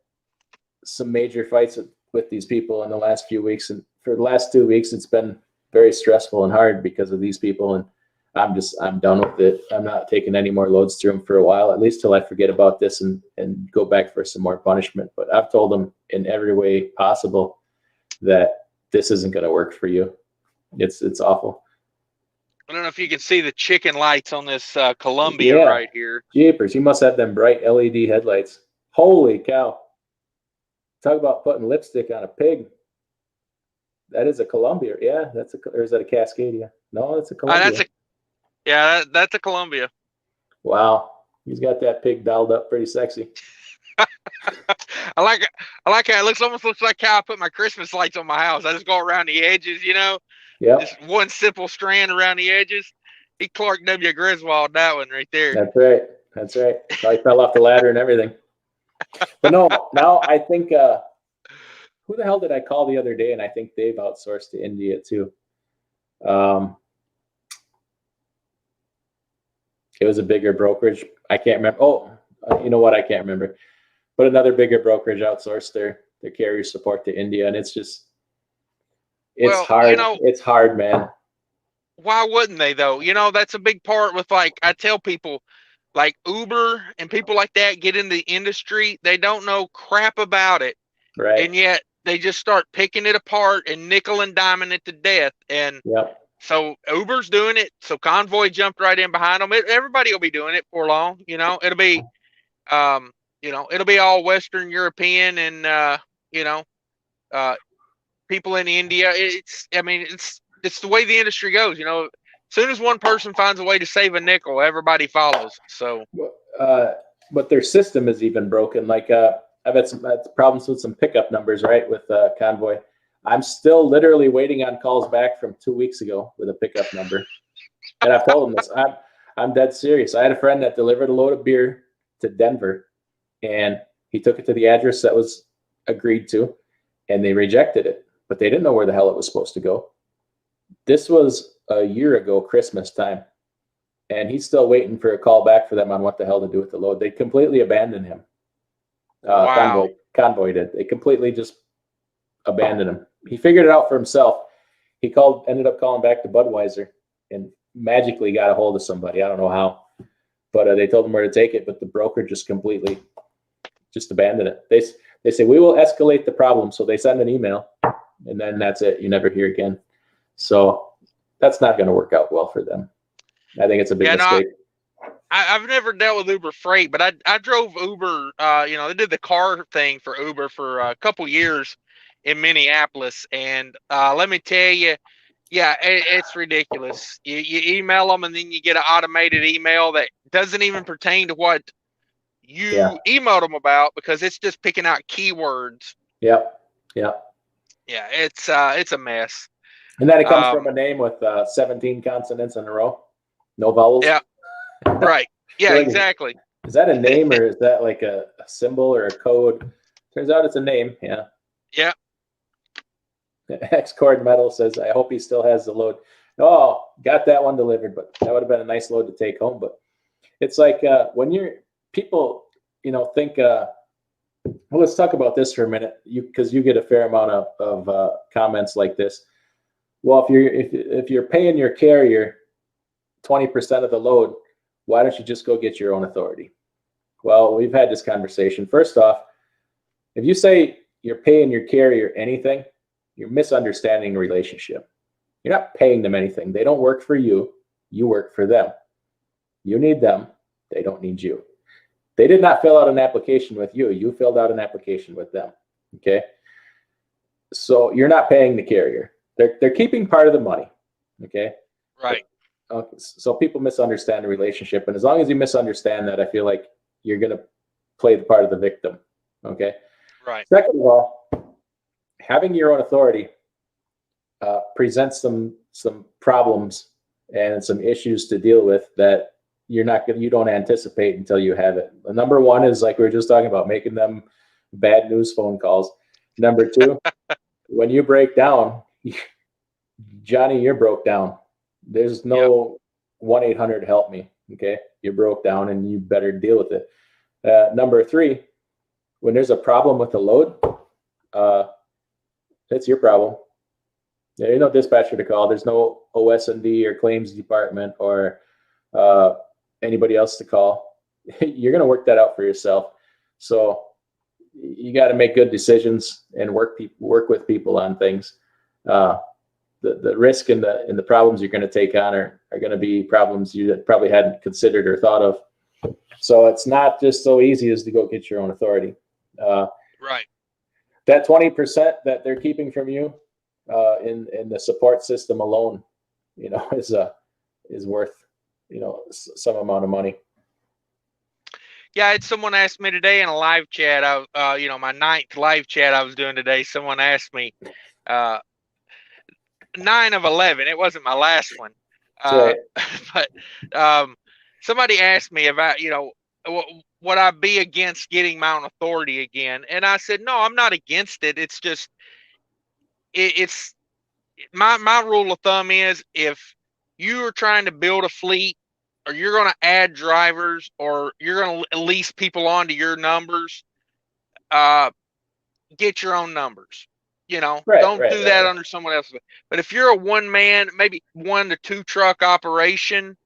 some major fights with these people in the last few weeks, and for the last 2 weeks, it's been very stressful and hard because of these people. And I'm done with it. I'm not taking any more loads through them for a while, at least till I forget about this and go back for some more punishment. But I've told them in every way possible that this isn't going to work for you. It's awful. I don't know if you can see the chicken lights on this Columbia right here. Jeepers, you must have them bright LED headlights. Holy cow. Talk about putting lipstick on a pig. That is a Columbia. Yeah, or is that a Cascadia? No, that's a Columbia. That's a Columbia. Wow. He's got that pig dialed up pretty sexy. I like how it almost looks like how I put my Christmas lights on my house. I just go around the edges, Yeah. Just one simple strand around the edges. He Clark W. Griswold, that one right there. That's right. Probably fell off the ladder and everything. But no, now I think who the hell did I call the other day? And I think they've outsourced to India too. It was a bigger brokerage. I can't remember. Oh, you know what? I can't remember. But another bigger brokerage outsourced their carrier support to India, and it's hard. It's hard, man. Why wouldn't they though? That's a big part with, like, I tell people, like Uber and people like that get in the industry, they don't know crap about it. Right. And yet they just start picking it apart and nickel and diming it to death. And so Uber's doing it. So Convoy jumped right in behind them. Everybody will be doing it for long. It'll be, it'll be all Western European and, people in India. It's the way the industry goes. As soon as one person finds a way to save a nickel, everybody follows. So, but their system is even broken. Like I've had some problems with some pickup numbers, right, with Convoy. I'm still literally waiting on calls back from 2 weeks ago with a pickup number. And I've told them this. I'm dead serious. I had a friend that delivered a load of beer to Denver, and he took it to the address that was agreed to, and they rejected it, but they didn't know where the hell it was supposed to go. This was a year ago, Christmas time, and he's still waiting for a call back for them on what the hell to do with the load. They completely abandoned him. Wow. Convoy did. They completely just abandoned him. He figured it out for himself. He ended up calling back to Budweiser and magically got a hold of somebody. I don't know how, but they told him where to take it, but the broker just completely just abandoned it. They say, we will escalate the problem. So they send an email, and then that's it. You never hear again. So that's not going to work out well for them. I think it's a big mistake. I've never dealt with Uber Freight, but I drove Uber. They did the car thing for Uber for a couple years in Minneapolis, and let me tell you, yeah, it's ridiculous. You email them, and then you get an automated email that doesn't even pertain to what you emailed them about, because it's just picking out keywords. Yep. Yeah, it's a mess. And then it comes from a name with 17 consonants in a row, no vowels. Yeah. Right. Yeah, exactly. Is that a name, or is that like a symbol or a code? Turns out it's a name. Yeah. Yeah. X-Cord Metal says, I hope he still has the load. Oh, got that one delivered, but that would have been a nice load to take home. But it's like when people, think, well, let's talk about this for a minute, because you get a fair amount of comments like this. Well, if you're paying your carrier 20% of the load, why don't you just go get your own authority? Well, we've had this conversation. First off, if you say you're paying your carrier anything, you're misunderstanding the relationship. You're not paying them anything. They don't work for you. You work for them. You need them. They don't need you. They did not fill out an application with you. You filled out an application with them. Okay. So you're not paying the carrier. They're keeping part of the money. Okay. Right. So people misunderstand the relationship. And as long as you misunderstand that, I feel like you're going to play the part of the victim. Okay. Right. Second of all, having your own authority presents some problems and some issues to deal with that you don't anticipate until you have it. The number one is, like we were just talking about, making them bad news phone calls. Number two, when you break down, Johnny, you're broke down. There's no 1-800 help me. Okay. You broke down and you better deal with it. Number three, when there's a problem with the load, it's your problem. There's no dispatcher to call. There's no OS&D or claims department or anybody else to call. You're going to work that out for yourself. So you got to make good decisions and work with people on things. The risk and the problems you're going to take on are going to be problems you probably hadn't considered or thought of. So it's not just so easy as to go get your own authority. Right. That 20% that they're keeping from you in the support system alone, is worth, some amount of money. Yeah, I had someone ask me today in a live chat. My 9th live chat I was doing today. Someone asked me, 9 of 11. It wasn't my last one, but somebody asked me about, would I be against getting my own authority again? And I said, no, I'm not against it. It's just, it's my rule of thumb is, if you are trying to build a fleet, or you're going to add drivers, or you're going to lease people onto your numbers, get your own numbers. Don't do that under someone else. But if you're a one man, maybe 1 to 2 truck operation,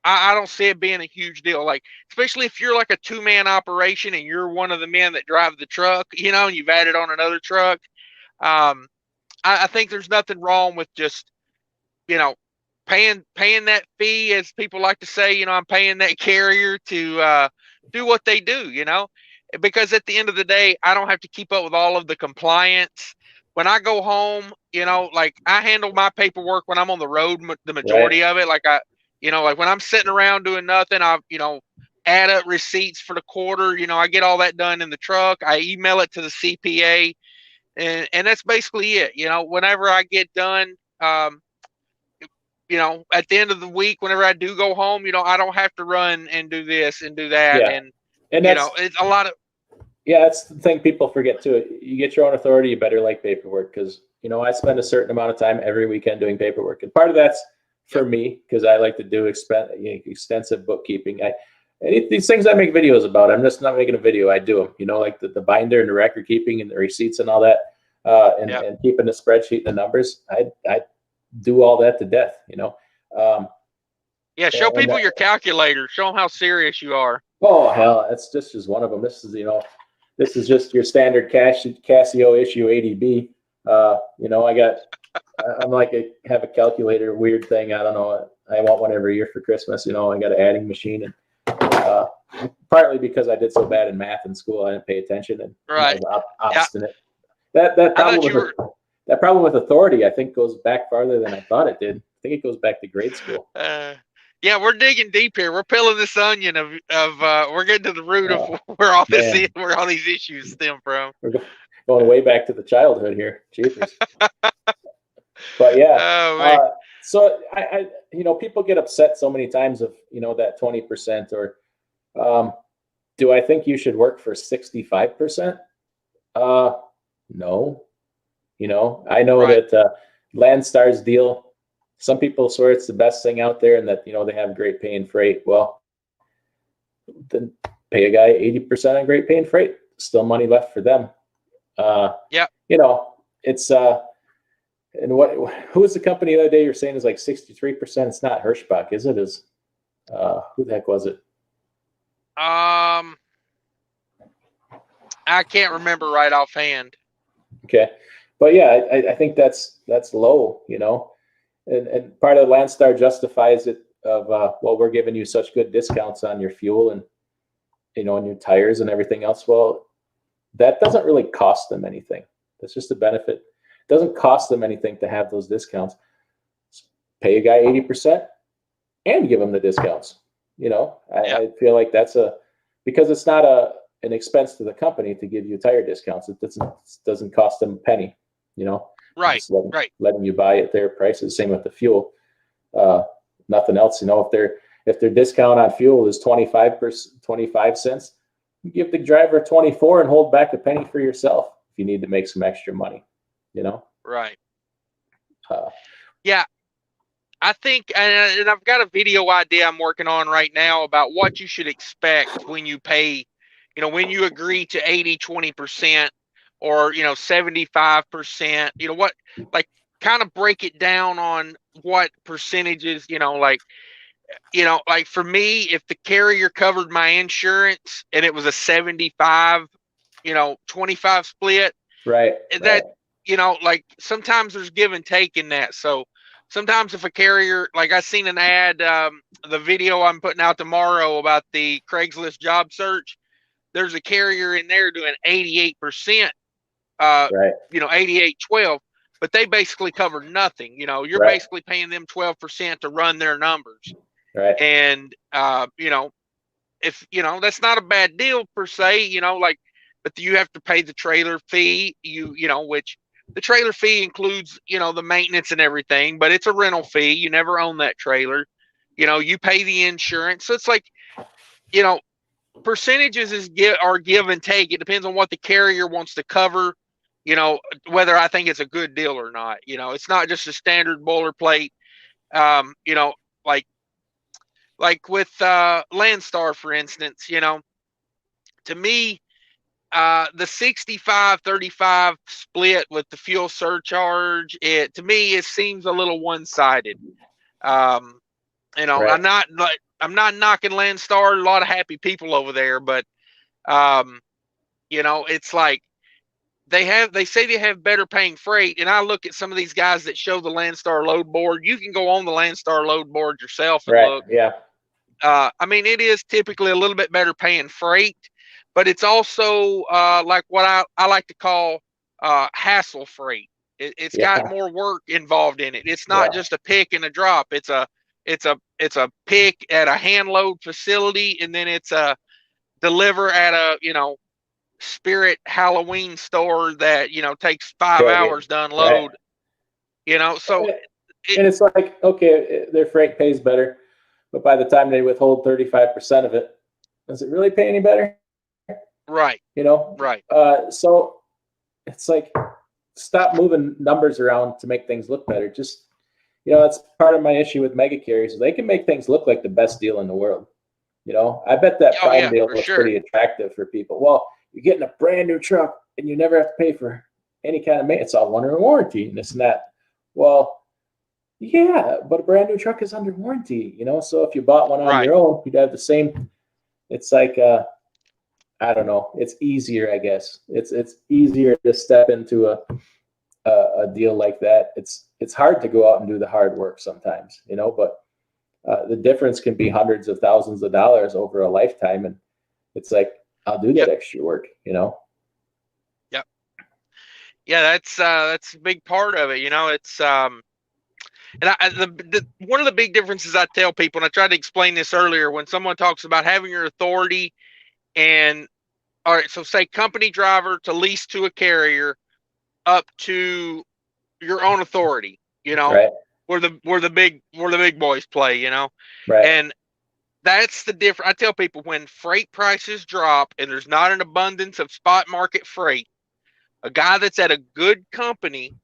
I don't see it being a huge deal. Like, especially if you're like a 2-man operation and you're one of the men that drive the truck, and you've added on another truck. I think there's nothing wrong with just, paying that fee, as people like to say. I'm paying that carrier to do what they do, because at the end of the day, I don't have to keep up with all of the compliance. When I go home, like, I handle my paperwork when I'm on the road, the majority of it. Like like when I'm sitting around doing nothing, add up receipts for the quarter. I get all that done in the truck. I email it to the CPA, and that's basically it. Whenever I get done, at the end of the week, whenever I do go home, I don't have to run and do this and do that. Yeah. And that's it's a lot of. Yeah, that's the thing people forget too. You get your own authority, you better like paperwork, because I spend a certain amount of time every weekend doing paperwork, and part of that's for me because I like to do extensive bookkeeping. These things I make videos about. I'm just not making a video. I do them. Like the binder and the record keeping and the receipts and all that, and keeping the spreadsheet and the numbers. I do all that to death. Show people your calculator. Show them how serious you are. Oh hell, that's just one of them. This is just your standard Casio issue ADB. I'm like have a calculator weird thing. I don't know. I want one every year for Christmas. I got an adding machine, and partly because I did so bad in math in school, I didn't pay attention and right. I was obstinate. Yeah. That problem with authority, I think, goes back farther than I thought it did. I think it goes back to grade school. Yeah, we're digging deep here. We're peeling this onion of we're getting to the root of where all these issues stem from. We're going way back to the childhood here. Jeepers. But yeah, so I people get upset so many times of that 20% or do I think you should work for 65%? No. I know that Landstar's deal. Some people swear it's the best thing out there and that, they have great pay and freight. Well, then pay a guy 80% on great pay and freight. Still money left for them. It's, and who was the company the other day you're saying is like 63%? It's not Hirschbach, is it? Who the heck was it? I can't remember right offhand. Okay. But yeah, I think that's low, And part of Landstar justifies it of, we're giving you such good discounts on your fuel and, and your tires and everything else. Well, that doesn't really cost them anything. That's just a benefit. It doesn't cost them anything to have those discounts. Pay a guy 80% and give them the discounts. I feel like that's because it's not an expense to the company to give you tire discounts. It doesn't cost them a penny, Right. Letting you buy at their prices. Same with the fuel. Nothing else. If their discount on fuel is 25 cents, you give the driver 24 and hold back a penny for yourself if you need to make some extra money. Right. Yeah. I think, and I've got a video idea I'm working on right now about what you should expect when you pay, when you agree to 80-20%. Or 75%, kind of break it down on what percentages, like for me, if the carrier covered my insurance and it was a 75, 25 split, right? That sometimes there's give and take in that. So sometimes if a carrier, like I seen an ad, the video I'm putting out tomorrow about the Craigslist job search, there's a carrier in there doing 88%. 88-12, but they basically cover nothing. You're basically paying them 12% to run their numbers. Right. And, if, that's not a bad deal per se, but you have to pay the trailer fee, which the trailer fee includes, the maintenance and everything, but it's a rental fee. You never own that trailer. You pay the insurance. So it's like, percentages are give and take. It depends on what the carrier wants to cover. Whether I think it's a good deal or not. It's not just a standard boilerplate. Like with Landstar, for instance, to me, the 65-35 split with the fuel surcharge, to me, it seems a little one-sided. Right. I'm not knocking Landstar. A lot of happy people over there, but it's like, they say they have better paying freight, and I look at some of these guys that show the Landstar load board. You can go on the Landstar load board yourself and look. Yeah. It is typically a little bit better paying freight, but it's also like what I like to call hassle freight. It's got more work involved in it. It's not just a pick and a drop. It's a it's a pick at a hand load facility, and then it's a deliver at a Spirit Halloween store that takes 5 hours to unload. Right. So and it's like, okay, their freight pays better, but by the time they withhold 35% of it, does it really pay any better? Right. Right. So it's like, stop moving numbers around to make things look better. Just, that's part of my issue with mega carriers. They can make things look like the best deal in the world. I bet that Prime deal was pretty attractive for people. Well, you're getting a brand new truck and you never have to pay for any kind of maintenance. It's all under warranty and this and that. Well, yeah, but a brand new truck is under warranty, So if you bought one on your own, you'd have the same. It's like, I don't know. It's easier, I guess. It's easier to step into a deal like that. It's hard to go out and do the hard work sometimes, but the difference can be hundreds of thousands of dollars over a lifetime. And it's like, I'll do that extra work, Yep. Yeah, that's a big part of it. It's and one of the big differences I tell people, and I tried to explain this earlier, when someone talks about having your authority, and all right, so say company driver to lease to a carrier, up to your own authority, right. where the big boys play, right. And that's the difference. I tell people, when freight prices drop and there's not an abundance of spot market freight, a guy that's at a good company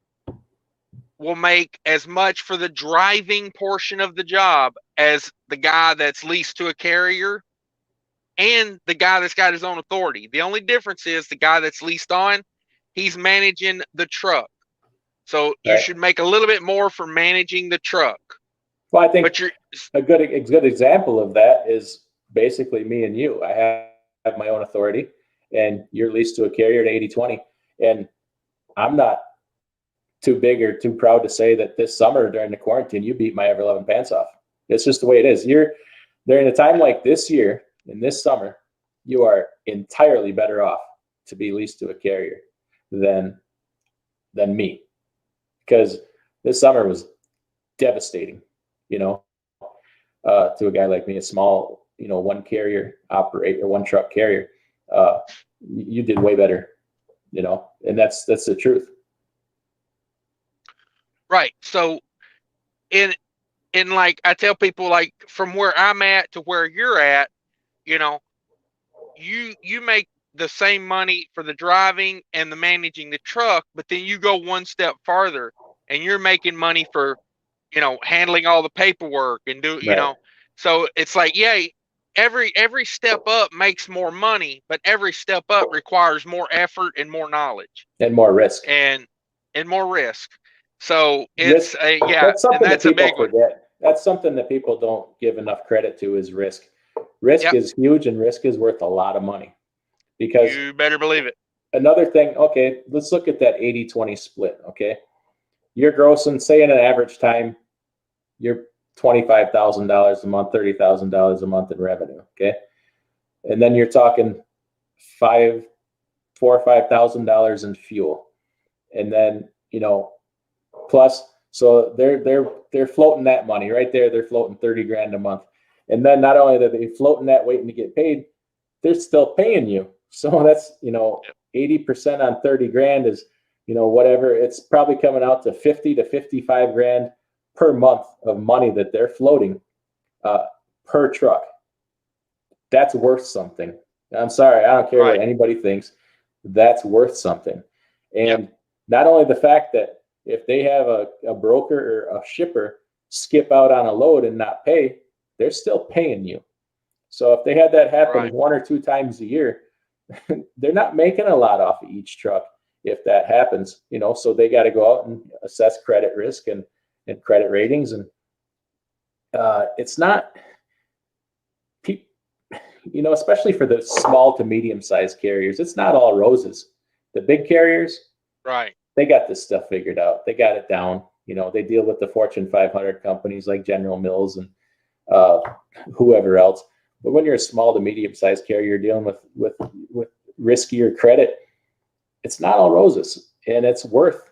will make as much for the driving portion of the job as the guy that's leased to a carrier and the guy that's got his own authority. The only difference is the guy that's leased on, he's managing the truck. So you should make a little bit more for managing the truck. Well, I think a good example of that is basically me and you. I have my own authority, and you're leased to a carrier at 80/20. And I'm not too big or too proud to say that this summer during the quarantine, you beat my ever-loving pants off. It's just the way it is. During a time like this year, in this summer, you are entirely better off to be leased to a carrier than me. Because this summer was devastating, to a guy like me, a small, one carrier operator, one truck carrier. You did way better, and that's the truth. Right. So in like, I tell people, like, from where I'm at to where you're at, you make the same money for the driving and the managing the truck, but then you go one step farther and you're making money for, handling all the paperwork and so it's like, every step up makes more money, but every step up requires more effort and more knowledge and more risk and more risk. So it's that's something that people forget. That's something that people don't give enough credit to, is risk. Risk is huge, and risk is worth a lot of money. Because you better believe it. Another thing, okay, let's look at that 80/20 split, okay? You're grossing, say in an average time, you're $25,000 a month, $30,000 a month in revenue, okay? And then you're talking $4,000 or $5,000 in fuel. And then, plus, so they're floating that money right there. They're floating 30 grand a month. And then not only are they floating that waiting to get paid, they're still paying you. So that's, 80% on 30 grand is, whatever. It's probably coming out to 50 to 55 grand per month of money that they're floating per truck. That's worth something. I'm sorry, I don't care what anybody thinks. That's worth something. And not only the fact that if they have a broker or a shipper skip out on a load and not pay, they're still paying you. So if they had that happen 1 or 2 times a year, they're not making a lot off of each truck if that happens, so they got to go out and assess credit risk and credit ratings. And it's not, especially for the small to medium-sized carriers, it's not all roses. The big carriers, they got this stuff figured out. They got it down. They deal with the Fortune 500 companies like General Mills and whoever else. But when you're a small to medium-sized carrier, you're dealing with riskier credit. It's not all roses, and it's worth,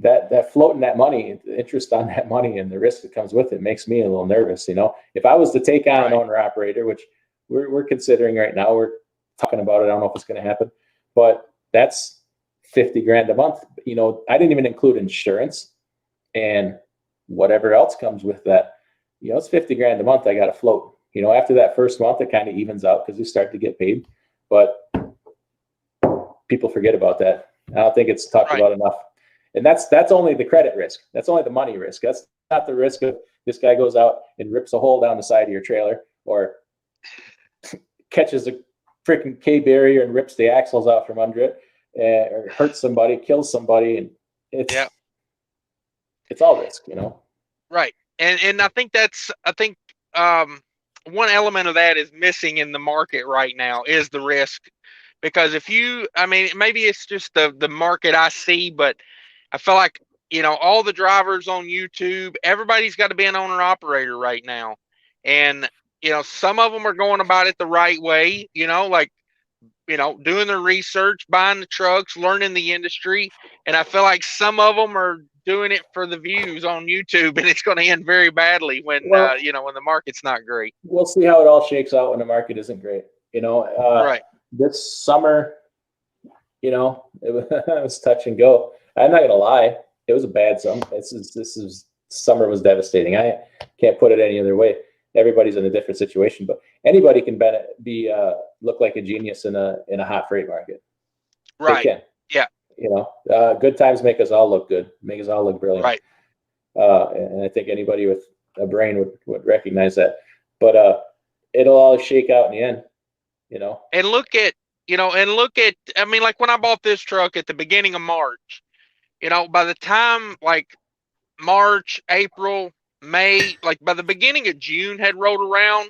that floating that money, the interest on that money and the risk that comes with it makes me a little nervous. If I was to take on an owner operator, which we're considering right now, we're talking about it. I don't know if it's going to happen, but that's $50,000 a month. I didn't even include insurance and whatever else comes with that. It's $50,000 a month I got to float. After that first month, it kind of evens out because we start to get paid, but people forget about that. I don't think it's talked about enough. And that's only the credit risk. That's only the money risk. That's not the risk of this guy goes out and rips a hole down the side of your trailer, or catches a freaking K barrier and rips the axles out from under it, or hurts somebody, kills somebody, and it's all risk, Right. And I think one element of that is missing in the market right now is the risk. Because maybe it's just the market I see, but I feel like, all the drivers on YouTube, everybody's got to be an owner operator right now. And, some of them are going about it the right way, doing their research, buying the trucks, learning the industry. And I feel like some of them are doing it for the views on YouTube, and it's going to end very badly when the market's not great. We'll see how it all shakes out when the market isn't great. Right. This summer, it was touch and go. I'm not going to lie. It was a bad summer. Summer was devastating. I can't put it any other way. Everybody's in a different situation, but anybody can look like a genius in a hot freight market. Right. They can. Yeah. Good times make us all look good, make us all look brilliant. Right. And I think anybody with a brain would recognize that. But it'll all shake out in the end. And look at, like when I bought this truck at the beginning of March, by the time like March, April, May, like by the beginning of June had rolled around,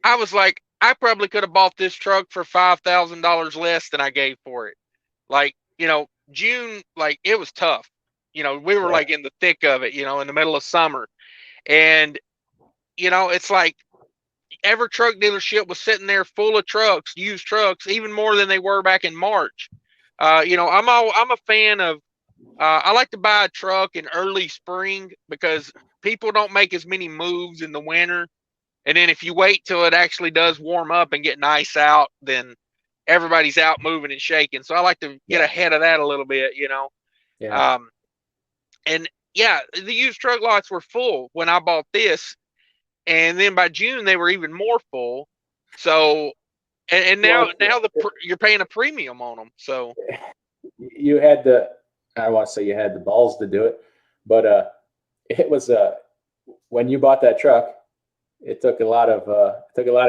I was like, I probably could have bought this truck for $5,000 less than I gave for it. Like, June, like it was tough. We were like in the thick of it, in the middle of summer. And, it's like, every truck dealership was sitting there full of trucks, used trucks, even more than they were back in March. I'm a fan of, I like to buy a truck in early spring because people don't make as many moves in the winter. And then if you wait till it actually does warm up and get nice out, then everybody's out moving and shaking. So I like to get ahead of that a little bit, Yeah. And the used truck lots were full when I bought this. And then by June, they were even more full. So, and now you're paying a premium on them. So you had I don't want to say you had the balls to do it, but it was when you bought that truck, it took a lot of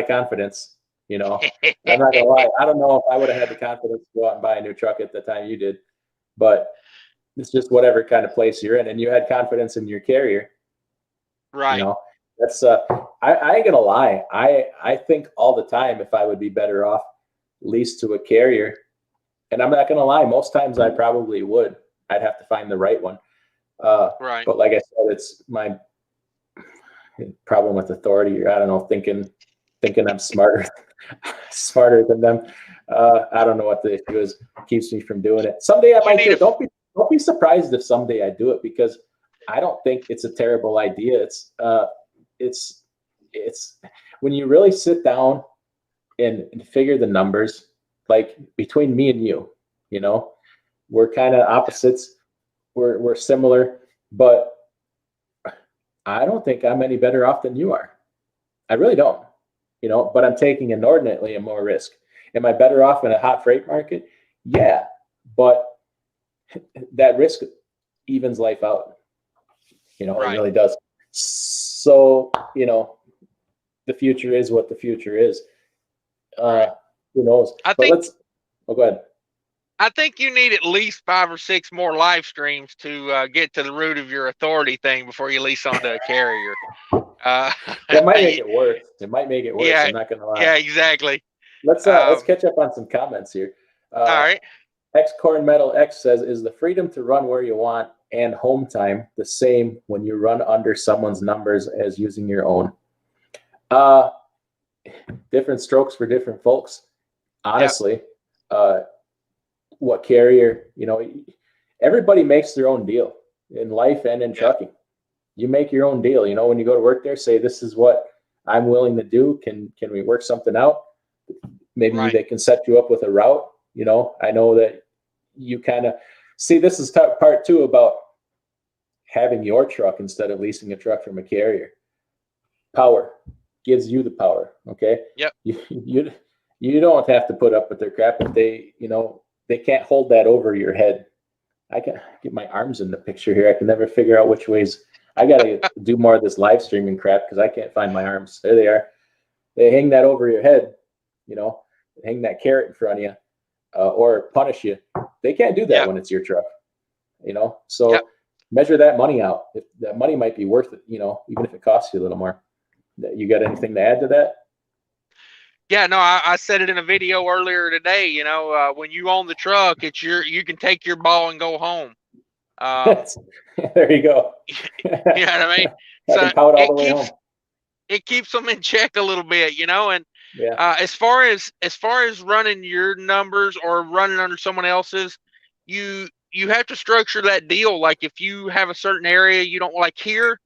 confidence. I'm not gonna lie. I don't know if I would have had the confidence to go out and buy a new truck at the time you did, but it's just whatever kind of place you're in, and you had confidence in your carrier. Right. That's I ain't gonna lie. I think all the time if I would be better off leased to a carrier, and I'm not gonna lie. Most times I probably would. I'd have to find the right one. Right. But like I said, it's my problem with authority, or I don't know, thinking I'm smarter than them. I don't know what the issue is. It keeps me from doing it. Someday I might do it. Don't be surprised if someday I do it, because I don't think it's a terrible idea. It's when you really sit down and figure the numbers, like between me and you, we're kind of opposites. We're similar, but I don't think I'm any better off than you are. I really don't, but I'm taking inordinately more risk. Am I better off in a hot freight market? Yeah, but that risk evens life out. It really does. So, the future is what the future is. Who knows? Go ahead. I think you need at least 5 or 6 more live streams to get to the root of your authority thing before you lease onto a carrier. That might make it worse. It might make it worse. Yeah, I'm not going to lie. Yeah, exactly. Let's catch up on some comments here. All right. X Corn Metal X says, "Is the freedom to run where you want and home time the same when you run under someone's numbers as using your own?" Different strokes for different folks. Honestly, what carrier, everybody makes their own deal. in life and in Yeah. trucking. You make your own deal. You know, when you go to work there, say, this is what I'm willing to do. Can we work something out? Maybe Right. they can set you up with a route. You know, I know that you kind of see, this is part two about having your truck instead of leasing a truck from a carrier. Power gives you the power. Okay. Yep. You don't have to put up with their crap if they, you know, they can't hold that over your head. I can get my arms in the picture here. I can never figure out which ways. I got to do more of this live streaming crap because I can't find my arms. There they are. They hang that over your head, you know, hang that carrot in front of you, or punish you. They can't do that Yep. when it's your truck, you know. So Yep. measure that money out. If that money might be worth it, you know, even if it costs you a little more. You got anything to add to that? Yeah, no, I said it in a video earlier today. You know, when you own the truck, you can take your ball and go home. There you go. You know what I mean? I So can pout all the way home. it keeps them in check a little bit, you know. And Yeah. as far as running your numbers or running under someone else's, you have to structure that deal. Like if you have a certain area you don't like here,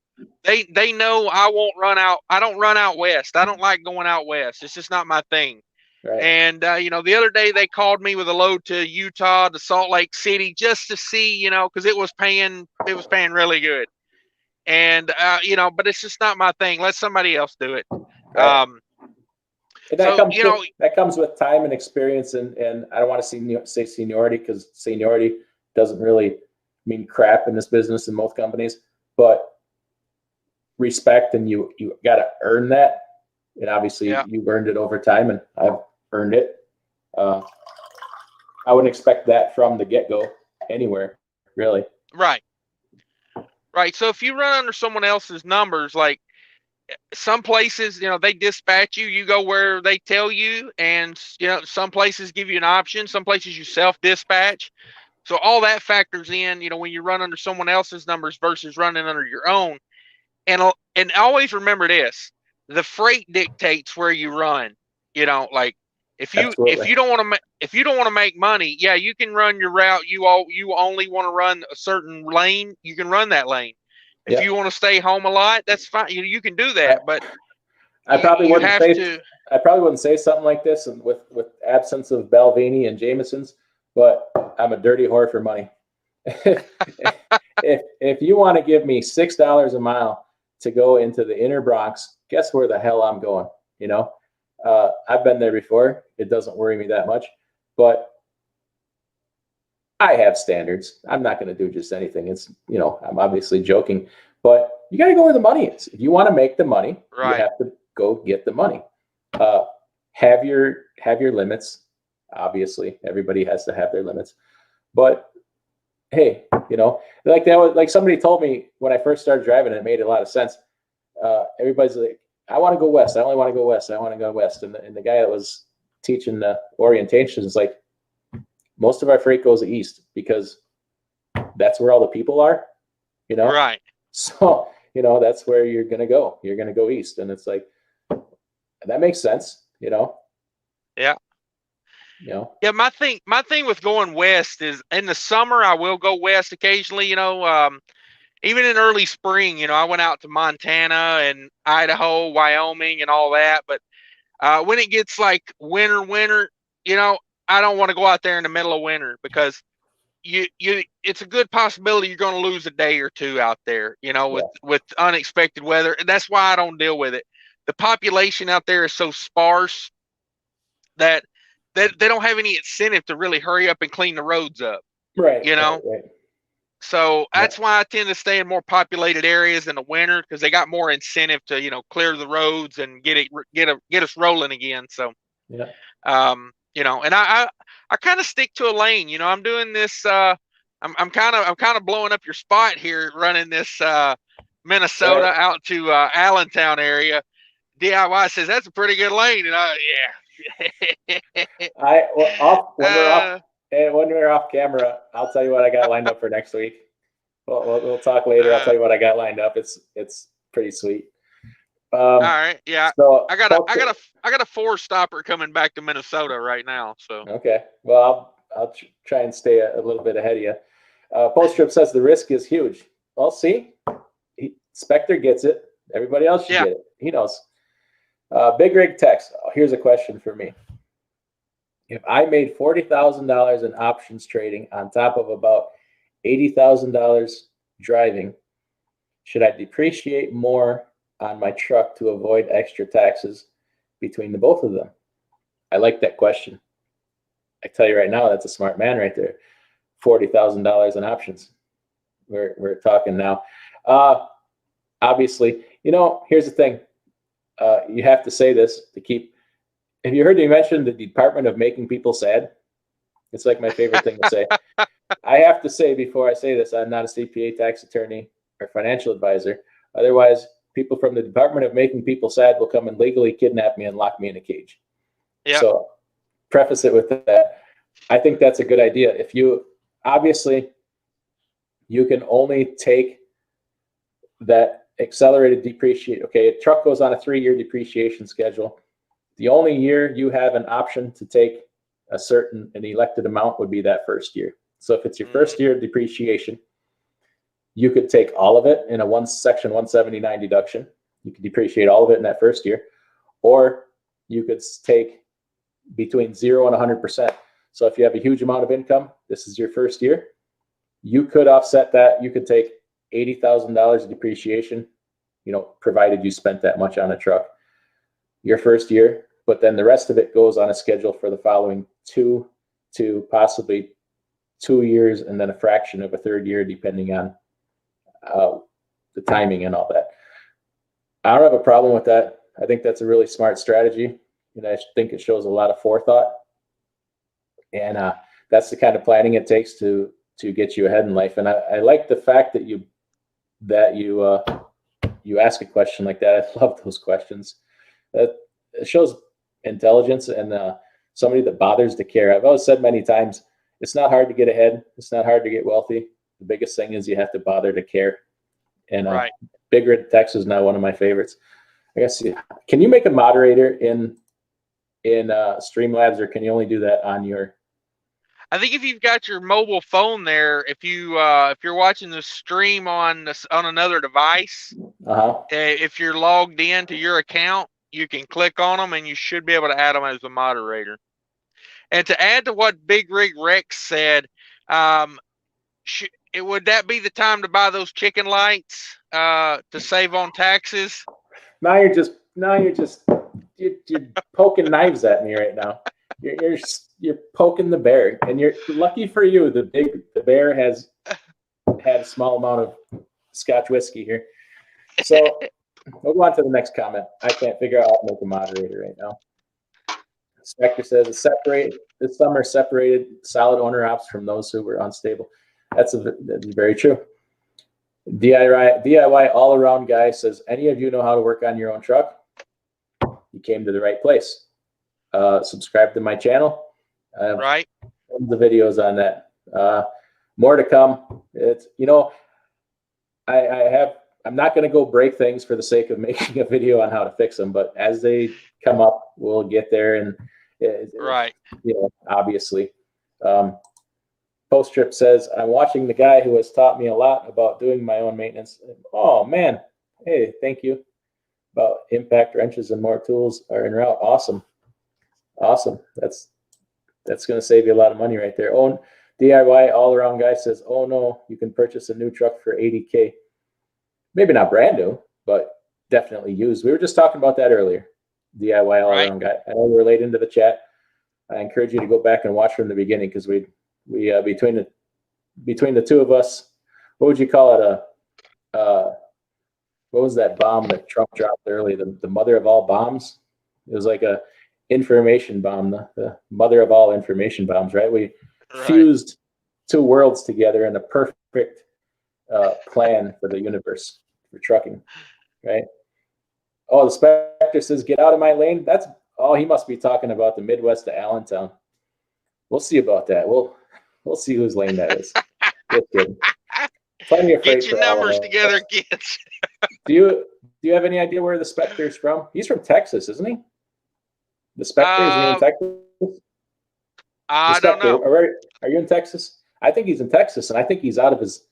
they know I won't run out. I don't run out west. I don't like going out west. It's just not my thing. Right. And you know, the other day they called me with a load to Utah, to Salt Lake City, just to see, you know, because it was paying really good. And you know, but it's just not my thing. Let somebody else do it. Right. And that So comes you know, that comes with time and experience, and I don't want to say seniority, because seniority doesn't really mean crap in this business in most companies, but respect, and you got to earn that, and obviously yeah. you've earned it over time, and I've earned it. I wouldn't expect that from the get-go anywhere, really. Right. So if you run under someone else's numbers, like some places, you know, they dispatch you, you go where they tell you, and you know, some places give you an option, some places you self-dispatch. So all that factors in, you know, when you run under someone else's numbers versus running under your own. And always remember this: the freight dictates where you run. You know, like if you don't want to make money, yeah, you can run your route. You only want to run a certain lane, you can run that lane. If you want to stay home a lot, that's fine. You can do that, but I probably you wouldn't have say to. I probably wouldn't say something like this, and with absence of Balvenie and Jameson's, but I'm a dirty whore for money. if you want to give me $6 a mile to go into the inner Bronx, guess where the hell I'm going? You know, I've been there before. It doesn't worry me that much, but I have standards. I'm not going to do just anything. It's, you know, I'm obviously joking, but you got to go where the money is. If you want to make the money, Right. You have to go get the money. Have your limits. Obviously, everybody has to have their limits, but hey, you know, like somebody told me when I first started driving, and it made a lot of sense. Everybody's like, I want to go west. I only want to go west. I want to go west. And the guy that was teaching the orientation is like, most of our freight goes east because that's where all the people are, you know? Right. So, you know, that's where you're going to go. You're going to go east. And it's like, that makes sense, you know? Yeah. You know? Yeah, my thing with going west is in the summer I will go west occasionally, you know, even in early spring, you know, I went out to Montana and Idaho, Wyoming and all that, but when it gets like winter, you know, I don't want to go out there in the middle of winter because it's a good possibility you're going to lose a day or two out there, you know, with unexpected weather. And that's why I don't deal with it. The population out there is so sparse that they don't have any incentive to really hurry up and clean the roads up. Right. You know? Right. So that's why I tend to stay in more populated areas in the winter, because they got more incentive to, you know, clear the roads and get us rolling again. So, yeah. You know, and I kind of stick to a lane. You know, I'm doing this. I'm kind of blowing up your spot here, running this Minnesota out to Allentown area. DIY says that's a pretty good lane, and when we're off camera, I'll tell you what I got lined up for next week. We'll talk later. I'll tell you what I got lined up. It's pretty sweet. All right, yeah. So I got a 4-stopper coming back to Minnesota right now. So okay, well I'll try and stay a little bit ahead of you. Post Trip says the risk is huge. Well, see, Spectre gets it. Everybody else should get it. He knows. Big Rig Text. Here's a question for me. If I made $40,000 in options trading on top of about $80,000 driving, should I depreciate more on my truck to avoid extra taxes between the both of them? I like that question. I tell you right now, that's a smart man right there. $40,000 in options. We're talking now. Obviously, here's the thing. You have to say this to keep. Have you heard me mention the Department of Making People Sad? It's like my favorite thing to say. I have to say before I say this, I'm not a CPA, tax attorney, or financial advisor. Otherwise, people from the Department of Making People Sad will come and legally kidnap me and lock me in a cage. Yep. So preface it with that. I think that's a good idea. If you, obviously, you can only take that accelerated depreciation. Okay, a truck goes on a 3-year depreciation schedule. The only year you have an option to take an elected amount would be that first year. So if it's your first year of depreciation, you could take all of it in a section 179 deduction. You could depreciate all of it in that first year, or you could take between 0 and 100%. So if you have a huge amount of income, this is your first year, you could offset that. You could take $80,000 of depreciation, provided you spent that much on a truck your first year, but then the rest of it goes on a schedule for the following 2 to possibly 2 years, and then a fraction of a third year, depending on the timing and all that. I don't have a problem with that. I think that's a really smart strategy, and I think it shows a lot of forethought. And that's the kind of planning it takes to get you ahead in life. And I like the fact that you ask a question like that. I love those questions. It shows intelligence and somebody that bothers to care. I've always said many times, it's not hard to get ahead. It's not hard to get wealthy. The biggest thing is you have to bother to care. And Big Rig Text is now one of my favorites. I guess, can you make a moderator in Streamlabs, or can you only do that on your? I think if you've got your mobile phone there, if you're watching the stream on another device, if you're logged in to your account, you can click on them and you should be able to add them as a moderator. And to add to what Big Rig Rex said, would that be the time to buy those chicken lights to save on taxes? Now you're poking knives at me right now. You're poking the bear, and you're lucky for you. The bear has had a small amount of Scotch whiskey here. So we'll go on to the next comment. I can't figure out how to make a moderator right now. Spectre says this summer separated solid owner ops from those who were unstable. That's very true. DIY all around guy says, any of you know how to work on your own truck? You came to the right place. Subscribe to my channel. Right. The videos on that. More to come. It's I'm not going to go break things for the sake of making a video on how to fix them, but as they come up, we'll get there. And obviously, Post Trip says, I'm watching the guy who has taught me a lot about doing my own maintenance. Oh man, hey, thank you. About impact wrenches and more tools are en route. Awesome. That's going to save you a lot of money right there. Oh, DIY all around guy says, oh no, you can purchase a new truck for $80K. Maybe not brand new, but definitely used. We were just talking about that earlier. DIY all around guy. I know we're late into the chat. I encourage you to go back and watch from the beginning, because we between the two of us, what would you call it? What was that bomb that Trump dropped early? The mother of all bombs. It was like a information bomb, the mother of all information bombs, right? We fused two worlds together in a perfect plan for the universe, for trucking, right? Oh, the Spectre says, get out of my lane. He must be talking about the Midwest to Allentown. We'll see about that. We'll see whose lane that is. Good. Plenty of freight. Get your numbers together, kids. Do you have any idea where the Spectre is from? He's from Texas, isn't he? The Spectre, is he in Texas? I don't know. Are you in Texas? I think he's in Texas, and I think he's out of his.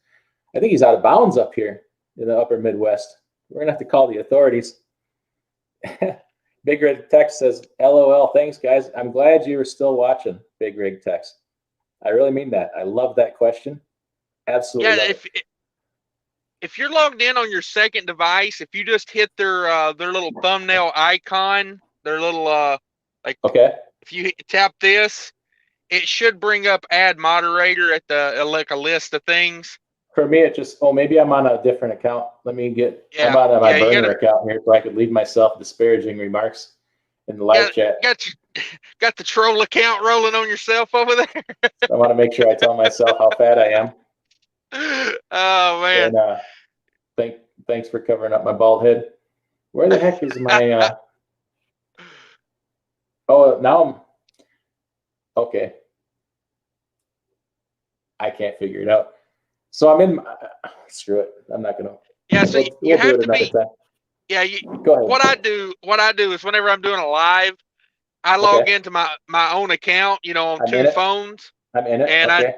I think he's out of bounds up here in the upper Midwest. We're going to have to call the authorities. Big Rig Text says, LOL, thanks, guys. I'm glad you were still watching, Big Rig Text. I really mean that. I love that question. Absolutely. Yeah, if you're logged in on your second device, if you just hit their little thumbnail icon, their little like, okay, if you tap this, it should bring up add moderator at the like a list of things. For me, it just, maybe I'm on a different account. Let me get, Yeah, I'm on my you burner account here so I could leave myself disparaging remarks in the live chat. Got the troll account rolling on yourself over there. I want to make sure I tell myself how fat I am. Oh man. And thanks for covering up my bald head. Where the heck is my oh, now I'm okay. I can't figure it out. So I'm in screw it. I'm not gonna. Yeah, so you have to be. Time. Yeah, go ahead. What I do is whenever I'm doing a live, I log into my own account, on two phones. I'm in it. And okay.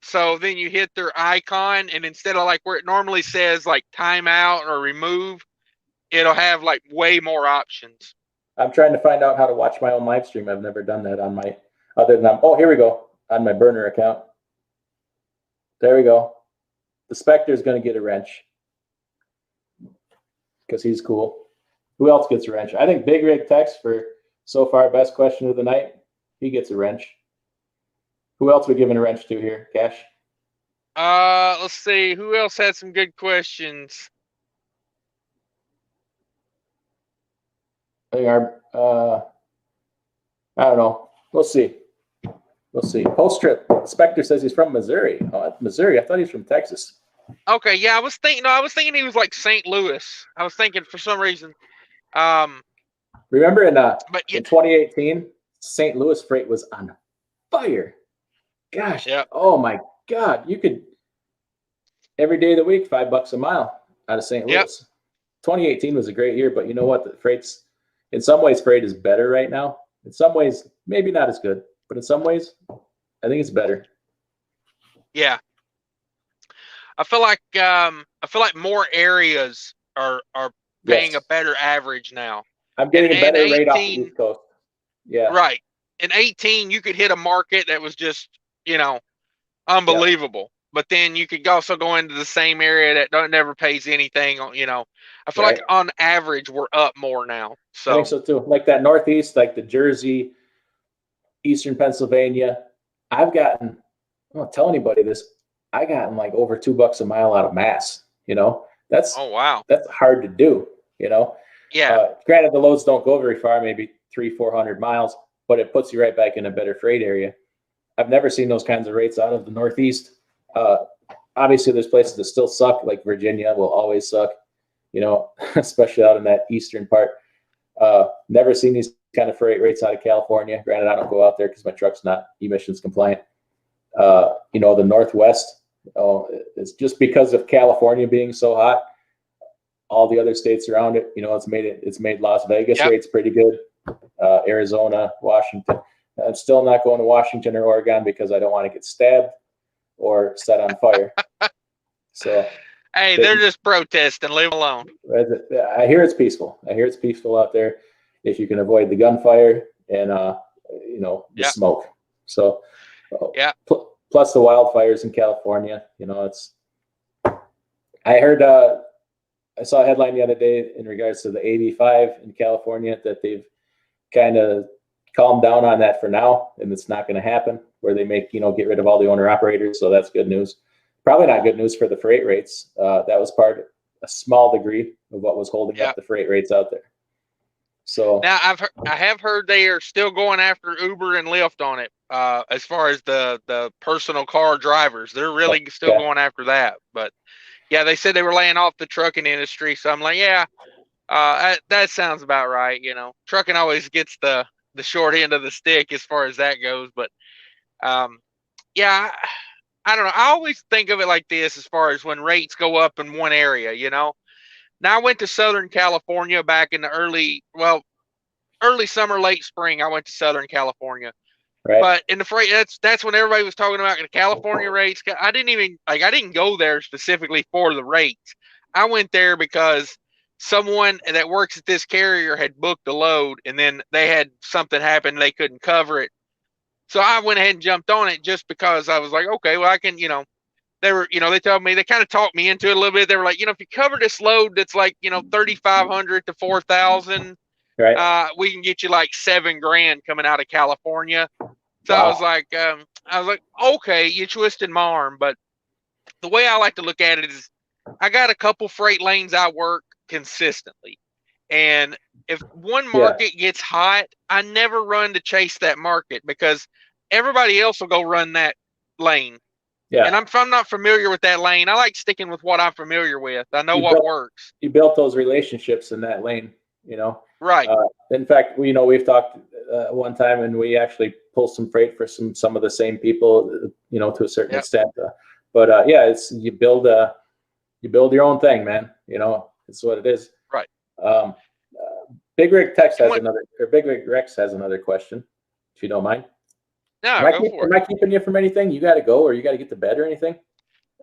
So then you hit their icon, and instead of like where it normally says like timeout or remove, it'll have like way more options. I'm trying to find out how to watch my own live stream. I've never done that on my other than here we go on my burner account. There we go. The Spectre is going to get a wrench because he's cool. Who else gets a wrench? I think Big Rig Text for so far best question of the night. He gets a wrench. Who else we giving a wrench to here, Cash? Let's see. Who else had some good questions? I think I don't know. We'll see. Post trip. Spectre says he's from Missouri. Oh, Missouri. I thought he was from Texas. Okay, yeah, I was thinking he was like St. Louis. I was thinking for some reason. Remember in 2018, St. Louis freight was on fire. Gosh. Yeah. Oh my God. You could every day of the week, $5 a mile out of St. Louis. Yep. 2018 was a great year, but you know what? The freight's in some ways freight is better right now. In some ways, maybe not as good, but in some ways, I think it's better. Yeah. I feel like more areas are paying a better average now. I'm getting a better rate off the East Coast. Yeah. Right. In 18, you could hit a market that was just, unbelievable. Yep. But then you could also go into the same area that never pays anything. I feel like on average we're up more now. So I think so too. Like that Northeast, like the Jersey, Eastern Pennsylvania. I won't tell anybody this. I gotten like over $2 a mile out of Mass. That's wow. That's hard to do. Yeah. Granted, the loads don't go very far, maybe 300-400 miles, but it puts you right back in a better freight area. I've never seen those kinds of rates out of the Northeast. Obviously, there's places that still suck, like Virginia will always suck, especially out in that eastern part. Never seen these kind of freight rates out of California. Granted, I don't go out there because my truck's not emissions compliant. The Northwest, it's just because of California being so hot. All the other states around it, it's made Las Vegas rates pretty good. Arizona, Washington. I'm still not going to Washington or Oregon because I don't want to get stabbed or set on fire. So, hey, they're just protesting. Leave them alone. I hear it's peaceful. Out there if you can avoid the gunfire and the smoke. So, plus the wildfires in California. It's. I heard. I saw a headline the other day in regards to the AB5 in California that they've kind of calmed down on that for now, and it's not going to happen where they make, get rid of all the owner operators. So that's good news. Probably not good news for the freight rates. That was a small degree of what was holding up the freight rates out there. So now I have heard they are still going after Uber and Lyft on it. As far as the personal car drivers, they're really still going after that. But yeah, they said they were laying off the trucking industry. So I'm like, that sounds about right. Trucking always gets the short end of the stick as far as that goes. But I don't know. I always think of it like this as far as when rates go up in one area, Now I went to Southern California back in the early summer, late spring. I went to Southern California. Right. But in the freight, that's when everybody was talking about the California rates. I didn't go there specifically for the rates. I went there because someone that works at this carrier had booked a load, and then they had something happen, they couldn't cover it. So I went ahead and jumped on it just because I was like, okay, well, I can, they told me, they kind of talked me into it a little bit. They were like, if you cover this load that's like, 3,500 to 4,000, Right. we can get you like $7,000 coming out of California. So Wow. I was like, okay, you're twisting my arm. But the way I like to look at it is I got a couple freight lanes I work consistently. And if one market gets hot, I never run to chase that market because everybody else will go run that lane. Yeah. And if I'm not familiar with that lane, I like sticking with what I'm familiar with. I know what works. You built those relationships in that lane, Right. In fact, we've talked one time, and we actually pulled some freight for some of the same people, to a certain extent. But it's you build your own thing, man. It's what it is. Right. Big Rig Tex has Big Rig Rex has another question, if you don't mind. No, go for it. Am I keeping you from anything? You got to go, or you got to get to bed, or anything?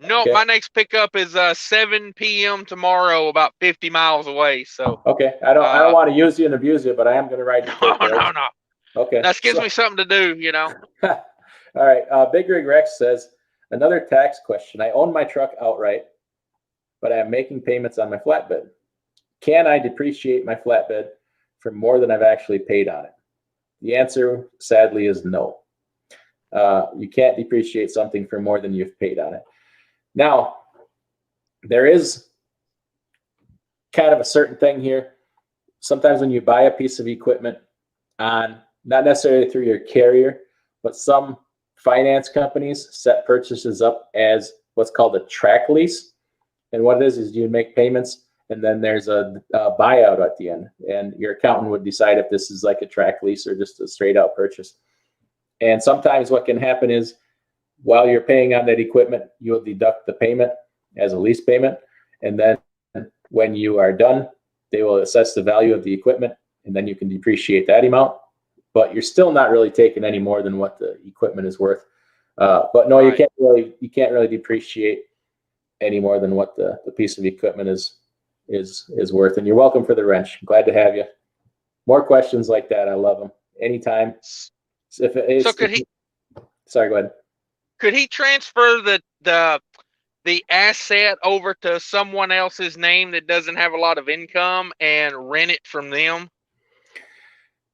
No, okay. My next pickup is 7 p.m. tomorrow, about 50 miles away. So okay, I don't want to use you and abuse you, but I am going to ride. No. Okay, that gives me something to do, All right, Big Rig Rex says another tax question. I own my truck outright, but I am making payments on my flatbed. Can I depreciate my flatbed for more than I've actually paid on it? The answer, sadly, is no. You can't depreciate something for more than you've paid on it. Now, there is kind of a certain thing here. Sometimes when you buy a piece of equipment on, not necessarily through your carrier, but some finance companies set purchases up as what's called a track lease. And what it is you make payments, and then there's a buyout at the end. And your accountant would decide if this is like a track lease or just a straight out purchase. And sometimes what can happen is while you're paying on that equipment, you'll deduct the payment as a lease payment. And then when you are done, they will assess the value of the equipment, and then you can depreciate that amount. But you're still not really taking any more than what the equipment is worth. But no, right. you can't really depreciate any more than what the piece of equipment is worth. And you're welcome for the wrench. Glad to have you. More questions like that. I love them. Anytime. Sorry, go ahead. Could he transfer the asset over to someone else's name that doesn't have a lot of income and rent it from them?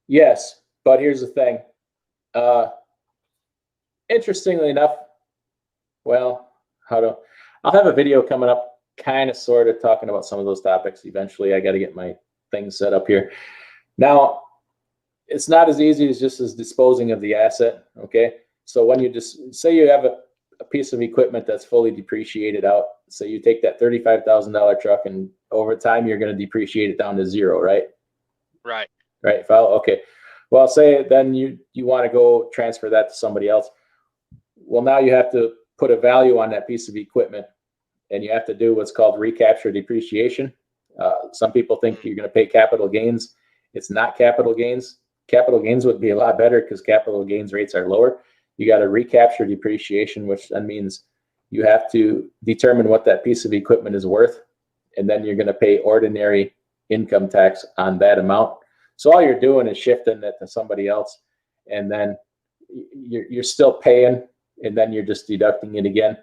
Yes, but here's the thing. Interestingly enough, I'll have a video coming up, kind of sort of talking about some of those topics. Eventually, I got to get my things set up here. Now, it's not as easy as just as disposing of the asset. Okay. So when you just say you have a piece of equipment that's fully depreciated out, so you take that $35,000 truck, and over time you're going to depreciate it down to zero, right? Right. Right. Follow. Okay. Well, say then you want to go transfer that to somebody else. Well, now you have to put a value on that piece of equipment, and you have to do what's called recapture depreciation. Some people think you're going to pay capital gains. It's not capital gains. Capital gains would be a lot better because capital gains rates are lower. You got to recapture depreciation, which then means you have to determine what that piece of equipment is worth, and then you're going to pay ordinary income tax on that amount. So all you're doing is shifting it to somebody else, and then you're still paying, and then you're just deducting it again.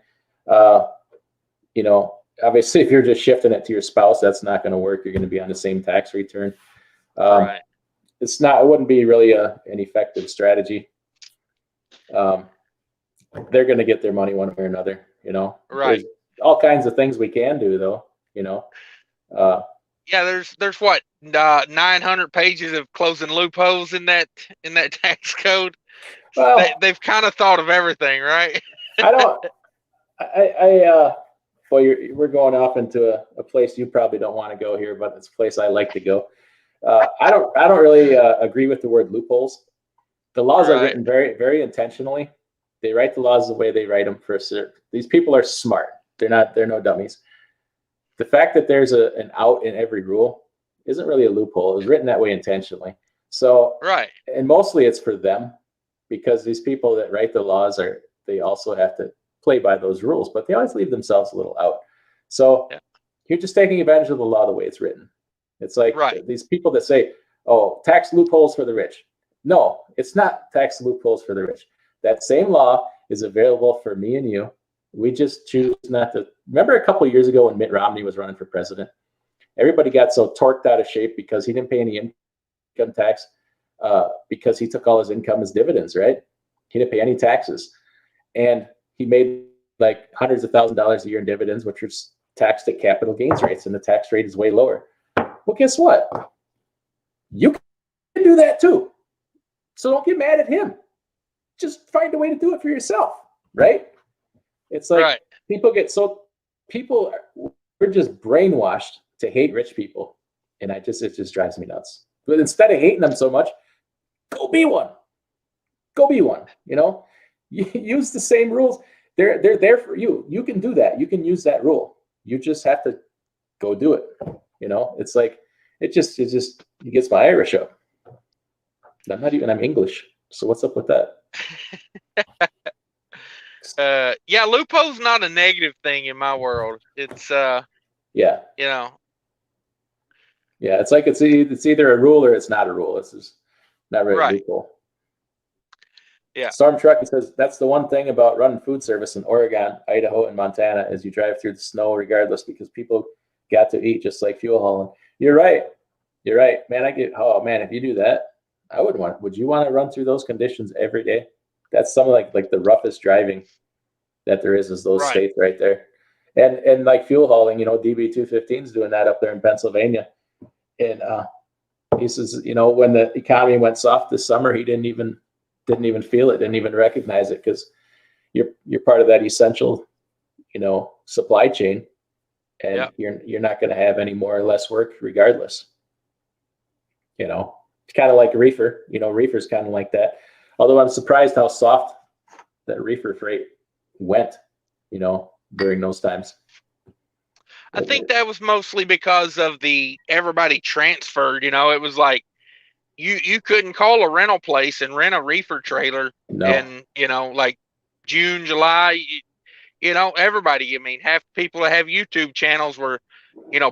Obviously, if you're just shifting it to your spouse, that's not going to work. You're going to be on the same tax return. Right. It wouldn't be really an effective strategy. They're going to get their money one way or another, Right. There's all kinds of things we can do though, Yeah, there's what 900 pages of closing loopholes in that tax code. Well, they've kind of thought of everything, right? We're going off into a place you probably don't want to go here, but it's a place I like to go. I don't really agree with the word loopholes. The laws are written very, very intentionally. They write the laws the way they write them these people are smart. They're no dummies. The fact that there's an out in every rule isn't really a loophole. It was written that way intentionally. So, right. And mostly it's for them. because these people that write the laws they also have to play by those rules, but they always leave themselves a little out. So Yeah. you're just taking advantage of the law the way it's written. It's like Right. these people that say, oh, tax loopholes for the rich. No, it's not tax loopholes for the rich. That same law is available for me and you. We just choose not to. Remember a couple of years ago when Mitt Romney was running for president? Everybody got so torqued out of shape because he didn't pay any income tax because he took all his income as dividends, right? He didn't pay any taxes. And he made like hundreds of $1,000s a year in dividends, which was taxed at capital gains rates, and the tax rate is way lower. Well, guess what? You can do that too. So don't get mad at him. Just find a way to do it for yourself, right? It's like we're just brainwashed to hate rich people. And it just drives me nuts. But instead of hating them so much, go be one. Go be one, use the same rules. They're there for you. You can do that. You can use that rule. You just have to go do it. It's like, it gets my Irish up. I'm English. So what's up with that? Yeah, loophole's not a negative thing in my world. It's yeah. Yeah, it's like it's either a rule or it's not a rule. It's just not really right. a loophole. Yeah. Storm Truck says that's the one thing about running food service in Oregon, Idaho, and Montana is you drive through the snow regardless because people got to eat just like fuel hauling. You're right, man. If you do that, I would you want to run through those conditions every day? That's some of like the roughest driving that there is those Right. states right there. And like fuel hauling, DB 215 is doing that up there in Pennsylvania. And he says, when the economy went soft this summer, he didn't even feel it, didn't even recognize it because you're part of that essential, supply chain, and Yep. you're not going to have any more or less work regardless. It's kind of like reefer. Reefer's kind of like that. Although I'm surprised how soft that reefer freight went, during those times. I think that was mostly because of everybody transferred. It was like you couldn't call a rental place and rent a reefer trailer. No. And like June, July, everybody. I mean, half the people that have YouTube channels were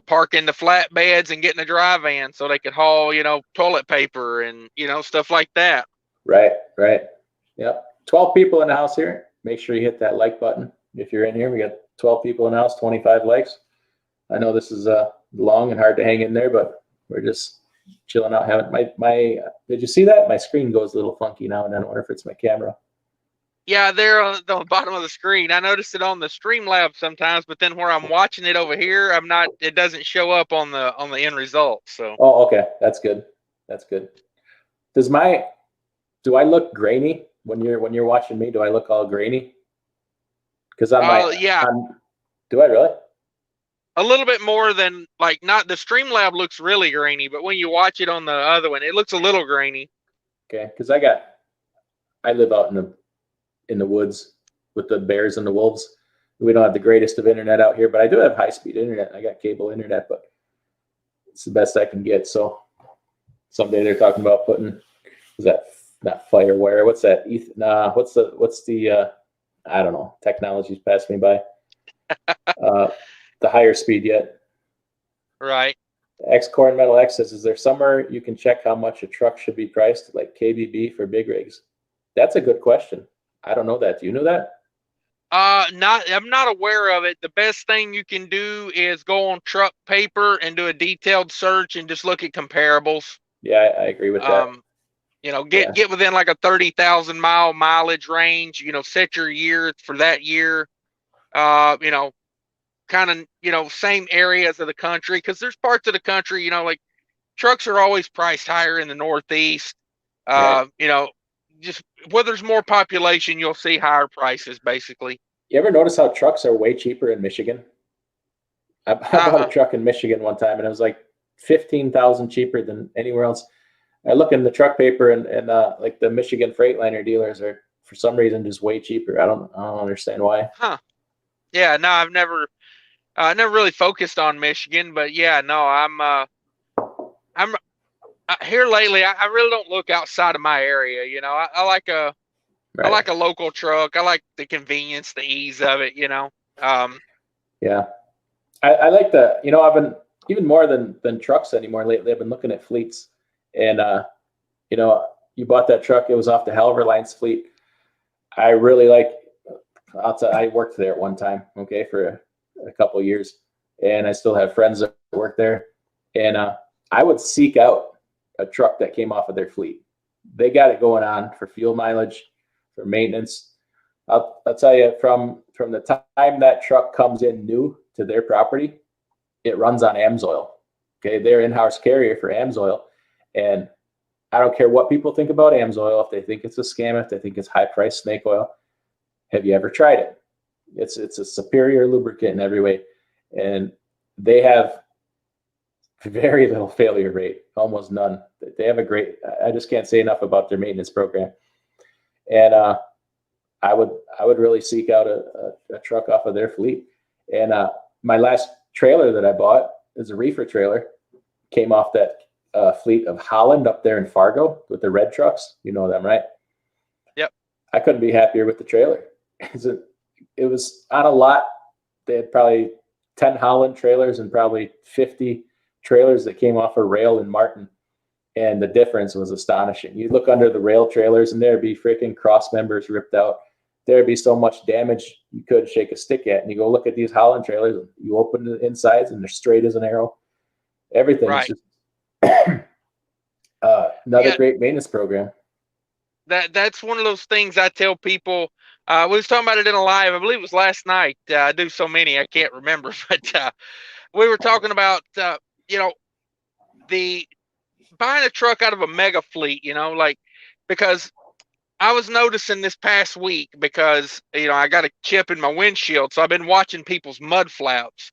parking the flatbeds and getting a dry van so they could haul toilet paper and stuff like that. Right. Yep. 12 people in the house here. Make sure you hit that like button. If you're in here, we got 12 people in the house, 25 likes. I know this is long and hard to hang in there, but we're just chilling out. Having my did you see that? My screen goes a little funky now, and I don't wonder if it's my camera. Yeah, they're on the bottom of the screen. I noticed it on the Streamlabs sometimes, but then where I'm watching it over here, it doesn't show up on the end result. So. Oh, okay. That's good. Do I look grainy when you're watching me? Do I look all grainy? Because yeah. Do I really? A little bit more than not the Streamlab looks really grainy, but when you watch it on the other one, it looks a little grainy. Okay, because I live out in the woods with the bears and the wolves. We don't have the greatest of internet out here, but I do have high-speed internet. I got cable internet, but it's the best I can get. So someday they're talking about putting, is that not FireWire? What's that? What's the I don't know. Technology's passed me by. The higher speed yet. Right. X Corn Metal X says, is there somewhere you can check how much a truck should be priced, like KBB for big rigs? That's a good question. I don't know that. Do you know that? I'm not aware of it. The best thing you can do is go on Truck Paper and do a detailed search and just look at comparables. Yeah, I agree with that. Get within like a 30,000 mile mileage range. Set your year for that year. Kind of same areas of the country, because there's parts of the country like trucks are always priced higher in the Northeast. Right. Just where there's more population, you'll see higher prices basically. You ever notice how trucks are way cheaper in Michigan? I bought a truck in Michigan one time and it was like 15,000 cheaper than anywhere else. I look in the Truck Paper and like the Michigan Freightliner dealers are for some reason just way cheaper. I don't understand why. Huh. Yeah, no, I've never really focused on Michigan, but yeah, no, I'm here lately. I really don't look outside of my area. I like a I like a local truck. I like the convenience, the ease of it, you know. Yeah. I like the, I've been even more than trucks anymore lately. I've been looking at fleets, and you bought that truck. It was off the Halver Lines fleet. I really like. I worked there at one time, okay, for a couple of years, and I still have friends that work there, and I would seek out a truck that came off of their fleet. They got it going on for fuel mileage, for maintenance. I'll tell you, from the time that truck comes in new to their property, it runs on AMSOIL. Okay, they're in-house carrier for AMSOIL, and I don't care what people think about AMSOIL. If they think it's a scam, if they think it's high-priced snake oil, have you ever tried it? It's a superior lubricant in every way, and they have very little failure rate, almost none. They have a great. I just can't say enough about their maintenance program, and I would really seek out a truck off of their fleet. And my last trailer that I bought is a reefer trailer, came off that fleet of Holland up there in Fargo with the red trucks. You know them, right? Yep. I couldn't be happier with the trailer. It was on a lot. They had probably 10 Holland trailers and probably 50 trailers that came off a rail in Martin. And the difference was astonishing. You look under the rail trailers and there'd be freaking cross members ripped out. There'd be so much damage you couldn't shake a stick at. And you go look at these Holland trailers, and you open the insides and they're straight as an arrow. Everything's just another great maintenance program. That's one of those things I tell people. We was talking about it in a live, I believe it was last night. I do so many I can't remember, but we were talking about the buying a truck out of a mega fleet, because I was noticing this past week, because I got a chip in my windshield, so I've been watching people's mud flaps,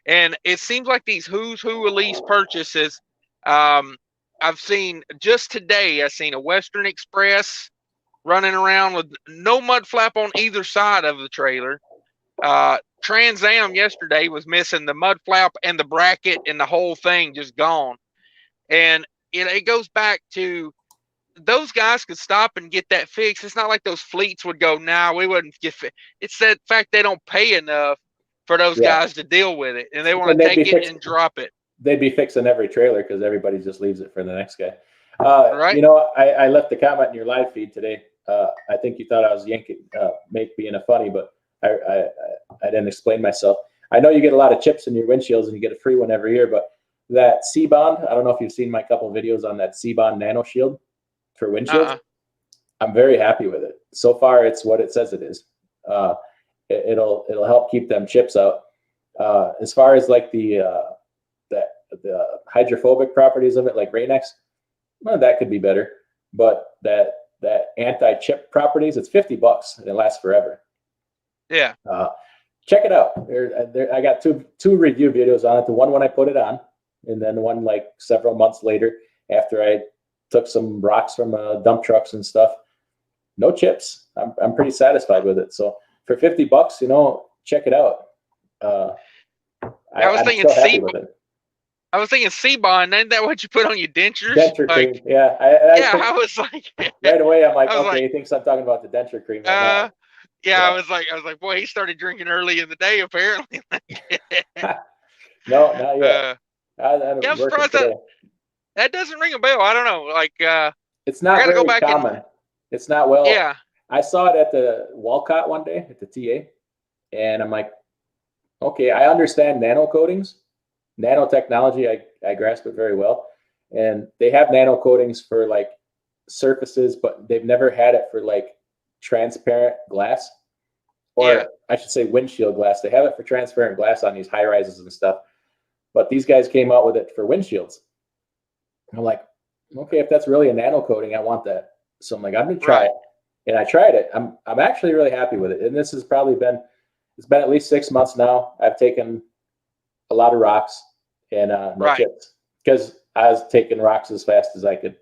and it seems like these who's who release purchases. I've seen just today. I seen a Western Express running around with no mud flap on either side of the trailer. Trans Am yesterday was missing the mud flap and the bracket, and the whole thing just gone. And it goes back to, those guys could stop and get that fixed. It's not like those fleets would go, nah, we wouldn't get fit. It's that fact they don't pay enough for those guys to deal with it, and they want to take it and drop it. They'd be fixing every trailer because everybody just leaves it for the next guy. Right. I left the comment in your live feed today. I think you thought I was yanking, being a funny, but I didn't explain myself. I know you get a lot of chips in your windshields and you get a free one every year, but that C-Bond, I don't know if you've seen my couple videos on that C-Bond Nano Shield for windshields. I'm very happy with it. So far, it's what it says it is. It'll help keep them chips out. As far as like the hydrophobic properties of it, like Rain-X, well, that could be better. But that anti-chip properties, it's $50 and it lasts forever. Yeah. Check it out. I got two review videos on it. The one when I put it on, and then one like several months later after I took some rocks from dump trucks and stuff. No chips. I'm pretty satisfied with it. So for $50, check it out. I'm thinking so happy with it. I was thinking C-Bond. Isn't that what you put on your dentures? Denture cream. Yeah. I was like, right away. I'm like, okay, he thinks I'm talking about the denture cream. Right yeah, I was like, boy, he started drinking early in the day, apparently. No, not yet. I'm surprised that doesn't ring a bell. I don't know. It's not very common. It's not well. Yeah. I saw it at the Walcott one day at the TA, and I'm like, okay, I understand nano coatings, nanotechnology. I grasp it very well, and they have nano coatings for like surfaces, but they've never had it for like transparent glass, or I should say windshield glass. They have it for transparent glass on these high rises and stuff, but these guys came out with it for windshields. And I'm like, okay, if that's really a nano coating, I want that. So I'm like, I'm gonna try it, and I tried it. I'm actually really happy with it. And this has probably been at least 6 months now. I've taken a lot of rocks and no chips, because I was taking rocks as fast as I could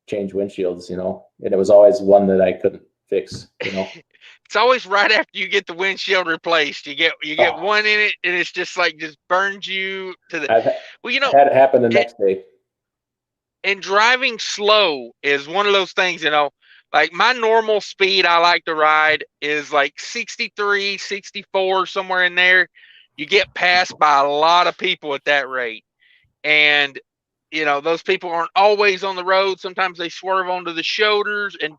change windshields, and it was always one that I couldn't fix. It's always right after you get the windshield replaced. You get one in it, and it's just burns you to the. Had it happen the next day. And driving slow is one of those things. Like my normal speed I like to ride is like 63, 64, somewhere in there. You get passed by a lot of people at that rate. And, you know, those people aren't always on the road. Sometimes they swerve onto the shoulders. And,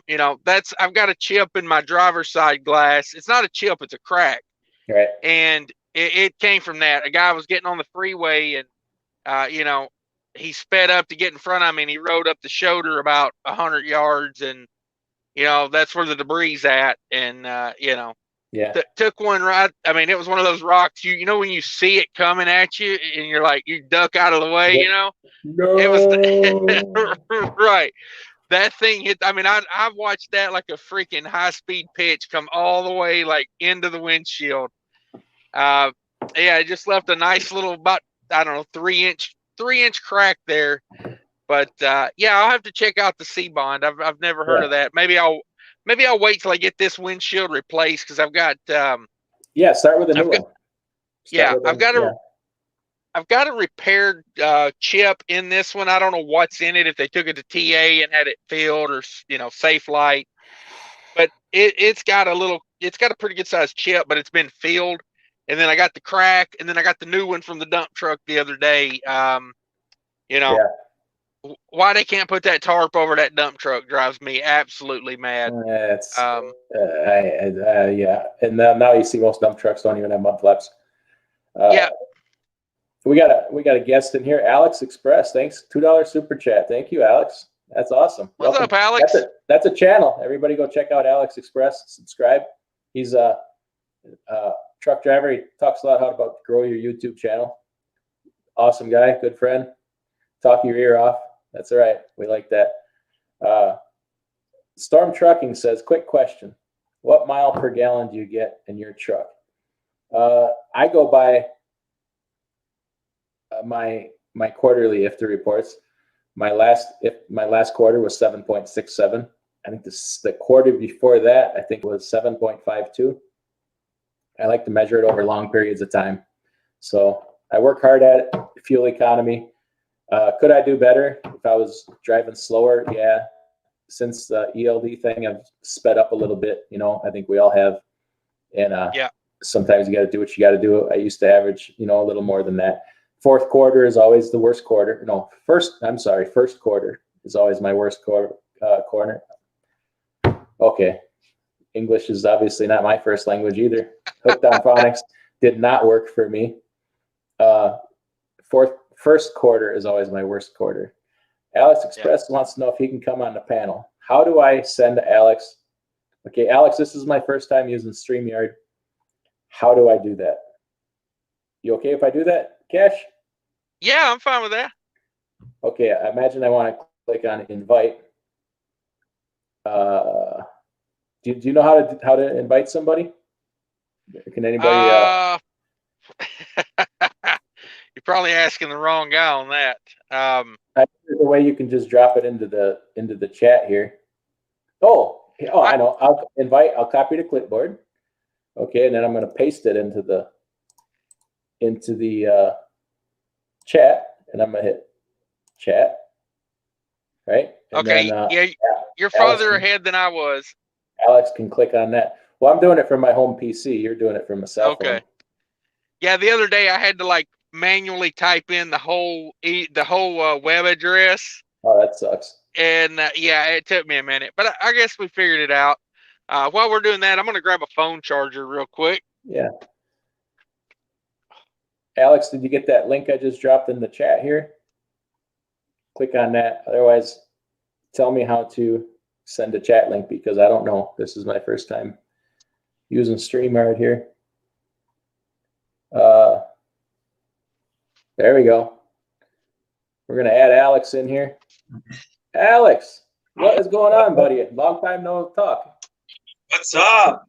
you know, I've got a chip in my driver's side glass. It's not a chip, it's a crack. Right. And it came from that. A guy was getting on the freeway and, you know, he sped up to get in front of me and he rode up the shoulder about 100 yards. And, you know, that's where the debris at. And, you know, Yeah. took one right. I mean, it was one of those rocks. You know when you see it coming at you and you're like you duck out of the way. You know, No. it was right. That thing hit. I mean, I watched that like a freaking high speed pitch come all the way like into the windshield. Yeah, it just left a nice little about I don't know 3-inch crack there. But yeah, I'll have to check out the C-Bond. I've never heard of that. Maybe I'll wait till I get this windshield replaced because I've got yeah, start with a new one. I've got a repaired chip in this one. I don't know what's in it, if they took it to TA and had it filled or, you know, Safe Light. But it's got a pretty good sized chip, but it's been filled. And then I got the crack, and then I got the new one from the dump truck the other day. You know, why they can't put that tarp over that dump truck drives me absolutely mad. Yeah, and now you see most dump trucks don't even have mud flaps. Yeah, we got a guest in here, Alex Express. Thanks, $2 super chat. Thank you, Alex. That's awesome. What's up, Alex? That's a channel. Everybody go check out Alex Express. Subscribe. He's a truck driver. He talks a lot about grow your YouTube channel. Awesome guy, good friend. Talk your ear off. That's all right. We like that. Storm Trucking says, quick question. What mile per gallon do you get in your truck? I go by my quarterly IFTA reports. My last quarter was 7.67. I think the quarter before that, I think it was 7.52. I like to measure it over long periods of time. So I work hard at it. Fuel economy. Could I do better if I was driving slower? Yeah. Since the ELD thing, I've sped up a little bit. You know, I think we all have. And yeah. Sometimes you got to do what you got to do. I used to average, you know, a little more than that. Fourth quarter is always the worst quarter. No, first quarter is always my worst corner. Okay. English is obviously not my first language either. Hooked on phonics did not work for me. First quarter is always my worst quarter. Alex Express wants to know if he can come on the panel. How do I send Alex? Okay, Alex, this is my first time using StreamYard. How do I do that? You okay if I do that, Cash? Yeah, I'm fine with that. Okay, I imagine I want to click on invite. Do you know how to invite somebody? Can anybody? You're probably asking the wrong guy on that. There's a way you can just drop it into the chat here. Oh, I know. I'll copy the clipboard. Okay, and then I'm going to paste it into the chat, and I'm going to hit chat. Right. And okay. Then, you're farther ahead than I was. Alex can click on that. Well, I'm doing it from my home PC. You're doing it from a cell phone. Okay. Yeah, the other day I had to like manually type in the whole web address. Oh, that sucks. And yeah, it took me a minute, but I guess we figured it out. While we're doing that, I'm going to grab a phone charger real quick. Yeah. Alex, did you get that link I just dropped in the chat here? Click on that. Otherwise, tell me how to send a chat link because I don't know. This is my first time using StreamYard here. There we go. We're going to add Alex in here. Alex, what is going on, buddy? Long time no talk. What's up?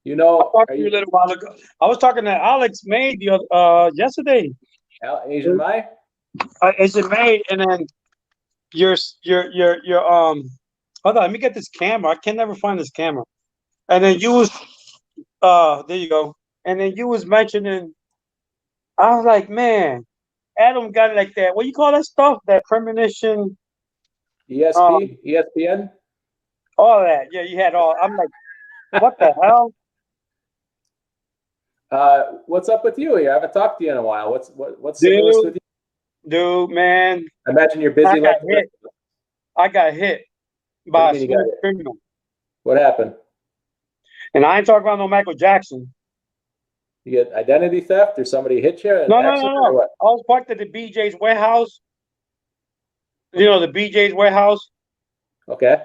You know, I talked to you a little while ago. I was talking to Alex May yesterday. Asian May? Asian May, and then your hold on, let me get this camera. I can never find this camera. And then you was there you go. And then you was mentioning, I was like, man, Adam got it like that. What do you call that stuff? That premonition? ESPN? all that. Yeah, you had all. I'm like, what the hell? What's up with you? I haven't talked to you in a while. What's the newest with Dude, you? dude, man, I imagine you're I busy got like the rest hit. of us. I got hit What do by you a mean you got smooth it? criminal. What happened? And I ain't talking about no Michael Jackson. You get identity theft or somebody hit you in an No, no, no, accident or no. what? I was parked at the BJ's warehouse. You know, the BJ's warehouse. Okay.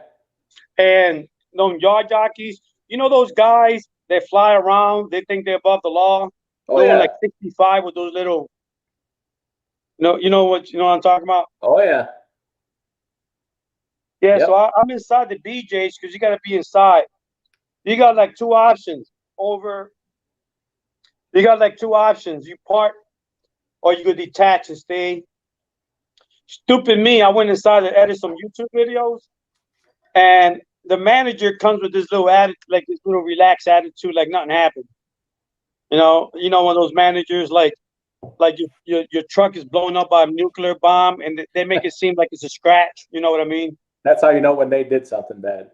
And those yard jockeys, you know those guys that fly around, they think they're above the law, Oh going yeah. like 65 with those little, you know what I'm talking about? Oh yeah. Yeah, Yep. so I'm inside the BJ's because you got to be inside. You got like two options you got like two options. You park or you could detach and stay. Stupid me, I went inside to edit some YouTube videos, and the manager comes with this little attitude, like this little relaxed attitude, like nothing happened. One of those managers like your truck is blown up by a nuclear bomb, and they make it seem like it's a scratch. You know what I mean? That's how you know when they did something bad.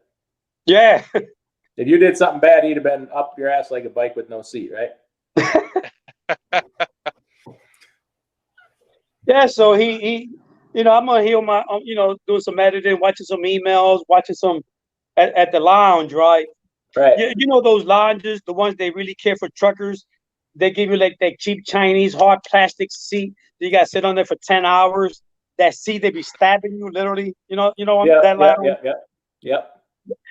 Yeah. If you did something bad, he'd have been up your ass like a bike with no seat, right? Yeah. So he I'm gonna heal my, doing some editing, watching some emails, watching some at the lounge, right? Right. You know those lounges, the ones they really care for truckers. They give you like that cheap Chinese hard plastic seat. You got to sit on there for 10 hours. That seat, they be stabbing you literally. Yeah. That Yeah. lounge. Yeah. Yeah. Yep.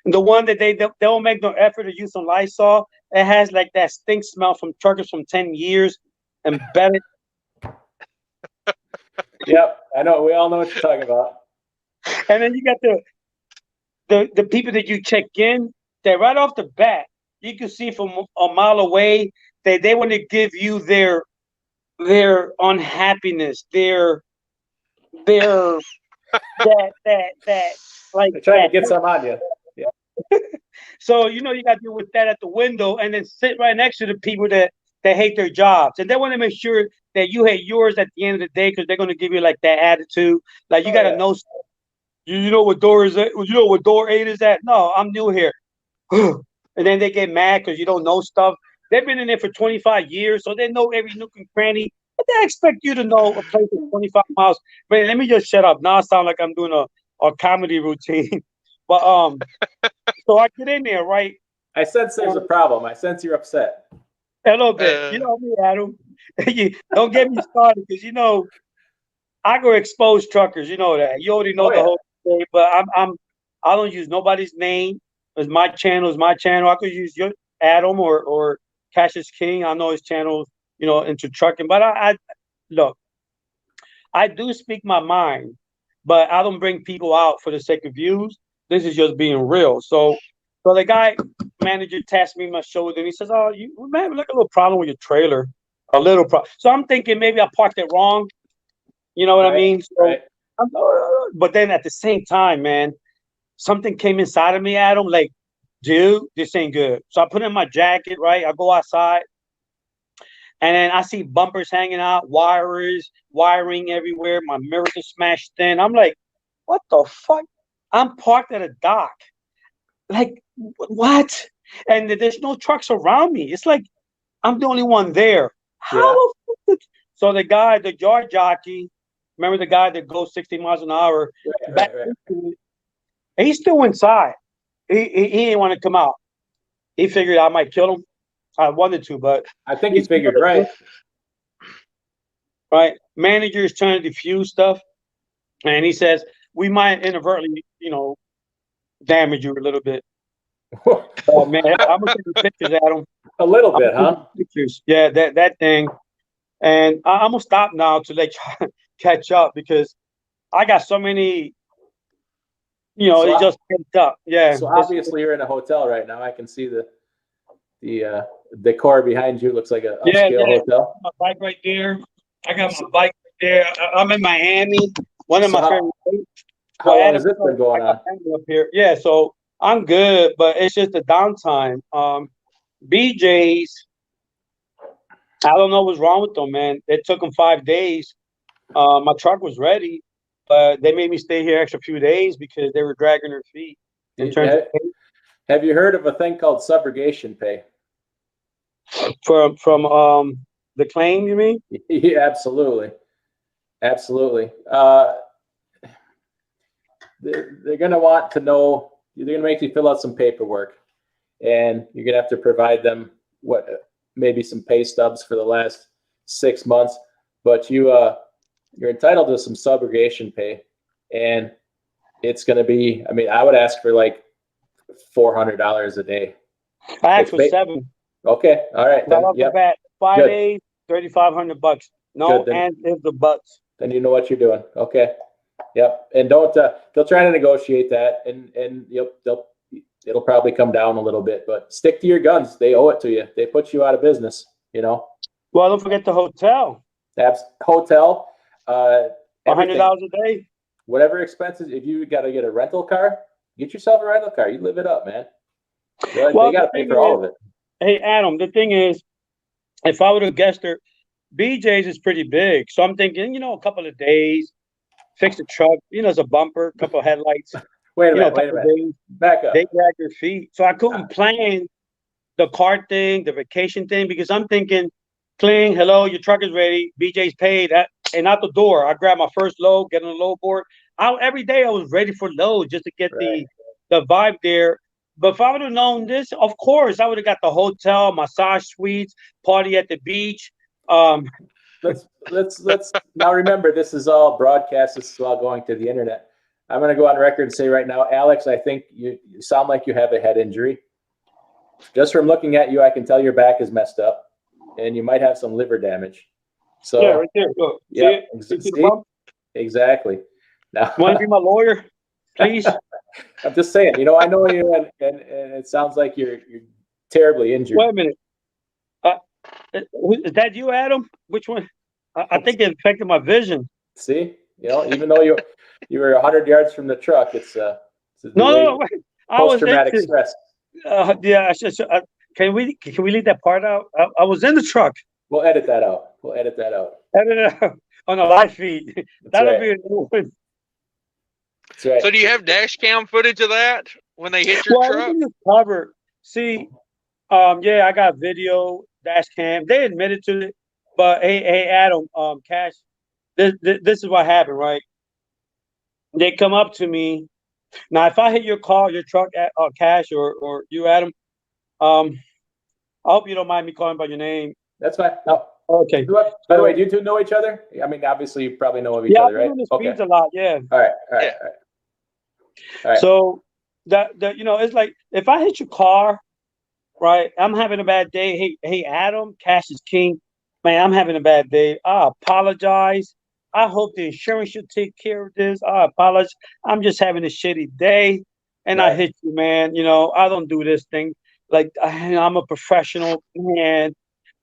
The one that they don't make no effort to use some Lysol. It has like that stink smell from truckers from 10 years embedded. Yep. I know. We all know what you're talking about. And then you got the people that you check in, that right off the bat, you can see from a mile away that they want to give you their unhappiness, their that like They're trying that. to get some on you. Yeah. So you got to deal with that at the window, and then sit right next to the people that hate their jobs, and they want to make sure that you hate yours at the end of the day, because they're going to give you like that attitude, like you got to know. You know what door is that? You know what door 8 is at? No, I'm new here. And then they get mad because you don't know stuff. They've been in there for 25 years, so they know every nook and cranny. But they expect you to know a place of 25 miles. But let me just shut up. Now I sound like I'm doing a comedy routine. But so I get in there, right? I sense there's a problem. I sense you're upset. A little bit. You know me, Adam. You don't get me started, because I go expose truckers. You know that. You already know the whole thing. But I don't use nobody's name. It's my channel. It's my channel. I could use your Adam or Cassius King. I know his channel, into trucking. But I look, I do speak my mind, but I don't bring people out for the sake of views. This is just being real. So the guy manager tapped me on my shoulder, and he says, "Oh, you man, like a little problem with your trailer, a little problem." So I'm thinking maybe I parked it wrong. You know what I mean? So, Right. but then at the same time, man, something came inside of me, Adam, like, dude, this ain't good. So I put in my jacket, right? I go outside, and then I see bumpers hanging out, wiring everywhere. My mirrors are smashed in. I'm like, what the fuck? I'm parked at a dock. Like, what? And there's no trucks around me. It's like I'm the only one there. How? So the guy, the yard jockey, remember the guy that goes 60 miles an hour? Right. He's still inside. He didn't want to come out. He figured I might kill him. I wanted to, but I think he figured right. Right. Manager is trying to defuse stuff, and he says we might inadvertently, damage you a little bit. Oh man, I'm gonna take you pictures, Adam. A little bit, huh? Pictures. Yeah, that thing. And I'm gonna stop now to let you catch up, because I got so many. It just picked up. Yeah. So obviously you're in a hotel right now. I can see the decor behind you. Looks like a upscale hotel. My bike right there. I got my bike right there. I'm in Miami. One of my favorite. How long has this been going on? Up here. Yeah, so I'm good, but it's just the downtime. BJ's, I don't know what's wrong with them, man. It took them 5 days. My truck was ready, but they made me stay here extra few days because they were dragging their feet. in terms of pay? Have you heard of a thing called subrogation pay? From the claim, you mean? Yeah, absolutely. Absolutely. They're going to want to know, they're going to make you fill out some paperwork, and you're going to have to provide them maybe some pay stubs for the last 6 months, but you're entitled to some subrogation pay, and it's going to be, I mean, I would ask for like $400 a day. I asked for $7. Okay. All right. Right off the bat, 5 Good. days, $3,500. No, Good, and if the buts. Then you know what you're doing. Okay. Yep. And don't, they'll try to negotiate that, and yep, it'll probably come down a little bit, but stick to your guns. They owe it to you. They put you out of business, you know? Well, don't forget the hotel. That's hotel, $100 a day. Whatever expenses. If you got to get a rental car, get yourself a rental car. You live it up, man. They got to pay for all of it. Hey, Adam, the thing is, if I would have guessed her, BJ's is pretty big. So I'm thinking, a couple of days, fix the truck, it's a bumper, couple of headlights. Wait a minute. Days, back up. They drag your feet. So I couldn't plan the car thing, the vacation thing, because I'm thinking, cling, hello, your truck is ready, BJ's paid, and out the door, I grab my first load, get on the load board. Every day I was ready for load just to get the vibe there. But if I would have known this, of course, I would have got the hotel, massage suites, party at the beach. Let's now remember, this is all broadcast. This is all going to the internet. I'm going to go on record and say right now, Alex, I think you sound like you have a head injury. Just from looking at you, I can tell your back is messed up, and you might have some liver damage. So yeah, right there. Look, yeah, see exactly. Now, you want to be my lawyer, please? I'm just saying. I know you, and it sounds like you're terribly injured. Wait a minute. Is that you, Adam? Which one? I think it affected my vision. See, even though you were 100 yards from the truck, it's no, wait. Post-traumatic stress. Yeah, can we leave that part out? I was in the truck. We'll edit that out. Edit it out on a live feed. That'll be a new one. That's right. So do you have dash cam footage of that when they hit your truck? Covered. See, yeah, I got video, dash cam. They admitted to it, but hey, Adam, Cash, this is what happened, right? They come up to me. Now, if I hit your truck, Cash, or you, Adam, I hope you don't mind me calling by your name. That's fine. No. Okay. By the way, do you two know each other? I mean, obviously, you probably know of each other, right? Yeah, a lot. Yeah. All right. So it's like if I hit your car, right? I'm having a bad day. Hey, Adam, Cash is king. Man, I'm having a bad day. I apologize. I hope the insurance should take care of this. I apologize. I'm just having a shitty day, and I hit you, man. I don't do this thing. Like, I'm a professional, man.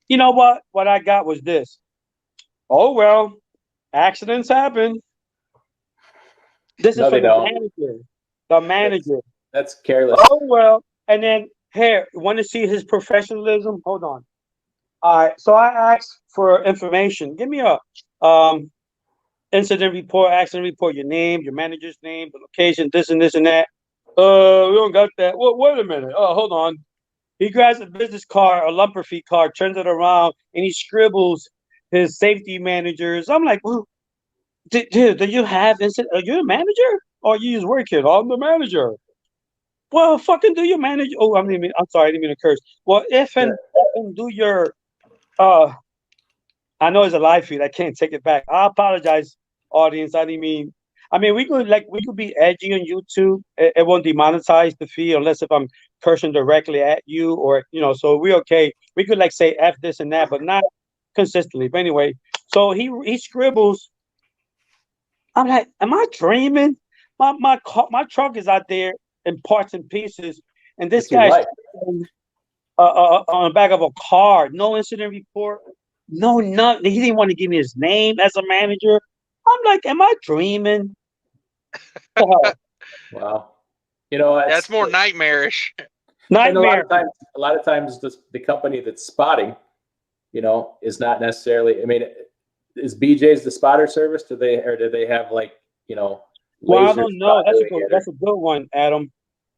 You know what? What I got was this. Oh, well, accidents happen. This is from the manager. The manager. That's careless. Oh, well. And then, here, want to see his professionalism? Hold on. All right. So I asked for information. Give me a incident report, accident report, your name, your manager's name, the location, this and that. We don't got that. Wait a minute. Oh, hold on. He grabs a business card, a lumper feet card, turns it around, and he scribbles his safety managers. I'm like, well, dude, do you have incident? Are you a manager? Or you just work here? I'm the manager. Well, fucking do your manager. Oh, I'm sorry, I didn't mean to curse. Well, if and do your I know it's a live feed. I can't take it back. I apologize, audience. I didn't mean. We could be edgy on YouTube. It won't demonetize the feed unless if I'm cursing directly at you or So we're okay. We could say F this and that, but not consistently. But anyway, so he scribbles. I'm like, am I dreaming? My truck is out there in parts and pieces, and this guy's on the back of a car. No incident report. No, nothing. He didn't want to give me his name as a manager. I'm like, am I dreaming? Wow. That's more nightmarish. Nightmare. A lot of times the company that's spotting, is not necessarily, is BJ's the spotter service? Do they have well, I don't know. That's a good one, Adam.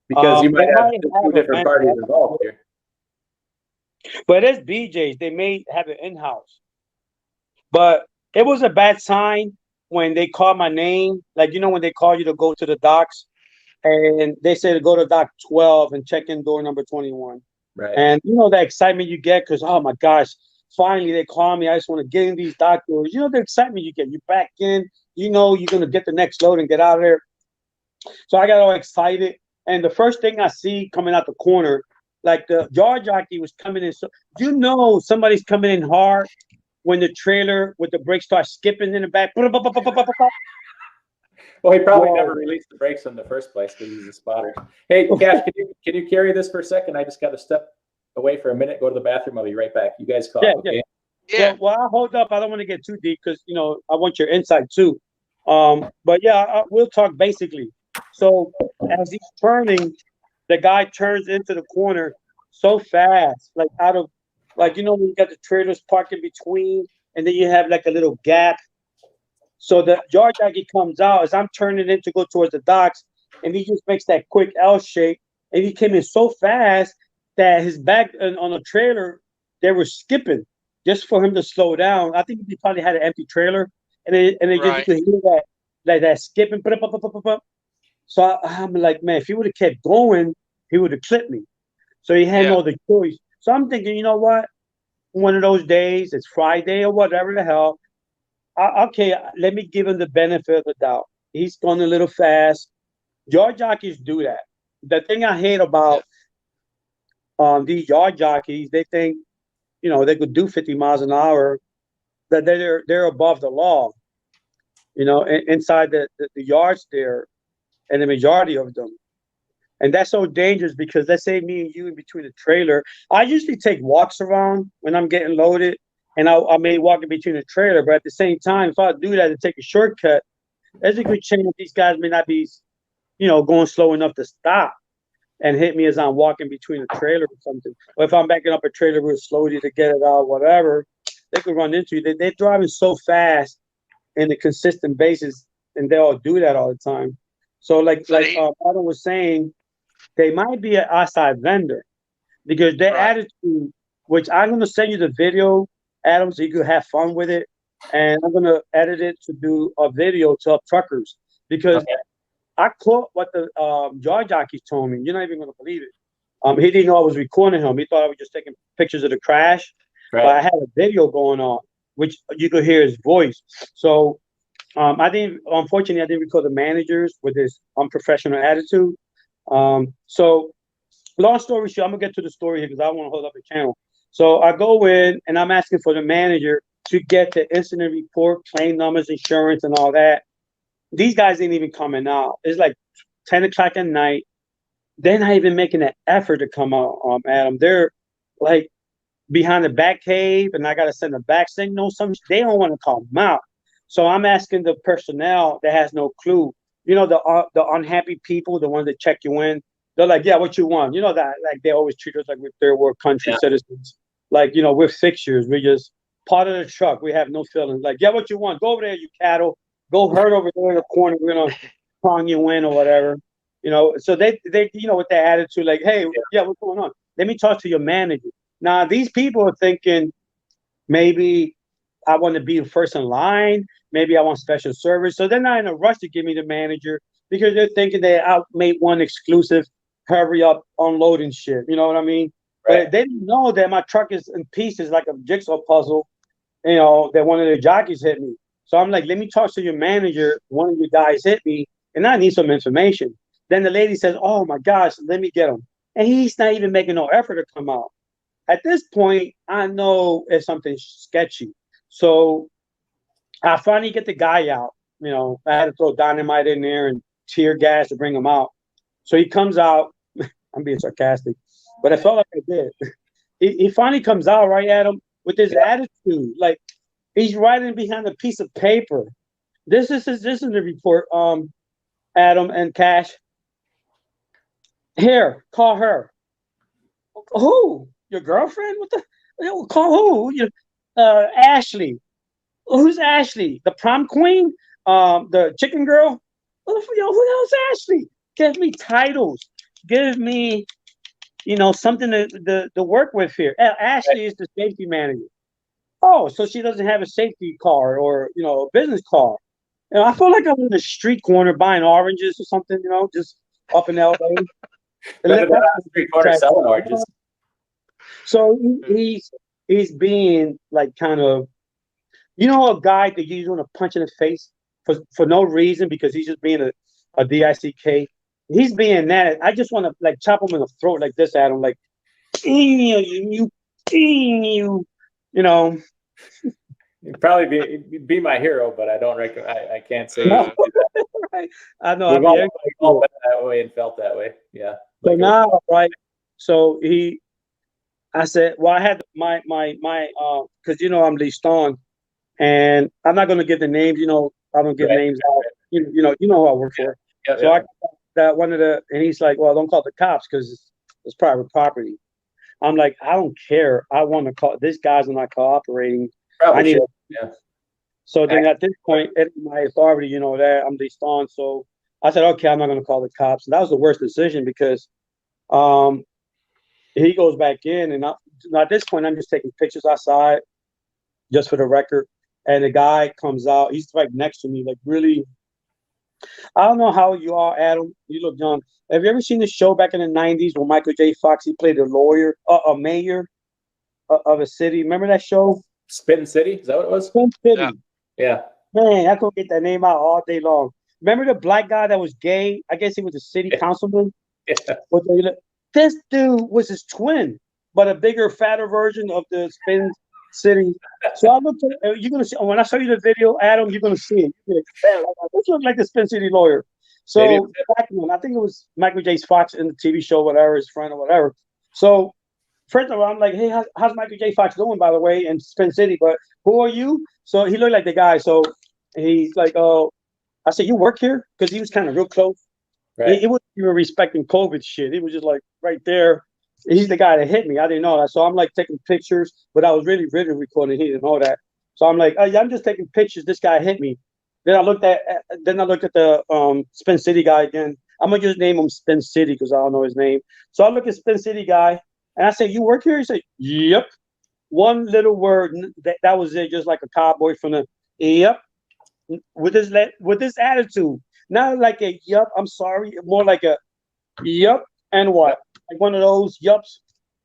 Because you might They have might two have a different vendor, parties involved here. but it's BJ's. They may have it in-house. But it was a bad sign when they called my name. Like, you know, when they call you to go to the docks and they say to go to dock 12 and check in door number 21. Right. And, you know, the excitement you get because, oh my gosh, finally they call me. I just want to get in these dock doors. You know, the excitement you get. You back in, you know, you're going to get the next load and get out of there. So I got all excited. And the first thing I see coming out the corner, like the yard jockey was coming in. So, you know, somebody's coming in hard when the trailer with the brakes starts skipping in the back. Well, he probably Whoa. never released the brakes in the first place because he's a spotter. Hey, Cash, can you carry this for a second? I just got to step away for a minute, go to the bathroom. I'll be right back. You guys call, okay? Yeah. Well, I'll hold up. I don't want to get too deep because, you know, I want your insight too. But yeah, we'll talk basically. So as he's turning, the guy turns into the corner so fast, like out of, like, you know, when you got the trailers parked in between and then you have like a little gap. So the yard jockey comes out as I'm turning in to go towards the docks, and he just makes that quick L shape. And he came in so fast that his back on the trailer, they were skipping just for him to slow down. I think he probably had an empty trailer, and then Right. you could hear that skipping. So I'm like, man, if he would have kept going, he would have clipped me. So he had no other choice. So I'm thinking, you know what? One of those days, it's Friday or whatever the hell. Okay, let me give him the benefit of the doubt. He's going a little fast. Yard jockeys do that. The thing I hate about these yard jockeys, they think, you know, they could do 50 miles an hour, that they're above the law. You know, inside the yards there, and the majority of them. And that's so dangerous because let's say me and you in between the trailer. I usually take walks around when I'm getting loaded, and I may walk in between the trailer. But at the same time, if I do that and take a shortcut, there's a good chance these guys may not be, you know, going slow enough to stop and hit me as I'm walking between a trailer or something. Or if I'm backing up a trailer real slowly to get it out, whatever, they could run into you. They're driving so fast in a consistent basis, and they all do that all the time. So like Adam was saying, they might be an outside vendor because their attitude, which I'm going to send you the video, Adam, so you could have fun with it. And I'm going to edit it to do a video to help truckers because I caught what the yard jockey told me. You're not even going to believe it. He didn't know I was recording him. He thought I was just taking pictures of the crash. Right. But I had a video going on, which you could hear his voice. So unfortunately, I didn't record the managers with this unprofessional attitude. So long story short, I'm gonna get to the story here because I don't want to hold up the channel. So I go in and I'm asking for the manager to get the incident report, claim numbers, insurance, and all that. These guys ain't even coming out. It's like 10 o'clock at night. They're not even making an effort to come out, Adam. They're like behind the back cave, and I gotta send a back signal. They don't want to come out. So I'm asking the personnel that has no clue. You know, the unhappy people, the ones that check you in, they're like, yeah, what you want? You know, that like they always treat us like we're third world country citizens. Like, you know, we're fixtures. We're just part of the truck. We have no feelings. Like, yeah, what you want? Go over there, you cattle. Go herd over there in the corner. We're gonna prong you in or whatever. You know, so they you know, with their attitude, like, hey, yeah, what's going on? Let me talk to your manager. Now, these people are thinking maybe I want to be first in line. Maybe I want special service. So they're not in a rush to give me the manager because they're thinking they made one exclusive, hurry up, unloading shit. You know what I mean? Right. But they didn't know that my truck is in pieces like a jigsaw puzzle, you know, that one of the jockeys hit me. So I'm like, let me talk to your manager. One of you guys hit me, and I need some information. Then the lady says, oh, my gosh, let me get him. And he's not even making no effort to come out. At this point, I know it's something sketchy. So I finally get the guy out. You know, I had to throw dynamite in there and tear gas to bring him out. So he comes out. I'm being sarcastic, but I felt like I did. He finally comes out, right, Adam, with his attitude. Like, he's writing behind a piece of paper. This is the report, Adam and Cash. Here, call her. Who? Your girlfriend? What the? Call who? Ashley. Who's Ashley? The prom queen? The chicken girl? Who the hell's Ashley? Give me titles. give me, something to work with here. Ashley is the safety manager. Oh, so she doesn't have a safety car or a business car. I feel like I'm in the street corner buying oranges or something. Just up in LA. Better than on street corner selling oranges. So he's being like kind of, a guy that you want to punch in the face for no reason because he's just being a DICK. He's being that. I just want to like chop him in the throat like this at him, like you. You'd probably be my hero, but I don't reckon I can't say. No. Right. I know. We've all been that way and felt that way. Yeah. So now, right? So I said, well, I had my because I'm leased on, and I'm not going to give the names. I don't give names out. You know who I work for. Yeah, so I that one of the, and he's like, well, don't call the cops because it's private property. I'm like, I don't care. I want to call. This guy's not cooperating. Probably I need. yeah. So then at this point, at my authority, that I'm leased on. So I said, okay, I'm not going to call the cops. And that was the worst decision because, he goes back in, and at this point, I'm just taking pictures outside, just for the record. And the guy comes out. He's right next to me, like really. I don't know how you are, Adam. You look young. Have you ever seen the show back in the '90s when Michael J. Fox he played a lawyer, a mayor of a city? Remember that show? Spin City? Is that what it was? Spin City. Yeah. Man, I could get that name out all day long. Remember the black guy that was gay? I guess he was a city councilman. Yeah. This dude was his twin, but a bigger, fatter version of the Spin City. So I looked at, you're gonna see when I show you the video, Adam. You're gonna see it. You're like, this looks like the Spin City lawyer. So back then, I think it was Michael J. Fox in the TV show, whatever, his friend or whatever. So first of all, I'm like, hey, how's Michael J. Fox doing, by the way, in Spin City? But who are you? So he looked like the guy. So he's like, oh, I said, you work here? Because he was kind of real close. Right. He wasn't even respecting COVID shit. He was just like right there. He's the guy that hit me. I didn't know that. So I'm like taking pictures, but I was really video recording. He didn't know that. So I'm like, oh, yeah, I'm just taking pictures. This guy hit me. Then I looked at the Spin City guy again. I'm gonna just name him Spin City because I don't know his name. So I look at Spin City guy and I say, you work here? He said, yep. One little word, that was it, just like a cowboy from the yep. With this attitude. Not like a yup, I'm sorry, more like a yup and what? Like one of those yups.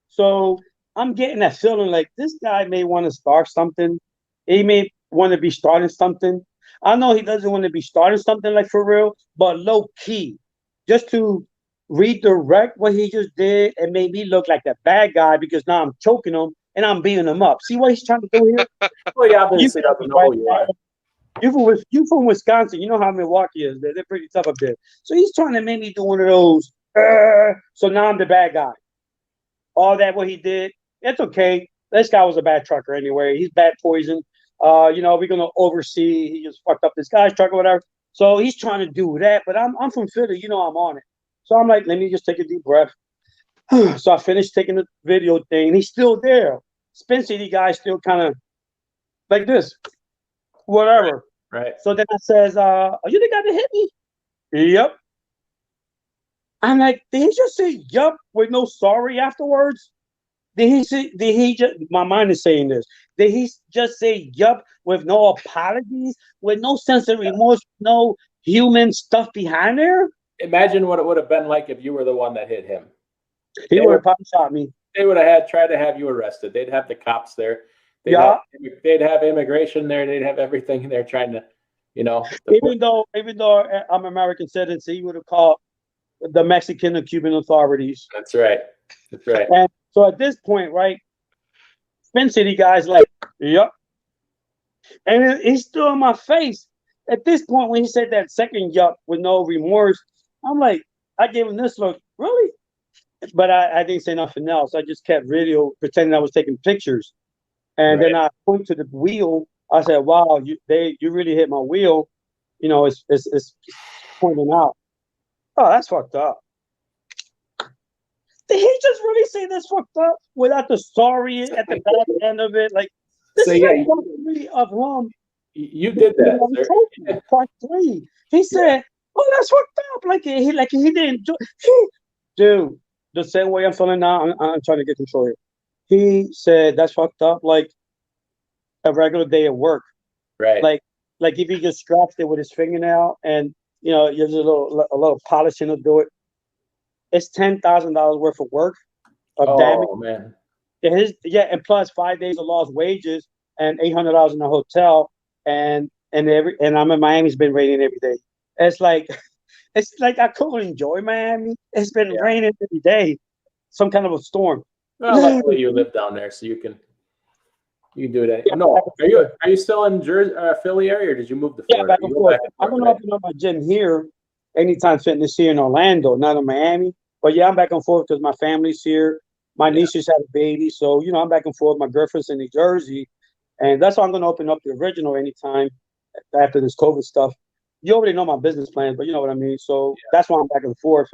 So I'm getting that feeling like this guy may want to start something. He may want to be starting something. I know he doesn't want to be starting something like for real, but low key. Just to redirect what he just did and made me look like the bad guy because now I'm choking him and I'm beating him up. See what he's trying to do here? Oh yeah, obviously doesn't know who you are. You from Wisconsin. You know how Milwaukee is. They're pretty tough up there. So he's trying to make me do one of those. So now I'm the bad guy. All that what he did, it's okay. This guy was a bad trucker anyway. He's bad poison. We're gonna oversee. He just fucked up this guy's truck or whatever. So he's trying to do that. But I'm from Philly. I'm on it. So I'm like, let me just take a deep breath. So I finished taking the video thing. He's still there. Spin City guy still kind of like this. Whatever. Right. So then I says, are you the guy that hit me? Yep. I'm like, did he just say yup with no sorry afterwards? Did he just, my mind is saying this. Did he just say yup with no apologies, with no sense of remorse, no human stuff behind there? Imagine what it would have been like if you were the one that hit him. He would have probably shot me. They would have tried to have you arrested. They'd have the cops there. They'd have immigration there. They'd have everything there trying to, Even though I'm American citizen, he would have called the Mexican and Cuban authorities. That's right. And so at this point, right, Spin City guy's like, yep. And he's still in my face. At this point, when he said that second yup with no remorse, I'm like, I gave him this look, really? But I didn't say nothing else. I just kept pretending I was taking pictures. And then I point to the wheel. I said, "Wow, you really hit my wheel." It's pointing out. Oh, that's fucked up. Did he just really say that's fucked up without the sorry at the back end of it? Like this is really of him. You did that, sir. Part 3. He said, "Oh, that's fucked up." Like he didn't do. dude, the same way I'm feeling now, I'm trying to get control here. He said that's fucked up, like a regular day at work. Right. Like if he just scratched it with his fingernail and there's a little polishing to do it. It's $10,000 worth of work of damage. Oh man. And plus 5 days of lost wages and $800 in the hotel and I'm in Miami. It's been raining every day. It's like it's like I couldn't enjoy Miami. It's been raining every day, some kind of a storm. Well, luckily you live down there, so you can do it. No, are you still in Jersey, Philly area, or did you move to Florida? Yeah, back and forth. I'm gonna open up my gym here, Anytime Fitness here in Orlando, not in Miami. But yeah, I'm back and forth because my family's here. My niece just had a baby, so I'm back and forth. My girlfriend's in New Jersey, and that's why I'm gonna open up the original Anytime after this COVID stuff. You already know my business plans, but you know what I mean. So that's why I'm back and forth.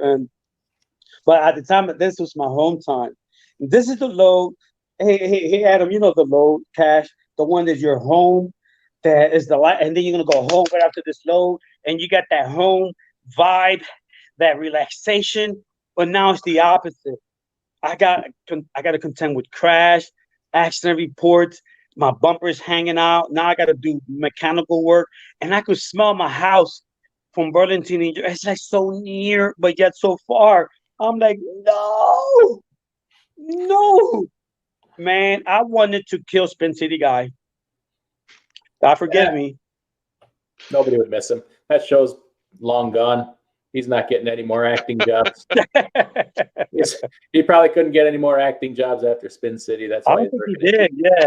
But at the time, this was my home time. This is the load. Hey, Adam, you know the load, Cash, the one that's your home, that is the light, and then you're gonna go home right after this load, and you got that home vibe, that relaxation. But now it's the opposite. I got to contend with crash, accident reports. My bumper's hanging out. Now I got to do mechanical work, and I could smell my house from Burlington. It's like so near, but yet so far. I'm like, no, man. I wanted to kill Spin City Guy. God forgive me. Nobody would miss him. That show's long gone. He's not getting any more acting jobs. He probably couldn't get any more acting jobs after Spin City. That's why I don't think he did. Yeah,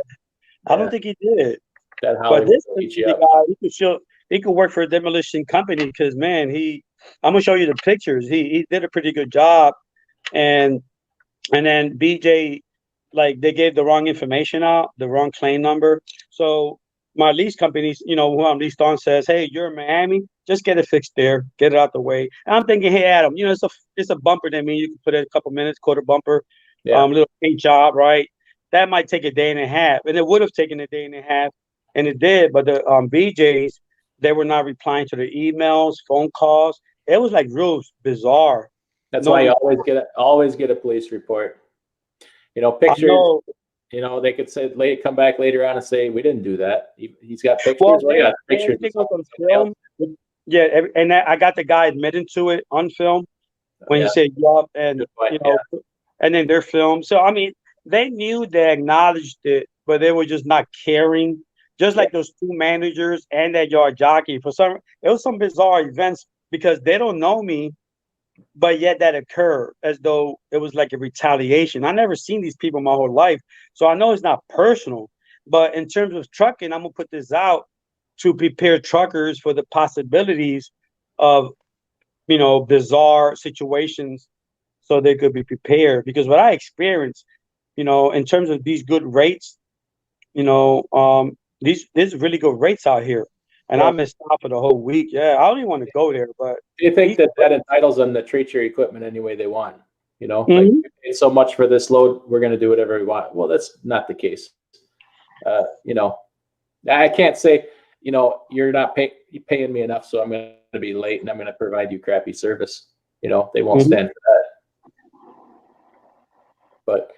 I don't think he did. That but this guy, he could work for a demolition company because man, I'm gonna show you the pictures. He did a pretty good job, and then BJ, like they gave the wrong information out, the wrong claim number. So my lease companies, who I'm leased on, says, "Hey, you're in Miami, just get it fixed there, get it out the way." And I'm thinking, "Hey, Adam, it's a bumper. That means you can put it a couple minutes, quarter bumper, little paint job, right? That might take a day and a half, and it would have taken a day and a half, and it did. But the BJ's, they were not replying to the emails, phone calls. It was like real bizarre. That's why you always get a police report. Pictures. They could say come back later on and say we didn't do that. He's got pictures. Got pictures. On film. Yeah, and I got the guy admitting to it on film when he said yup, and and then their film. So I mean, they knew, they acknowledged it, but they were just not caring. Just like those two managers and that yard jockey. It was some bizarre events because they don't know me. But yet that occurred as though it was like a retaliation. I never seen these people my whole life, so I know it's not personal. But in terms of trucking, I'm gonna put this out to prepare truckers for the possibilities of, bizarre situations, so they could be prepared. Because what I experienced, in terms of these good rates, there's really good rates out here. And I missed out for the whole week. Yeah, I don't even want to go there. But do you think that entitles them to treat your equipment any way they want? Mm-hmm. Like, it's so much for this load, we're going to do whatever we want. Well, that's not the case. I can't say, you're not paying me enough, so I'm going to be late and I'm going to provide you crappy service. They won't stand for that. But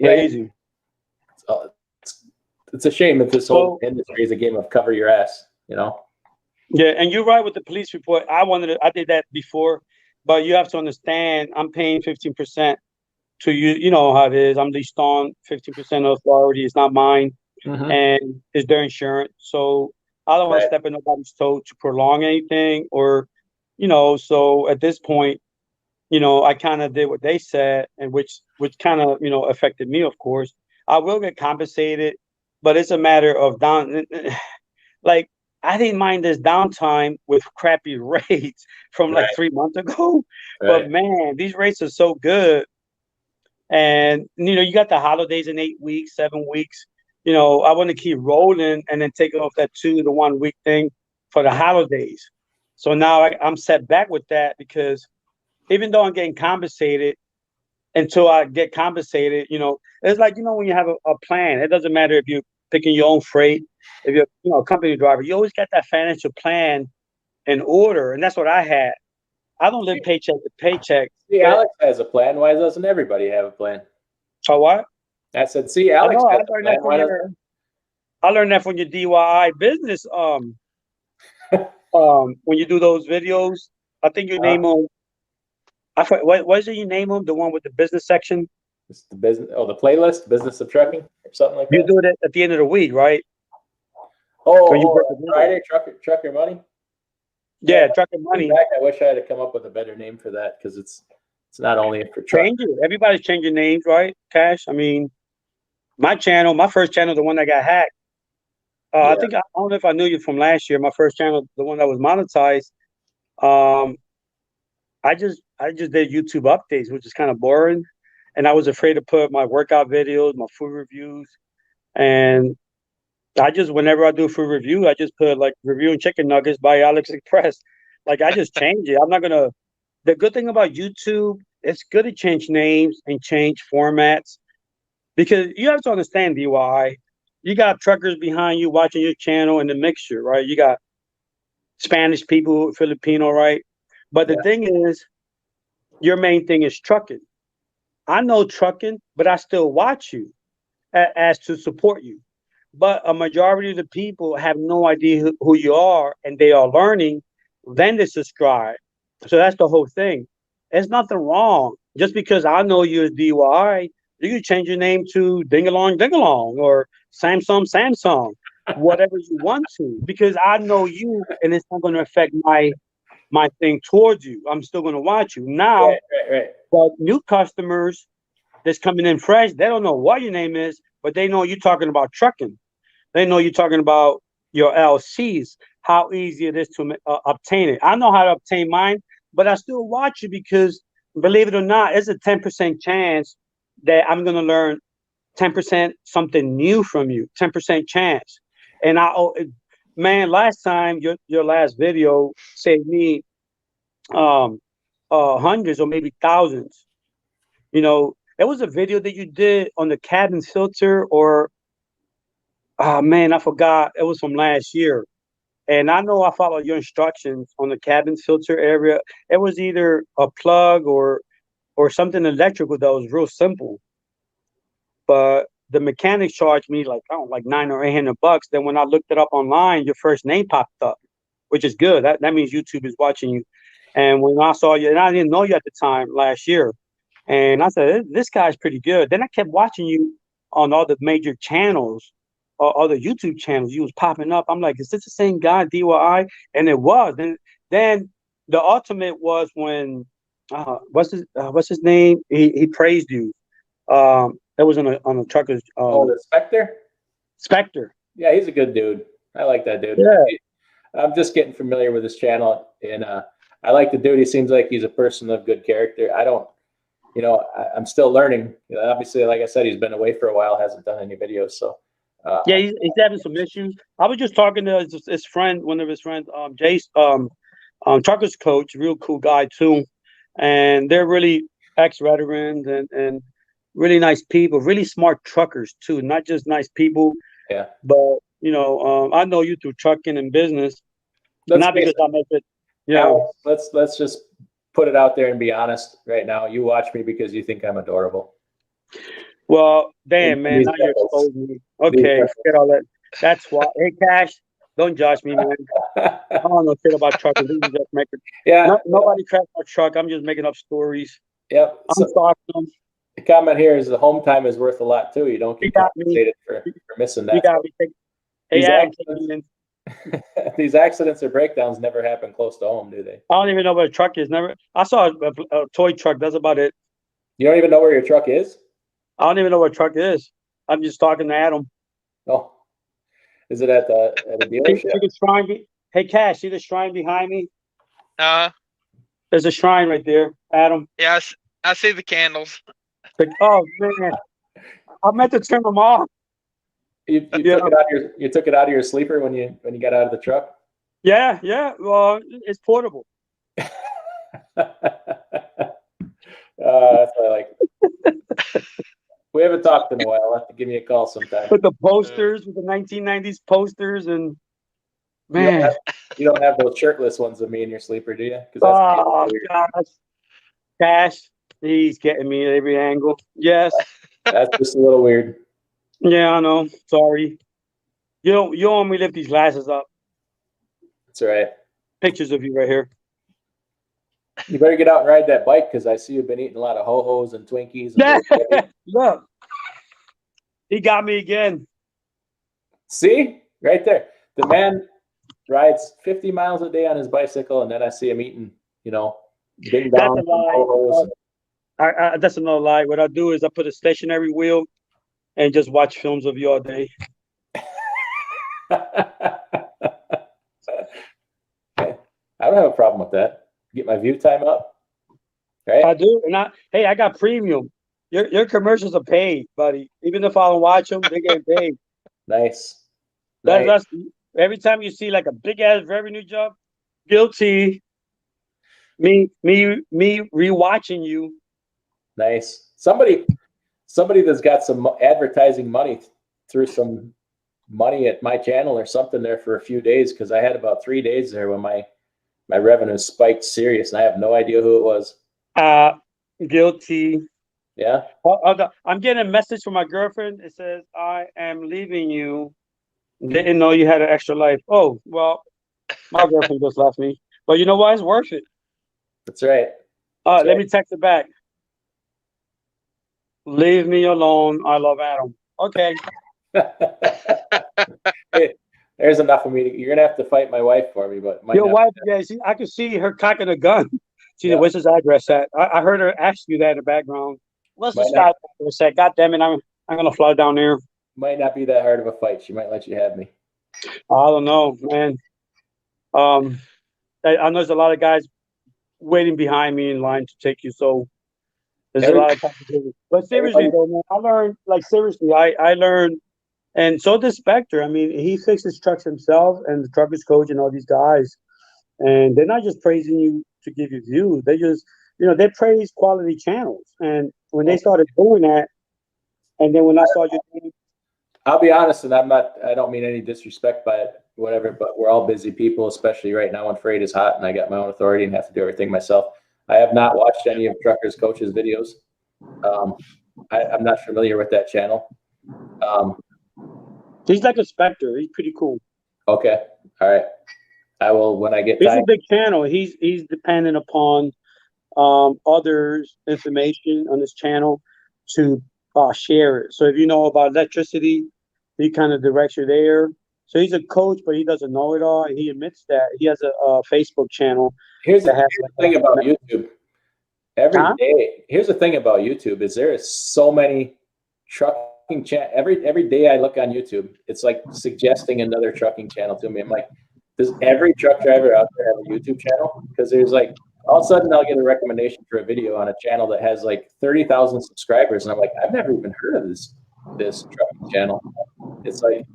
crazy. It's a shame that this whole industry is a game of cover your ass. Yeah, and you're right with the police report. I did that before, but you have to understand, I'm paying 15% to you. You know how it is. I'm leased on 15% of authority. It's not mine, and it's their insurance. So I don't want to step in nobody's toe to prolong anything, or, So at this point, I kind of did what they said, and which kind of affected me. Of course, I will get compensated, but it's a matter of like. I didn't mind this downtime with crappy rates from like 3 months ago. Right. But man, these rates are so good. And, you got the holidays in 8 weeks, 7 weeks. I want to keep rolling and then take off that 2 to 1 week thing for the holidays. So now I'm set back with that because even though I'm getting compensated, until I get compensated, it's like, when you have a plan, it doesn't matter if you're picking your own freight. If you're a company driver, you always got that financial plan in order, and that's what I had. I don't live paycheck to paycheck. See, Alex has a plan. Why doesn't everybody have a plan? So what? I said, see, Alex I has a learned plan. that from Why your. doesn't? I learned that from your DIY business. When you do those videos, I think you name them. I forgot, what is it? You name them the one with the business section. It's the business. Oh, the playlist, business of trucking, or something like You that. do it at the end of the week, right? Oh, you break it down. Friday, trucker money. Yeah, trucking money. Back, I wish I had come up with a better name for that because it's not only for truck. Change it. Everybody's changing names, right? Cash. I mean, my first channel, the one that got hacked. I think I don't know if I knew you from last year. My first channel, the one that was monetized. I just did YouTube updates, which is kind of boring, and I was afraid to put my workout videos, my food reviews, and whenever I do a food review, I just put like reviewing chicken nuggets by Alex Express. Like I just change it. I'm not gonna. The good thing about YouTube, it's good to change names and change formats because you have to understand DIY. You got truckers behind you watching your channel in the mixture, right? You got Spanish people, Filipino, right? But the thing is, your main thing is trucking. I know trucking, but I still watch you as to support you. But a majority of the people have no idea who you are and they are learning, then they subscribe. So that's the whole thing. There's nothing wrong. Just because I know you as DIY, you can change your name to Dingalong Dingalong or Samsung, whatever you want to, because I know you and it's not going to affect my thing towards you. I'm still going to watch you. Now, Right. but new customers that's coming in fresh, they don't know what your name is, but they know you're talking about trucking. They know you're talking about your LCs, how easy it is to obtain it. I know how to obtain mine, but I still watch you because, believe it or not, it's a 10% chance that I'm going to learn 10% something new from you, 10% chance. And man, last time your last video saved me hundreds or maybe thousands. You know, it was a video that you did on the cabin filter or oh man, I forgot. It was from last year. And I know I followed your instructions on the cabin filter area. It was either a plug or something electrical that was real simple. But the mechanics charged me like, I don't know, like $900 or $800. Then when I looked it up online, your first name popped up, which is good. That means YouTube is watching you. And when I saw you, and I didn't know you at the time last year, and I said, this guy's pretty good. Then I kept watching you on all the major channels or other YouTube channels. You was popping up. I'm like, is this the same guy, DIY? And it was. Then the ultimate was when what's his name? He praised you. That was on a trucker's The Spectre? Spectre. Yeah, he's a good dude. I like that dude. Yeah. I'm just getting familiar with his channel, and I like the dude. He seems like he's a person of good character. I'm still learning. Obviously, like I said, he's been away for a while, hasn't done any videos. So, yeah, he's having some issues. I was just talking to his friend, one of his friends, Jace, trucker's coach, real cool guy too, and they're really ex-veterans and really nice people, really smart truckers too, not just nice people. Yeah. But I know you through trucking and business, not because I make it. Yeah. Let's just put it out there and be honest right now. You watch me because you think I'm adorable. Well, damn, man, now you're exposing me. Okay, forget all that. That's why. Hey, Cash, don't judge me, man. I don't know shit about trucking. This is just making. Yeah. Nobody crashed my truck. I'm just making up stories. Yep. I'm stalking them. The comment here is the home time is worth a lot too. You don't get compensated for missing that. You got me. Hey, Adam, these accidents or breakdowns never happen close to home, do they? I don't even know what a truck is. I saw a toy truck. That's about it. You don't even know where your truck is? I don't even know what a truck is. I'm just talking to Adam. Oh, is it at the dealership? See the shrine? Hey, Cash, see the shrine behind me? There's a shrine right there, Adam. Yeah, I see the candles. Oh man, I meant to turn them off. You took it out of your sleeper when you got out of the truck? Yeah. Well, it's portable. That's what I like. We haven't talked in a while. I'll have to give me a call sometime. With the posters, with the 1990s posters, and Man. You don't have those shirtless ones of me in your sleeper, do you? Oh gosh. Cash. He's getting me at every angle. Yes. That's just a little weird. Yeah, I know. Sorry. You don't want me to lift these glasses up. That's all right. Pictures of you right here. You better get out and ride that bike because I see you've been eating a lot of ho-hos and Twinkies. And Look. He got me again. See? Right there. The man rides 50 miles a day on his bicycle, and then I see him eating, ding That's dong a lie. ho-hos. That's another lie. What I do is I put a stationary wheel and just watch films of you all day. I don't have a problem with that. Get my view time up. Right? I do. And I got premium. Your commercials are paid, buddy. Even if I don't watch them, they get paid. Nice. That's every time you see like a big ass revenue jump, guilty. Me rewatching you. Nice. Somebody that's got some advertising money threw some money at my channel or something there for a few days because I had about 3 days there when my revenue spiked serious, and I have no idea who it was. Guilty. Yeah. I'm getting a message from my girlfriend. It says, "I am leaving you. Didn't know you had an extra life." Oh, well, my girlfriend just left me. But you know what? It's worth it. That's right. Let me text it back. Leave me alone. I love Adam. Okay. Hey, there's enough of me. You're gonna have to fight my wife for me, but Your wife, yeah, I could see her cocking a gun. She said, "Where's his address at?" I heard her ask you that in the background. What's this guy's address at? God damn it, I'm gonna fly down there. Might not be that hard of a fight. She might let you have me. I don't know, man. I know there's a lot of guys waiting behind me in line to take you. So there's a lot of competition. But seriously, though, man, I learned, like, seriously, I learned, and so did Spectre. I mean, he fixes trucks himself, and the truckers coach and all these guys. And they're not just praising you to give you views. They just, they praise quality channels. And when they started doing that, and then when I saw your name, I'll be honest, and I don't mean any disrespect by it, whatever, but we're all busy people, especially right now when freight is hot and I got my own authority and have to do everything myself. I have not watched any of Truckers Coach's videos. I'm not familiar with that channel. He's like a Spectre. He's pretty cool. Okay. All right. I will when I get time. It's a big channel. He's dependent upon others' information on this channel to share it. So if you know about electricity, he kind of directs you there. So he's a coach, but he doesn't know it all. And he admits that. He has a Facebook channel. Here's the thing about YouTube. Here's the thing about YouTube is there is so many trucking channels. Every day I look on YouTube, it's like suggesting another trucking channel to me. I'm like, does every truck driver out there have a YouTube channel? Because there's like, all of a sudden I'll get a recommendation for a video on a channel that has like 30,000 subscribers. And I'm like, I've never even heard of this trucking channel. It's like,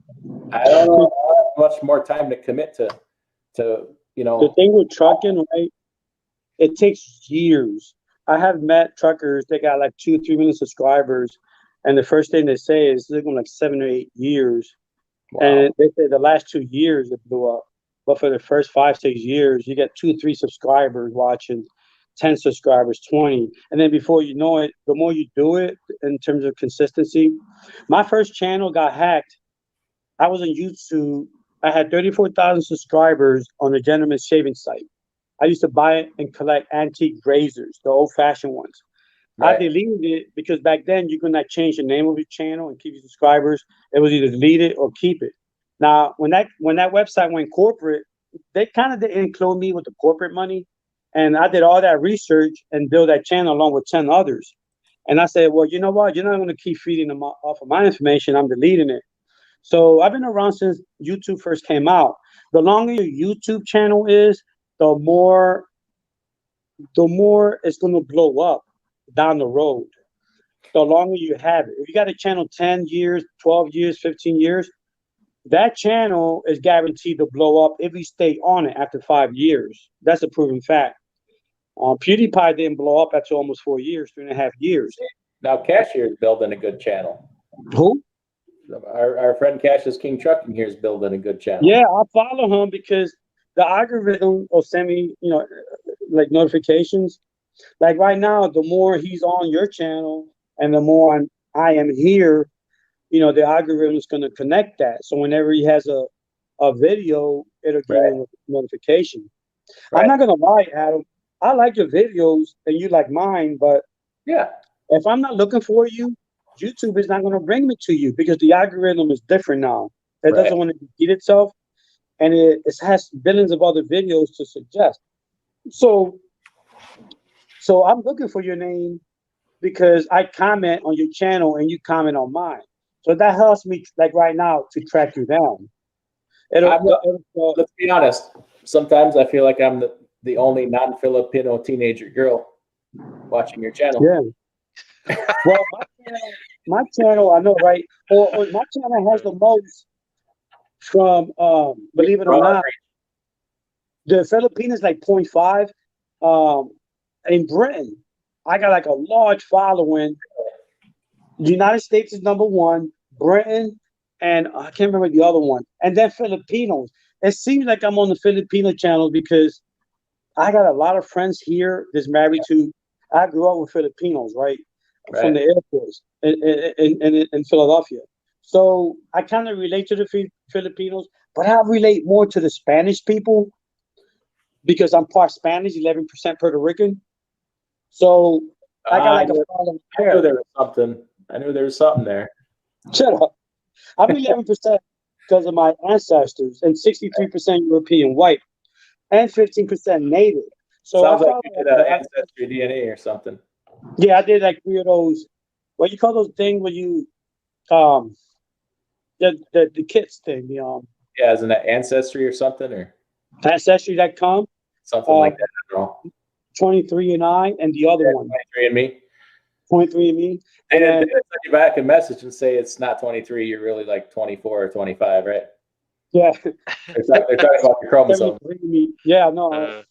I don't know how much more time to commit to. The thing with trucking, right? It takes years. I have met truckers that got like 2 or 3 million subscribers, and the first thing they say is they're going like 7 or 8 years. Wow. And they say the last 2 years it blew up, but for the first 5, 6 years, you get 2 or 3 subscribers watching, 10 subscribers, 20, and then before you know it, the more you do it in terms of consistency. My first channel got hacked. I was on YouTube. I had 34,000 subscribers on the Gentleman's Shaving site. I used to buy and collect antique razors, the old-fashioned ones. Right. I deleted it because back then you could not change the name of your channel and keep your subscribers. It was either delete it or keep it. Now, when that website went corporate, they kind of didn't include me with the corporate money, and I did all that research and built that channel along with 10 others. And I said, well, you know what? You're not going to keep feeding them off of my information. I'm deleting it. So I've been around since YouTube first came out. The longer your YouTube channel is, the more it's going to blow up down the road. The longer you have it. If you got a channel 10 years, 12 years, 15 years, that channel is guaranteed to blow up if you stay on it after 5 years. That's a proven fact. PewDiePie didn't blow up after almost 4 years, 3.5 years. Now Cashier is building a good channel. Who? Our friend Cassius King Trucking here is building a good channel. Yeah, I follow him because the algorithm will send me, like notifications. Like right now, the more he's on your channel and the more I am here, the algorithm is going to connect that. So whenever he has a video, it'll give him a notification. Right. I'm not going to lie, Adam. I like your videos and you like mine, but yeah, if I'm not looking for you, YouTube is not going to bring me to you because the algorithm is different now. It doesn't want to repeat itself, and it has billions of other videos to suggest. So I'm looking for your name because I comment on your channel and you comment on mine. So that helps me, like right now, to track you down. Let's be honest. Sometimes I feel like I'm the only non-Filipino teenager girl watching your channel. Yeah. Well, my channel, I know, right? Or my channel has the most from, believe it or not, the Filipinos like 0.5. In Britain, I got like a large following. The United States is number one, Britain, and I can't remember the other one. And then Filipinos. It seems like I'm on the Filipino channel because I got a lot of friends here that's married to. I grew up with Filipinos, right? From the Air Force in Philadelphia. So I kind of relate to the Filipinos, but I relate more to the Spanish people because I'm part Spanish, 11% Puerto Rican. So I got like a following there. I knew there was something there. Shut up. I'm 11% because of my ancestors and 63% European white and 15% native. So sounds like you did an ancestry DNA or something. Yeah, I did like 3 of those. What you call those things when you the kits thing, yeah, as an ancestry or something, or ancestry.com. Something like that. I don't know. 23andMe and the other one. 23andMe. 23andMe. They didn't send you back a message and say it's not 23, you're really like 24 or 25, right? Yeah. They're talking about your chromosome. Yeah, no.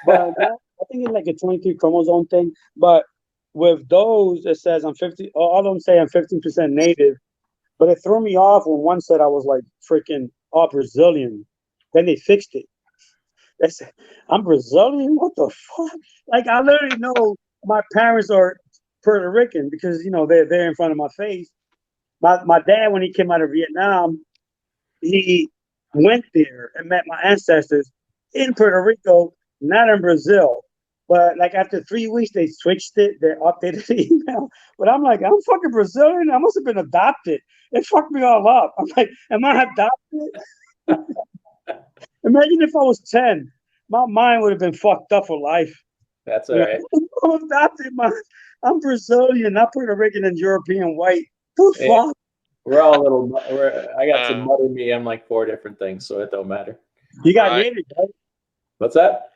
But I think it's like a 23 chromosome thing. But with those, it says I'm 50. All of them say I'm 15% native. But it threw me off when one said I was like freaking all Brazilian. Then they fixed it. They said, I'm Brazilian? What the fuck? Like, I literally know my parents are Puerto Rican because, they're there in front of my face. My dad, when he came out of Vietnam, he went there and met my ancestors in Puerto Rico, not in Brazil. But like after 3 weeks, they switched it. They updated the email. But I'm like, I'm fucking Brazilian. I must have been adopted. It fucked me all up. I'm like, am I adopted? Imagine if I was 10. My mind would have been fucked up for life. That's all right. I'm adopted, man. I'm Brazilian, not Puerto Rican and European white. Who fuck? We're all a little. I got some mud in me. I'm like 4 different things, so it don't matter. You got native, right? What's that?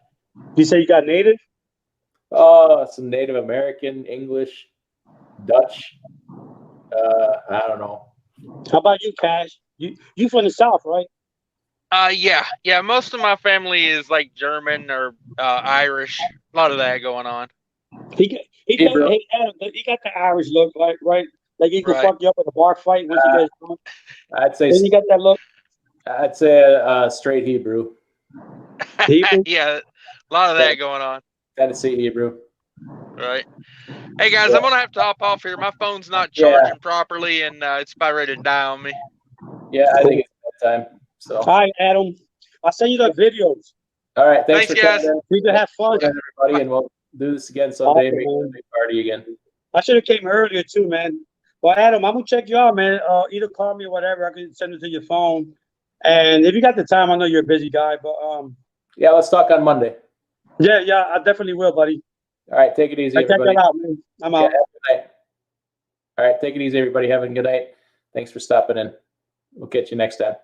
You say you got native? Oh, some Native American, English, Dutch. I don't know. How about you, Cash? You from the South, right? Yeah. Most of my family is like German or Irish. A lot of that going on. He got the Irish look, right? Like he can fuck you up with a bar fight once you get drunk. I'd say. Then you got that look. I'd say straight Hebrew. Hebrew? Yeah, a lot of that going on. Tennessee Hebrew. Right. Hey guys, I'm gonna have to hop off here. My phone's not charging properly, and it's about ready to die on me. Yeah, I think it's that time. So. All right, Adam. I'll send you the videos. All right, thanks for guys. coming in. We can have fun, everybody, and we'll do this again someday. Make a big party again. I should have came earlier too, man. Well, Adam, I'm gonna check you out, man. Either call me or whatever. I can send it to your phone. And if you got the time, I know you're a busy guy, but yeah, let's talk on Monday. Yeah, I definitely will, buddy. All right, take it easy, everybody. Check that out, man. I'm out. All right, take it easy, everybody. Have a good night. Thanks for stopping in. We'll catch you next time.